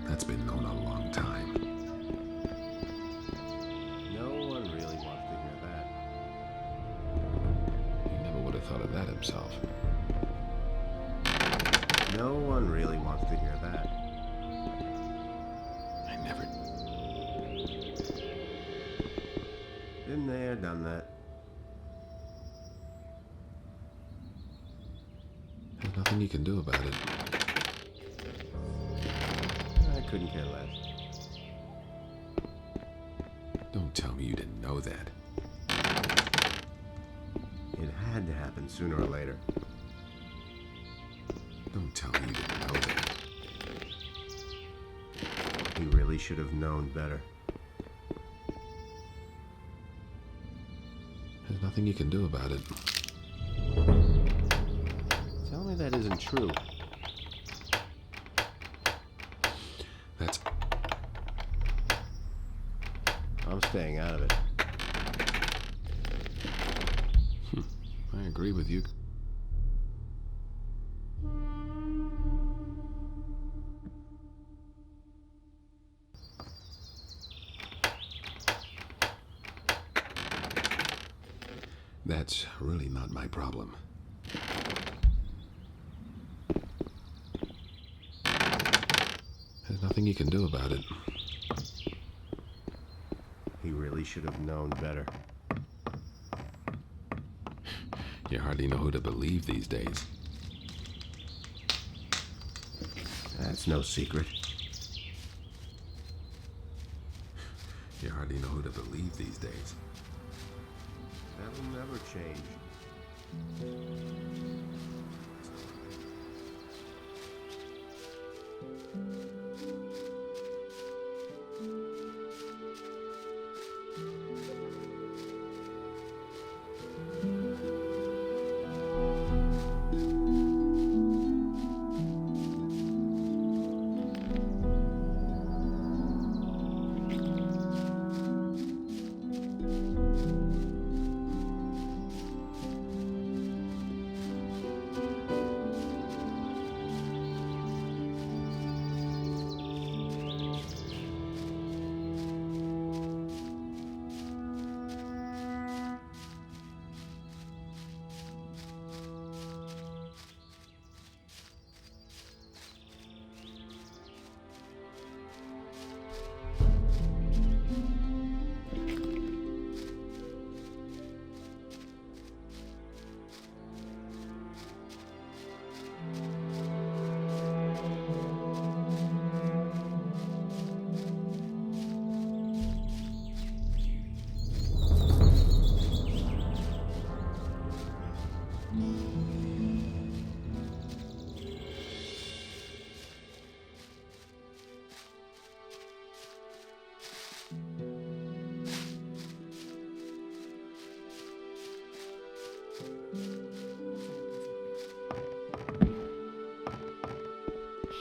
That's been known a long time. No one really wants to hear that. He never would have thought of that himself. No one really wants to hear that. I never... Been there, done that. There's nothing you can do about it. I couldn't care less. Don't tell me you didn't know that. It had to happen sooner or later. Don't tell me you didn't know that. He really should have known better. There's nothing you can do about it. Tell me that isn't true. That's... I'm staying out of it. I agree with you. That's really not my problem. There's nothing you can do about it. He really should have known better. You hardly know who to believe these days. That's no secret. You hardly know who to believe these days. That will never change.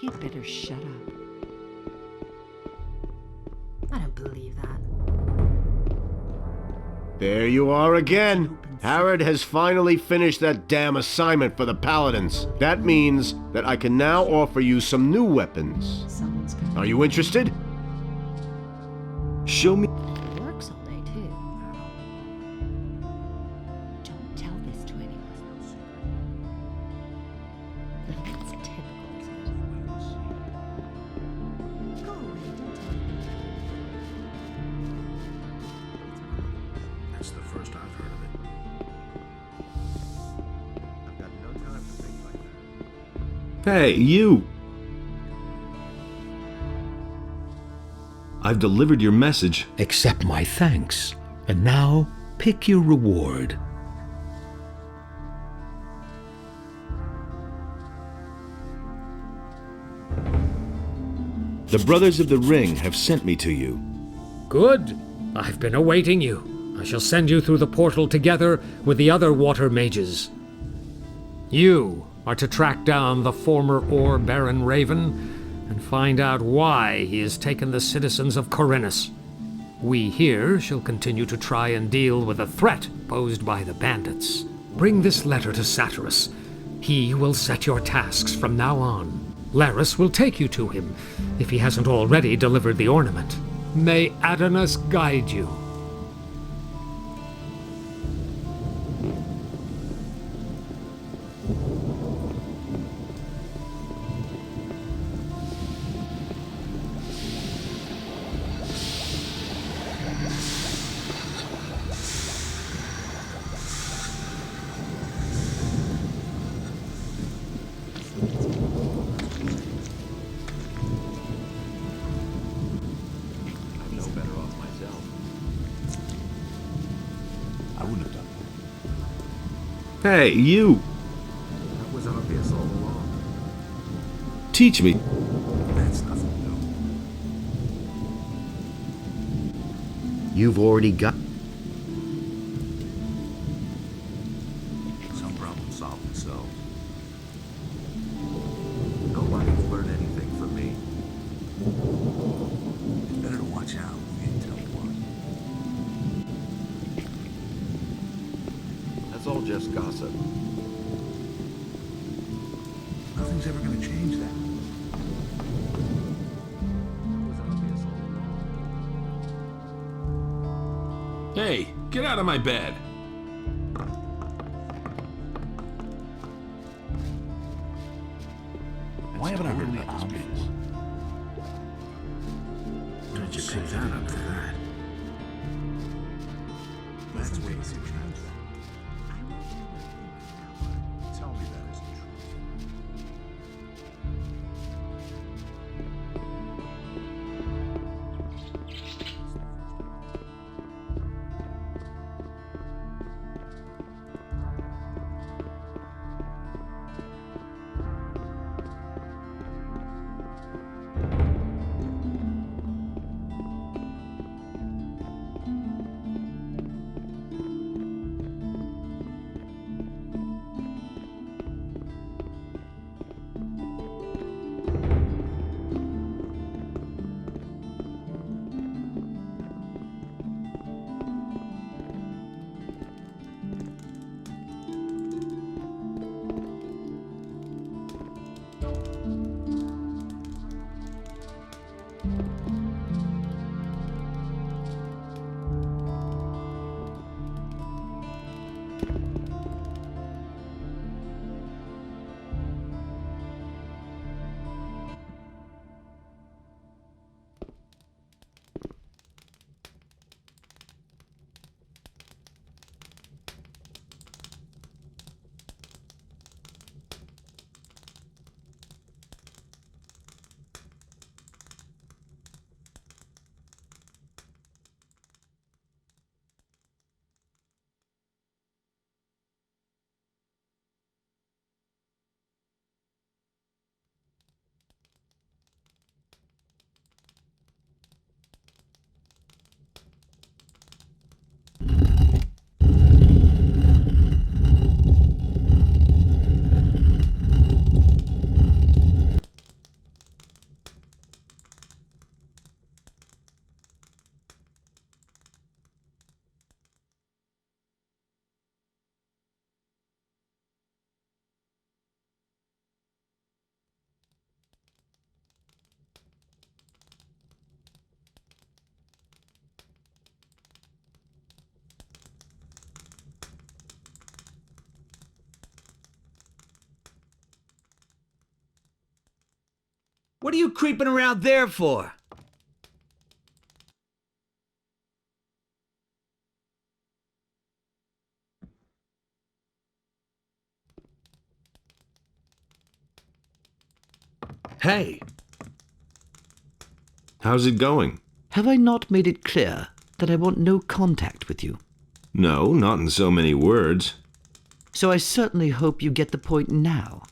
You'd better shut up. I don't believe that. There you are again. Harrod has finally finished that damn assignment for the Paladins. That means that I can now offer you some new weapons. Are you interested? Show me. He works all day, too. Don't tell this to anyone. That's typical, isn't it? Go away, don't tell me. That's the first I've heard of it. I've got no time for things like that. Hey, you! I've delivered your message. Accept my thanks. And now, pick your reward. The Brothers of the Ring have sent me to you. Good. I've been awaiting you. I shall send you through the portal together with the other water mages. You are to track down the former Ore Baron Raven and find out why he has taken the citizens of Corinus. We here shall continue to try and deal with the threat posed by the bandits. Bring this letter to Satyrus. He will set your tasks from now on. Laris will take you to him, if he hasn't already delivered the ornament. May Adonis guide you. Hey, you! That was obvious all along. Teach me. That's nothing new. You've already got... Some problems solve themselves. Nobody will learn anything from me. It's better to watch out when you tell one. That's all just gossip. Nothing's ever going to change that. Hey, get out of my bed. Why haven't I heard about this before? Where did you pick that up for that? That's way too chance. Tell me that isn't true. What are you creeping around there for? Hey! How's it going? Have I not made it clear that I want no contact with you? No, not in so many words. So I certainly hope you get the point now.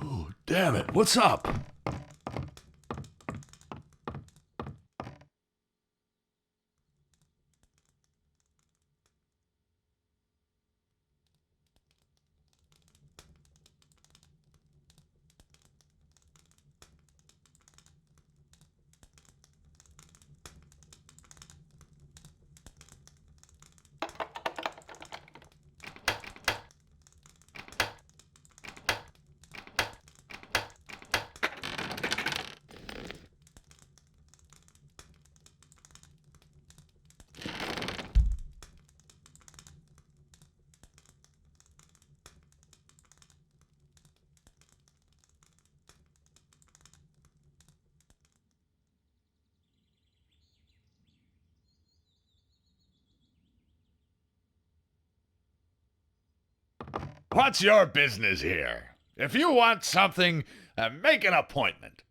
Oh, damn it, what's up? What's your business here? If you want something, make an appointment.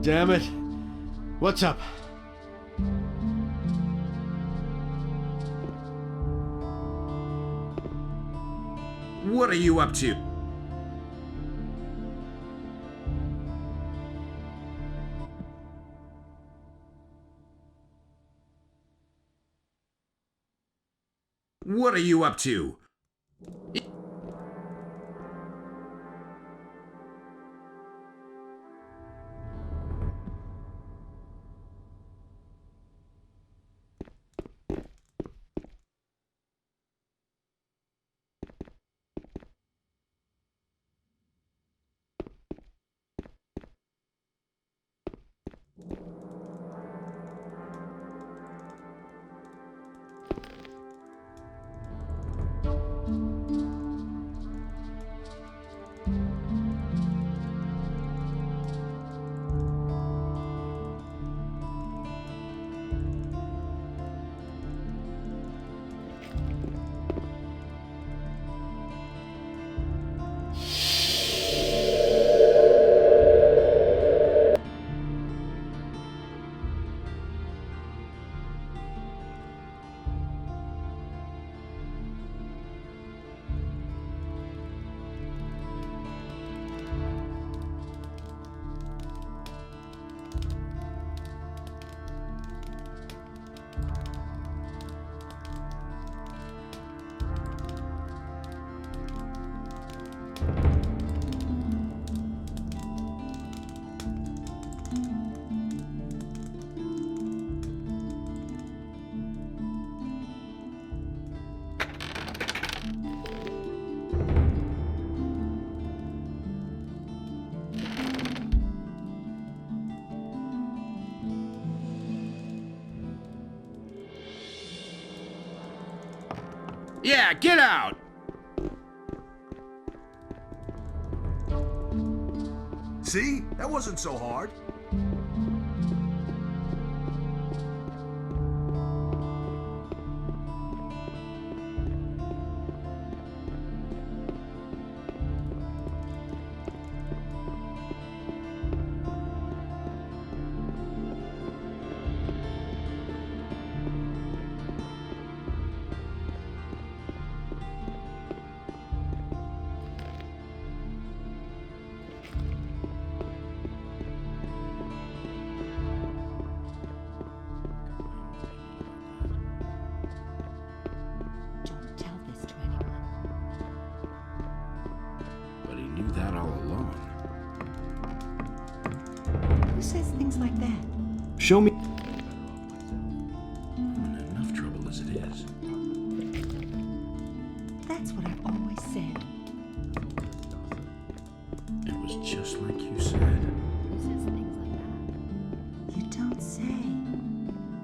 Damn it. What's up? What are you up to? What are you up to? Yeah, get out! See? That wasn't so hard. That all along. Who says things like that? Show me. I'm in enough trouble as it is. That's what I've always said. It was just like you said. Who says things like that? You don't say.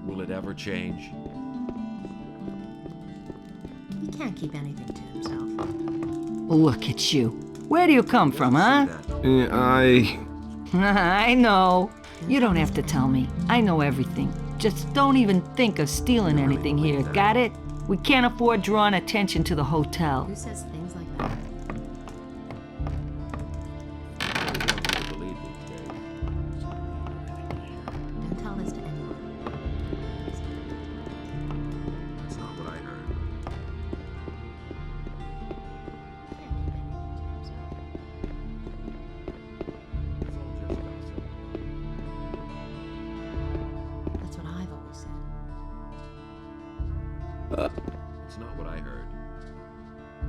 Will it ever change? He can't keep anything to himself. Look at you. Where do you come from, huh? I know. You don't have to tell me. I know everything. Just don't even think of stealing anything here, got it? We can't afford drawing attention to the hotel. Who says things like that? Don't tell this to anyone. That's not what I heard. That's what I've always said. It's not what I heard.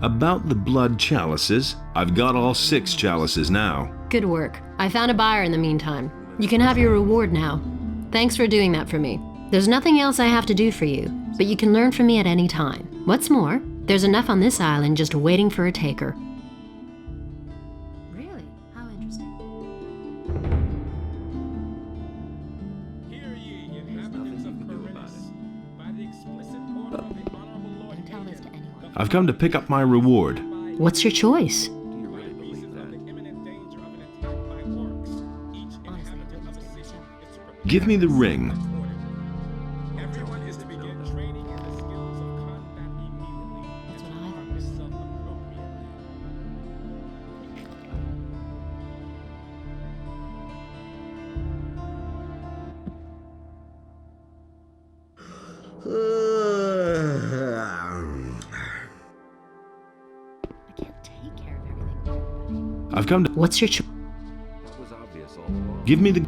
About the blood chalices, I've got all 6 chalices now. Good work. I found a buyer in the meantime. You can have your reward now. Thanks for doing that for me. There's nothing else I have to do for you, but you can learn from me at any time. What's more, there's enough on this island just waiting for a taker. Really? How interesting. Hear ye, inhabitants of Corinthus, by the explicit order of the honorable Lord Don't tell this to anyone. I've come to pick up my reward. What's your choice? Give me the ring. Everyone is to begin training in the skills of combat immediately. That's what and I've arm always himself appropriately. I've come to... What's your choice? That was obvious all along. Give me the...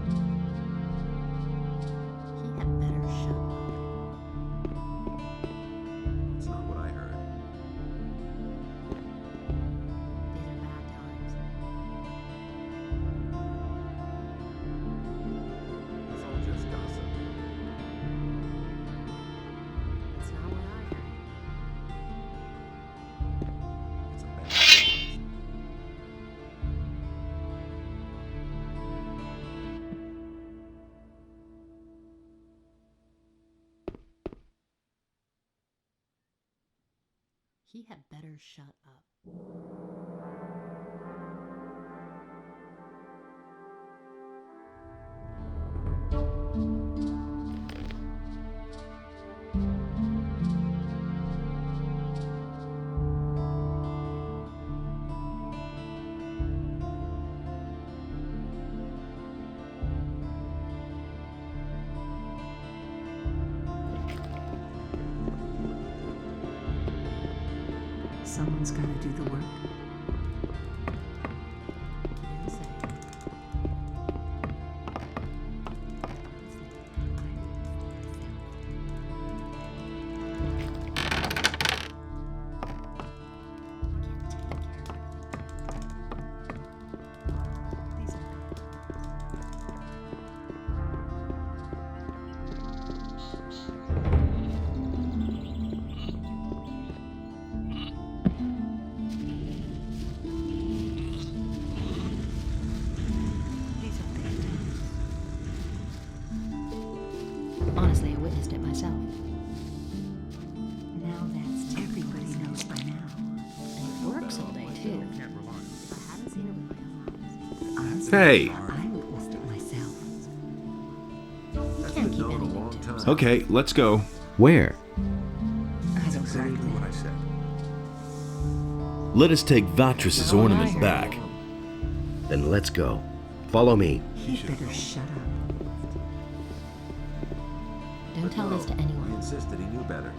It's not what I heard. It's all just gossip. It's not what I heard. It's a bad business. He had better shut up. Someone's got to do the work. Honestly, I witnessed it myself. Now that's everybody knows by now. And it works all day, too. If I hadn't seen it with my own eyes. Hey! I witnessed it myself. That's been known a long time. Okay, let's go. Where? That's exactly what I said. Let us take Vatris's ornament back. Then let's go. Follow me. He better shut up. Don't tell this to anyone. He insisted he knew better.